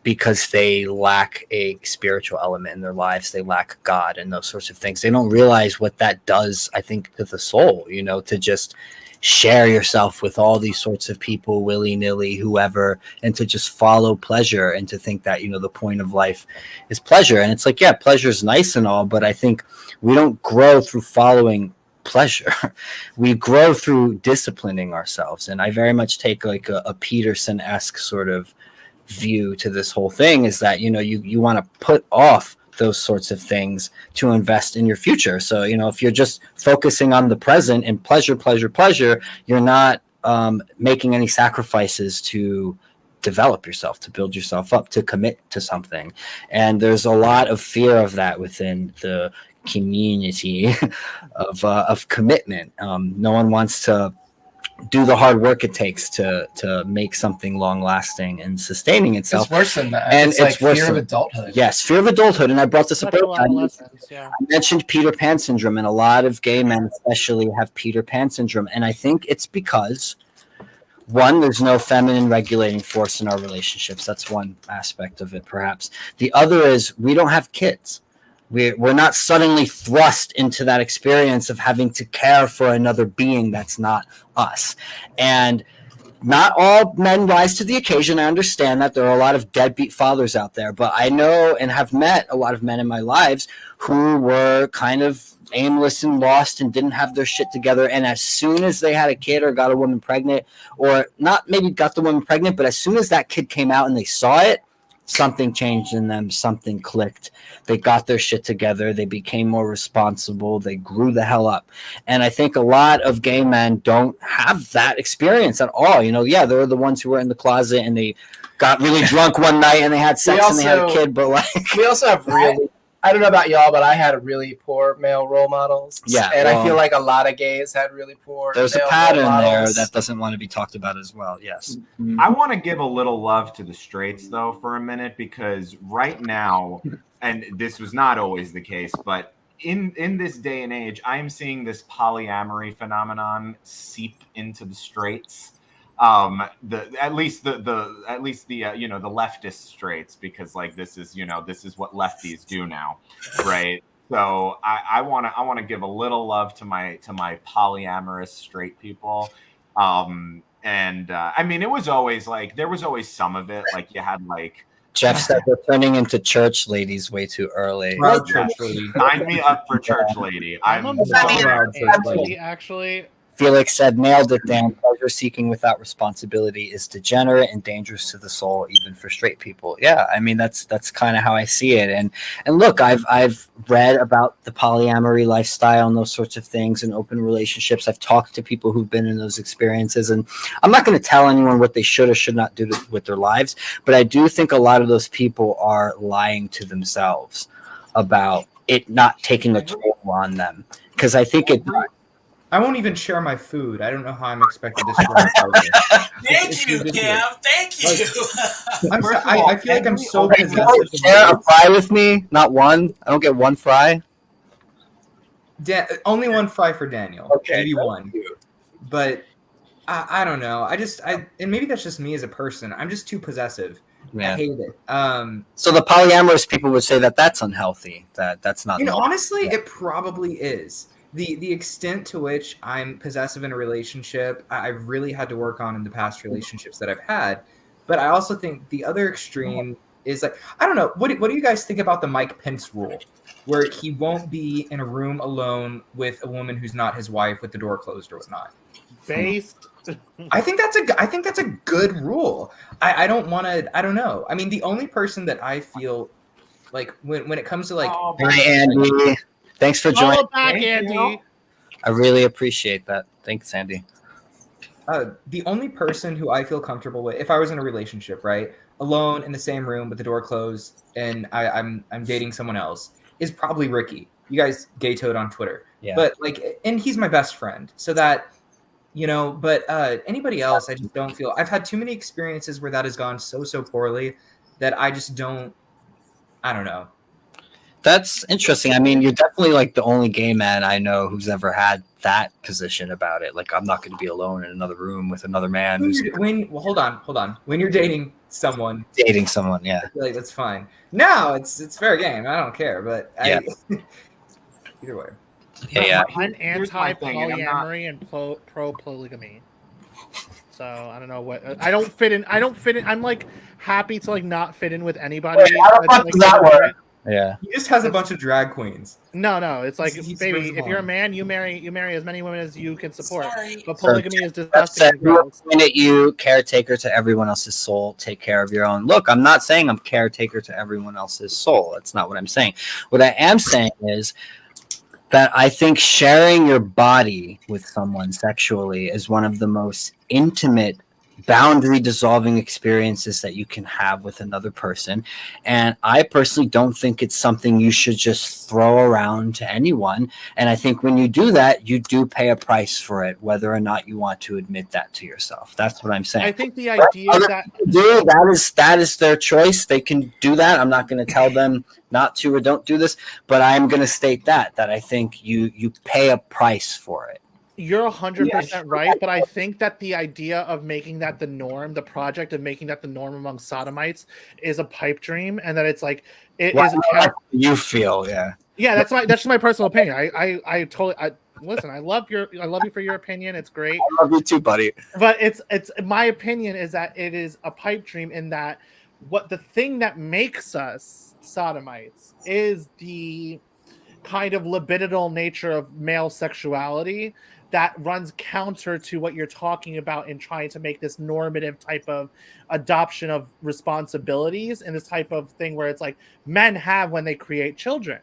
because they lack a spiritual element in their lives. They lack God and those sorts of things. They don't realize what that does, I think, to the soul, you know, to just share yourself with all these sorts of people, willy-nilly, whoever, and to just follow pleasure and to think that, you know, the point of life is pleasure. And it's like, yeah, pleasure is nice and all, but I think we don't grow through following pleasure. We grow through disciplining ourselves. And I very much take like a Peterson-esque sort of view to this whole thing, is that, you know, you want to put off those sorts of things to invest in your future. So, if you're just focusing on the present and pleasure, you're not making any sacrifices to develop yourself, to build yourself up, to commit to something. And there's a lot of fear of that within the community of commitment. No one wants to do the hard work it takes to make something long lasting and sustaining itself. It's worse than that. And it's like worse fear of than, adulthood. yes, fear of adulthood. And I brought this up. I Yeah. mentioned Peter Pan syndrome, and a lot of gay men especially have Peter Pan syndrome. And I think it's because, one, there's no feminine regulating force in our relationships. That's one aspect of it, perhaps. The other is we don't have kids. We're not suddenly thrust into that experience of having to care for another being that's not us. And not all men rise to the occasion. I understand that there are a lot of deadbeat fathers out there, but I know and have met a lot of men in my lives who were kind of aimless and lost and didn't have their shit together. And as soon as they had a kid or got a woman pregnant, or not maybe got the woman pregnant, but as soon as that kid came out and they saw it, something changed in them, something clicked. They got their shit together. They became more responsible. They grew the hell up. And I think a lot of gay men don't have that experience at all. Yeah, they were the ones who were in the closet and they got really drunk one night and they had sex and they had a kid, but like we also have really, I don't know about y'all, but I had really poor male role models. Yeah, and I feel like a lot of gays had really poor. There's a male pattern role there models. that doesn't want to be talked about as well. Yes. I want to give a little love to the straights, though, for a minute, because right now, and this was not always the case, but in this day and age, I'm seeing this polyamory phenomenon seep into the straights. At least the leftist straights, because like this is what lefties do now, right? So I want to give a little love to my polyamorous straight people. I mean, it was always like there was always some of it, like you had like Jeff said we're turning into church ladies way too early. Proud church lady. Sign me up for church lady. I'm I'm a so proud church lady. actually. Felix said, nailed it, Dan. Pleasure seeking without responsibility is degenerate and dangerous to the soul, even for straight people. Yeah, I mean that's kind of how I see it. And look, I've read about the polyamory lifestyle and those sorts of things and open relationships. I've talked to people who've been in those experiences, and I'm not going to tell anyone what they should or should not do with their lives, but I do think a lot of those people are lying to themselves about it not taking a toll on them, because I think it. I won't even share my food. I don't know how I'm expected to share my food. Thank you, Cam. Thank you. I feel like I'm so Hey, possessive. you don't share a fry with me? Not one? I don't get one fry? Only one fry for Daniel. Okay, Maybe thank one. But I don't know. And maybe that's just me as a person. I'm just too possessive. Yeah. I hate it. So the polyamorous people would say that that's unhealthy. That's not. Honestly, it probably is. The extent to which I'm possessive in a relationship, I've really had to work on in the past relationships that I've had. But I also think the other extreme is like, I don't know. What do you guys think about the Mike Pence rule, where he won't be in a room alone with a woman who's not his wife with the door closed or whatnot? Based. I think that's a good rule. I don't want to. I don't know. I mean, the only person that I feel like when it comes to like, Hi, Andy. Thanks for joining. Follow back, Andy. I really appreciate that. Thanks, Andy. The only person who I feel comfortable with, if I was in a relationship, right, alone in the same room with the door closed, and I'm dating someone else, is probably Ricky. You guys gay toad on Twitter, Yeah. But like, and he's my best friend, so that But anybody else, I just don't feel. I've had too many experiences where that has gone so poorly that I just don't. I don't know. That's interesting. I mean, you're definitely like the only gay man I know who's ever had that position about it. Like, I'm not going to be alone in another room with another man who's Hold on. When you're dating someone, dating someone, yeah, I feel like that's fine. No, it's fair game. I don't care, but Yeah. Either way. yeah. I'm Here's my thing, and I'm not- anti-polyamory and pro polygamy. So I don't know what I don't fit in. I'm like happy to like not fit in with anybody. Wait, how the fuck does that work? Yeah. He just has a bunch of drag queens. No, it's like, He baby, spurs them if you're a on. man, you marry as many women as you can support. Sorry. But polygamy is That's disgusting and gross. point at you, caretaker to everyone else's soul. Take care of your own. Look, I'm not saying I'm caretaker to everyone else's soul. That's not what I'm saying. What I am saying is that I think sharing your body with someone sexually is one of the most intimate, boundary dissolving experiences that you can have with another person. And I personally don't think it's something you should just throw around to anyone. And I think when you do that, you do pay a price for it, whether or not you want to admit that to yourself. That's what I'm saying. I think the idea that That is their choice. They can do that. I'm not going to tell them not to or don't do this, but I'm going to state that I think you pay a price for it. you're 100% right, but I think that the idea of making that the norm, the project of making that the norm among sodomites, is a pipe dream, and that it's like it is. You feel, yeah. Yeah, that's just my personal opinion. I totally listen. I love you for your opinion. It's great. I love you too, buddy. But it's my opinion is that it is a pipe dream in that what the thing that makes us sodomites is the kind of libidinal nature of male sexuality that runs counter to what you're talking about in trying to make this normative type of adoption of responsibilities and this type of thing where it's like men have when they create children,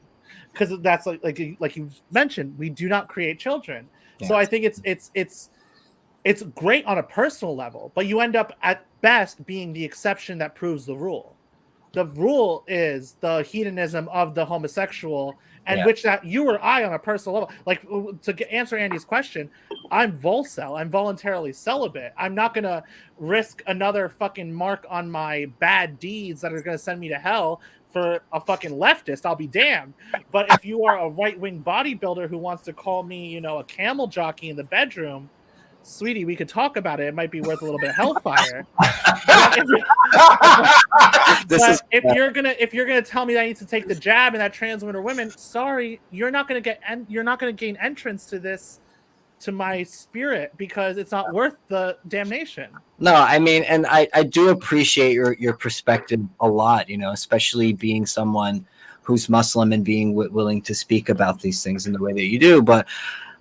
because that's like you've mentioned, we do not create children. So I think it's great on a personal level, but you end up at best being the exception that proves the rule. The rule is the hedonism of the homosexual, and which that you or I on a personal level, like to answer Andy's question, I'm volcel. I'm voluntarily celibate. I'm not going to risk another fucking mark on my bad deeds that are going to send me to hell for a fucking leftist. I'll be damned. But if you are a right-wing bodybuilder who wants to call me, a camel jockey in the bedroom, sweetie, we could talk about it. It might be worth a little bit of hellfire. If you're gonna tell me that I need to take the jab and that trans women are women, sorry, you're not gonna gain entrance to this, to my spirit, because it's not worth the damnation. No, I mean, and I do appreciate your perspective a lot, especially being someone who's Muslim and being willing to speak about these things in the way that you do. But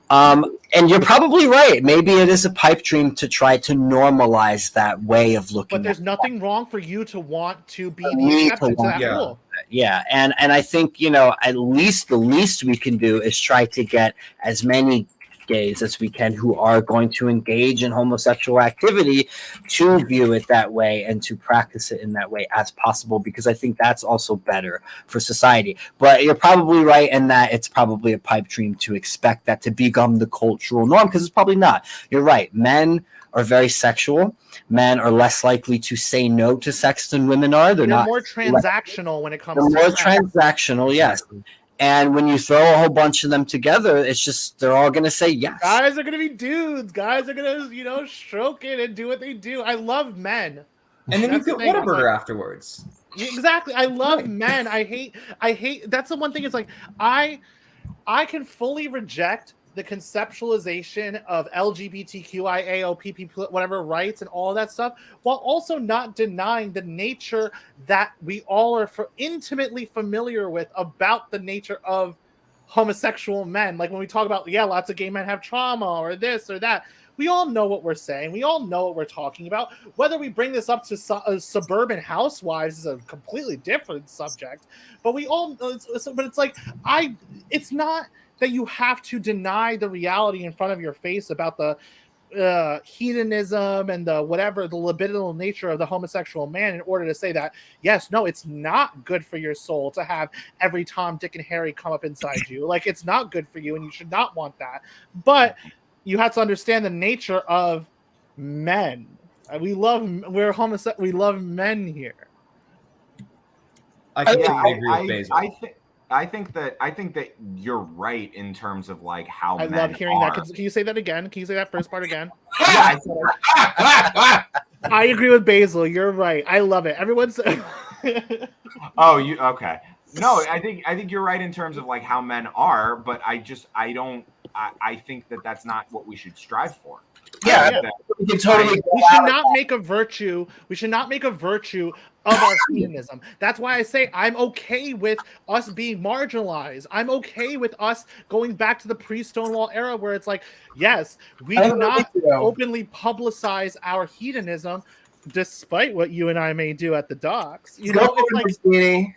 and you're probably right. Maybe it is a pipe dream to try to normalize that way of looking. But there's nothing wrong for you to want to be the exception to that rule. Yeah, and I think at least the least we can do is try to get as many gays as we can who are going to engage in homosexual activity to view it that way and to practice it in that way as possible, because I think that's also better for society. But you're probably right in that it's probably a pipe dream to expect that to become the cultural norm, because it's probably not. You're right. Men are very sexual. Men are less likely to say no to sex than women are. They're not more transactional when it comes to more transactional, yes. And when you throw a whole bunch of them together, it's just they're all going to say yes. Guys are going to be dudes. Guys are going to, stroke it and do what they do. I love men. And then you feel Whataburger afterwards. Exactly. I love men. I hate. That's the one thing. It's like I can fully reject the conceptualization of LGBTQIAOPP, whatever rights and all that stuff, while also not denying the nature that we all are intimately familiar with about the nature of homosexual men. Like when we talk about, lots of gay men have trauma or this or that. We all know what we're saying. We all know what we're talking about. Whether we bring this up to suburban housewives is a completely different subject. But we all, but it's like, it's not that you have to deny the reality in front of your face about the hedonism and the libidinal nature of the homosexual man in order to say that, yes, no, it's not good for your soul to have every Tom, Dick, and Harry come up inside you. Like, it's not good for you, and you should not want that. But you have to understand the nature of men. We love men here. I completely agree with Basil. I think that you're right in terms of like how I men love hearing are. that. Can you say that again? Can you say that first part again? Yeah, I agree with Basil. You're right. I love it. Everyone's. Oh, you okay? No, I think you're right in terms of like how men are, but I think that that's not what we should strive for. Yeah. We can totally. We should not make a virtue. We should not make a virtue of our hedonism. That's why I say I'm okay with us being marginalized. I'm okay with us going back to the pre-Stonewall era where it's like, yes, we do not openly publicize our hedonism, despite what you and I may do at the docks. You know, it's like.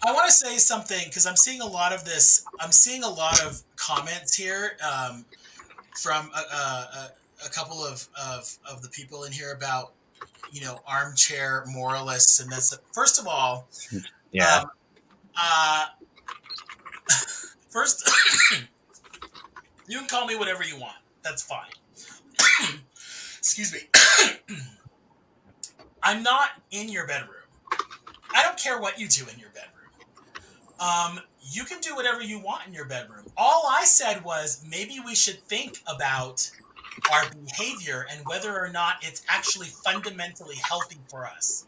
I want to say something because I'm seeing a lot of this. I'm seeing a lot of comments here from a couple of the people in here about, you know, armchair moralists and this. First of all, Yeah. First, you can call me whatever you want. That's fine. Excuse me. I'm not in your bedroom. I don't care what you do in your bedroom. You can do whatever you want in your bedroom. All I said was maybe we should think about our behavior and whether or not it's actually fundamentally healthy for us.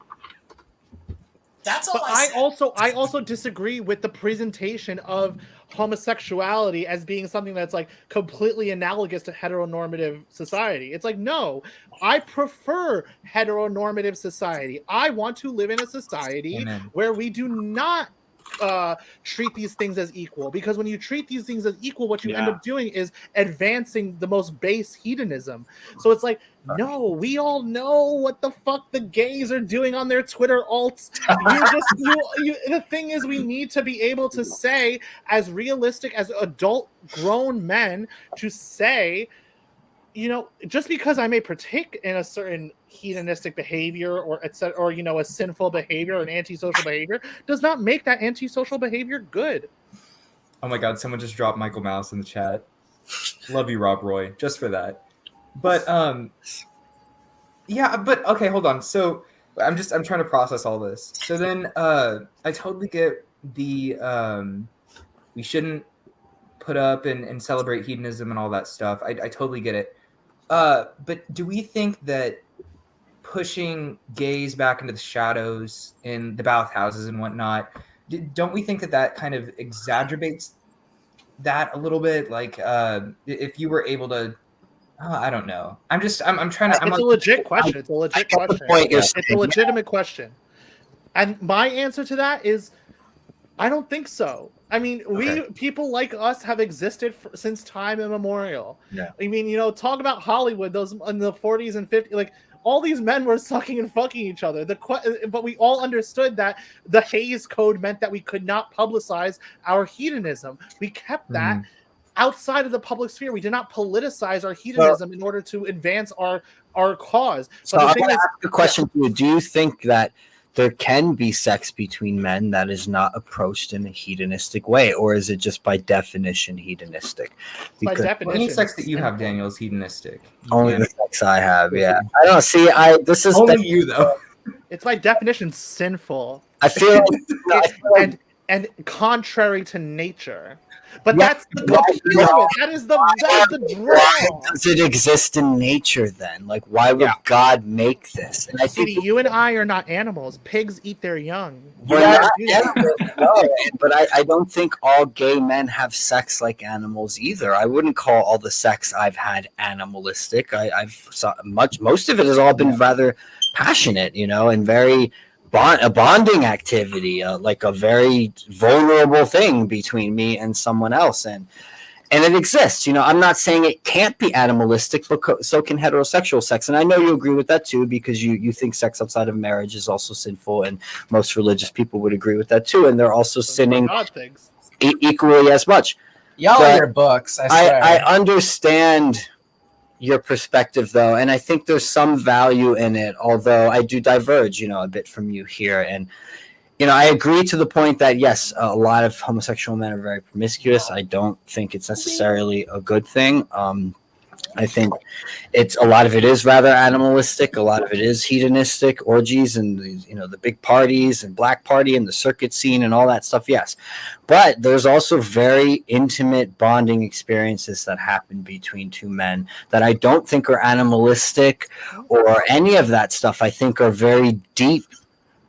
That's all I said. I also disagree with the presentation of homosexuality as being something that's like completely analogous to heteronormative society. It's like, no, I prefer heteronormative society. I want to live in a society where we do not treat these things as equal, because when you treat these things as equal, what you end up doing is advancing the most base hedonism. So it's like, no, we all know what the fuck the gays are doing on their Twitter alts. The thing is, we need to be able to say, as realistic as adult grown men, to say, you know, just because I may partake in a certain hedonistic behavior or etc., or, you know, a sinful behavior or an antisocial behavior, does not make that antisocial behavior good. Oh my God! Someone just dropped Michael Mouse in the chat. Love you, Rob Roy, just for that. But yeah. But okay, hold on. So I'm trying to process all this. So then I totally get the we shouldn't put up and celebrate hedonism and all that stuff. I totally get it. But do we think that pushing gays back into the shadows in the bathhouses and whatnot, don't we think that kind of exacerbates that a little bit? Like, if you were able to, I don't know. I'm trying to. It's a legit question. It's a legit question. It's a legitimate question. And my answer to that is, I don't think so. I mean, people like us have existed since time immemorial. Yeah. I mean, you know, talk about Hollywood, those in the 40s and 50s, like all these men were sucking and fucking each other. But we all understood that the Hays Code meant that we could not publicize our hedonism. We kept that outside of the public sphere. We did not politicize our hedonism in order to advance our cause. So I want to ask a question to you. Do you think that there can be sex between men that is not approached in a hedonistic way, or is it just by definition hedonistic? By definition, any sex that you have, Daniel, is hedonistic. Only the sex I have, yeah. I don't see. This is only you though. It's by definition sinful. I feel like, and contrary to nature. But that's the appeal. That is the draw. Does it exist in nature then? Like, why would God make this? And I think you and I are not animals. Pigs eat their young. We're not animals, no, but I don't think all gay men have sex like animals either. I wouldn't call all the sex I've had animalistic. Most of it has all been rather passionate, you know, and very a bonding activity, like a very vulnerable thing between me and someone else, and it exists. You know, I'm not saying it can't be animalistic, but so can heterosexual sex, and I know you agree with that too, because you think sex outside of marriage is also sinful, and most religious people would agree with that too, and they're also sinning equally as much. Y'all in your books, I swear. I understand your perspective though, and I think there's some value in it, although I do diverge, you know, a bit from you here. And you know, I agree to the point that yes, a lot of homosexual men are very promiscuous. I don't think it's necessarily a good thing. I think a lot of it is rather animalistic. A lot of it is hedonistic, orgies, and you know, the big parties and black party and the circuit scene and all that stuff. Yes, but there's also very intimate bonding experiences that happen between two men that I don't think are animalistic or any of that stuff. I think are very deep.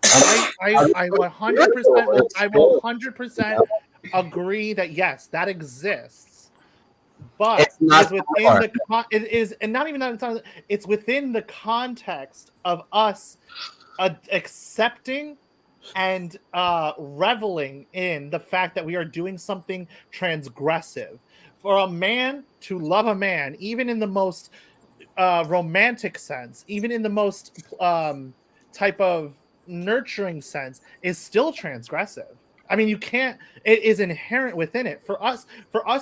I 100% agree that yes, that exists. But it's within the context of us accepting and reveling in the fact that we are doing something transgressive. For a man to love a man, even in the most romantic sense, even in the most type of nurturing sense, is still transgressive. I mean, you can't. It is inherent within it. For us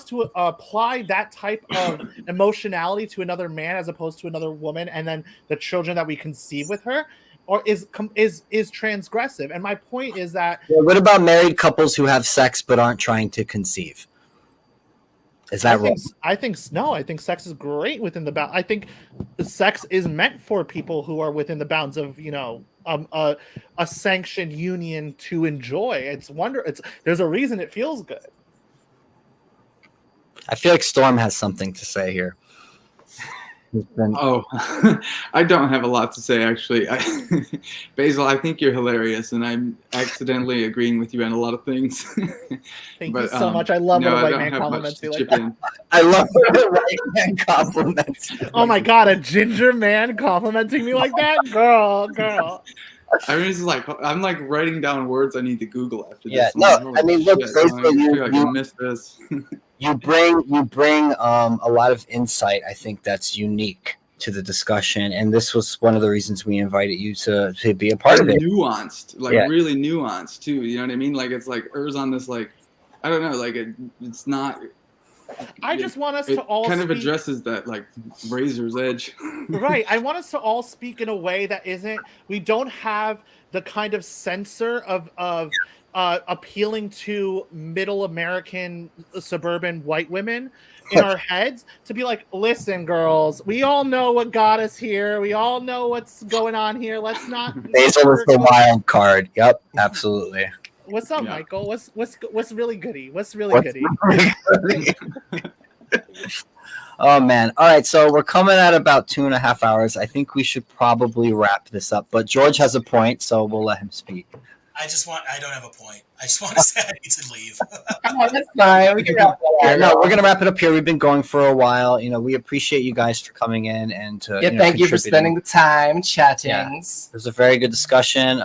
to apply that type of emotionality to another man as opposed to another woman, and then the children that we conceive with her, or is transgressive. And my point is that What about married couples who have sex but aren't trying to conceive? Is that wrong? I think no. I think sex is great within the bound. I think sex is meant for people who are within the bounds of a sanctioned union to enjoy. There's a reason it feels good. I feel like Storm has something to say here. Oh, I don't have a lot to say, actually. Basil, I think you're hilarious, and I'm accidentally agreeing with you on a lot of things. Thank you so much. I love when a white man compliments me like that. I love when a white man compliments me. Oh my God, a ginger man complimenting me like that? Girl. I mean, it's like I'm like writing down words I need to Google after this. Yeah, no, I mean, look, I missed this. You bring a lot of insight. I think that's unique to the discussion, and this was one of the reasons we invited you to be a part of it. Nuanced, really nuanced too. You know what I mean? Like it's like Urs on this, like I don't know, like it's not. I just want us to all kind of addresses that like razor's edge. Right. I want us to all speak in a way that isn't. We don't have the kind of censor of appealing to middle American suburban white women in our heads to be like, listen, girls, we all know what got us here. We all know what's going on here. Let's not. Basil is the wild card. Yep, absolutely. What's up, Michael? What's really goody? What's really goody? Oh man! All right, so we're coming at about 2.5 hours. I think we should probably wrap this up. But George has a point, so we'll let him speak. I don't have a point. I just want to say I need to leave. Oh, that's fine. We can wrap it up. No, we're going to wrap it up here. We've been going for a while. We appreciate you guys for coming in and thank you for spending the time chatting. Yeah. It was a very good discussion.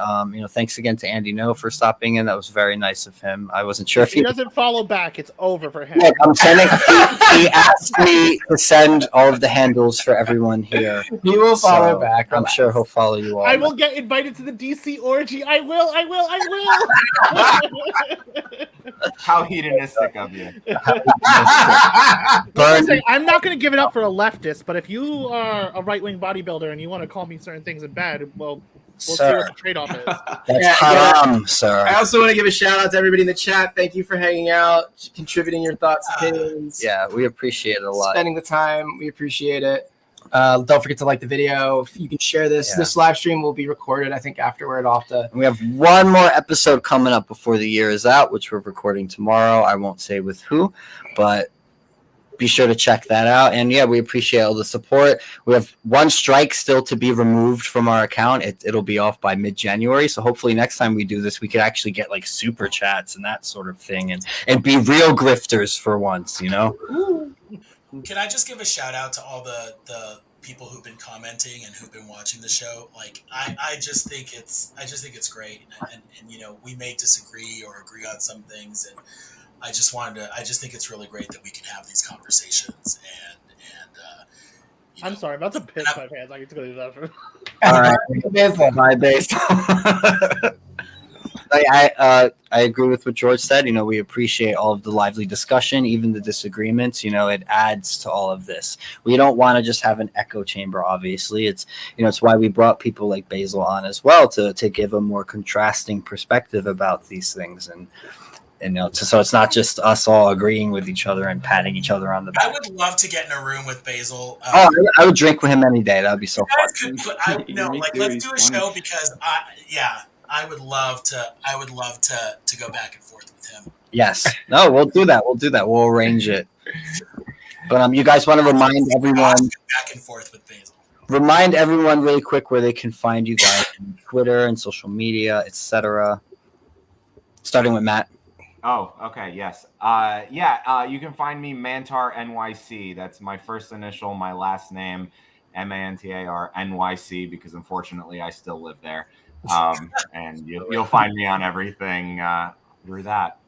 Thanks again to Andy No for stopping in. That was very nice of him. I wasn't sure if he doesn't follow back, it's over for him. Look, I'm sending. He asked me to send all of the handles for everyone here. He will follow back. I'm sure he'll follow you all. I will get invited to the DC orgy. I will. How hedonistic of you. I'm not going to give it up for a leftist, but if you are a right-wing bodybuilder and you want to call me certain things in bed, we'll see what the trade-off is. That's haram, sir. I also want to give a shout-out to everybody in the chat. Thank you for hanging out, contributing your thoughts, opinions. Yeah, we appreciate it a lot. Spending the time. We appreciate it. Don't forget to like the video. If you can share this. Yeah. This live stream will be recorded, I think, afterward. We have one more episode coming up before the year is out, which we're recording tomorrow. I won't say with who, but be sure to check that out. And yeah, we appreciate all the support. We have one strike still to be removed from our account. It'll be off by mid-January. So hopefully next time we do this, we could actually get like super chats and that sort of thing and be real grifters for once, Can I just give a shout out to all the people who've been commenting and who've been watching the show? Like, I just think it's great, and we may disagree or agree on some things, and I just think it's really great that we can have these conversations. I'm sorry, I'm about to piss my pants. I get to go to the bathroom. All right, bye, base. I agree with what George said. We appreciate all of the lively discussion, even the disagreements. It adds to all of this. We don't want to just have an echo chamber. Obviously, it's why we brought people like Basil on as well to give a more contrasting perspective about these things, and so it's not just us all agreeing with each other and patting each other on the back. I would love to get in a room with Basil. I would drink with him any day. That would be so fun. Let's do a show because I would love to go back and forth with him. Yes. No, we'll do that. We'll arrange it. But you guys want to remind everyone back and forth with Basil. Remind everyone really quick where they can find you guys on Twitter and social media, etc. Starting with Matt. Oh, okay, yes. You can find me Mantar NYC. That's my first initial, my last name, MANTAR NYC, because unfortunately I still live there. And you'll find me on everything through that.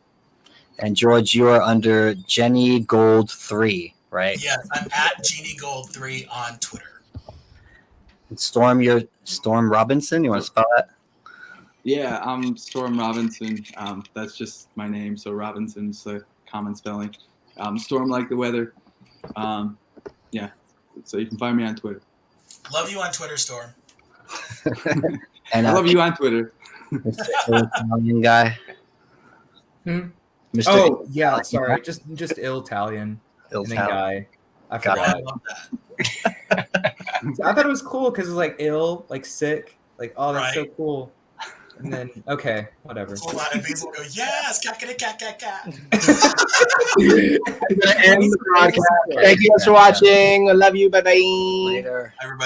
And George, you are under Jenny Gold 3, right? Yes, I'm at Genie Gold 3 on Twitter. And Storm, you're Storm Robinson. You want to spell that? Yeah, I'm Storm Robinson. That's just my name. So Robinson's the common spelling. Storm like the weather. Yeah. So you can find me on Twitter. Love you on Twitter, Storm. And I love you on Twitter. Mr. Italian guy. Hmm? Mr. Oh yeah, sorry, just ill Italian and then guy. I Oh, forgot. I love that. I thought it was cool because it's like ill, like sick, like oh that's so Right. cool. And then okay, whatever. Hold on, and people go, yes, cat. I'm gonna end the broadcast. Thank you guys for watching. I love you. Bye bye. Later. Everybody.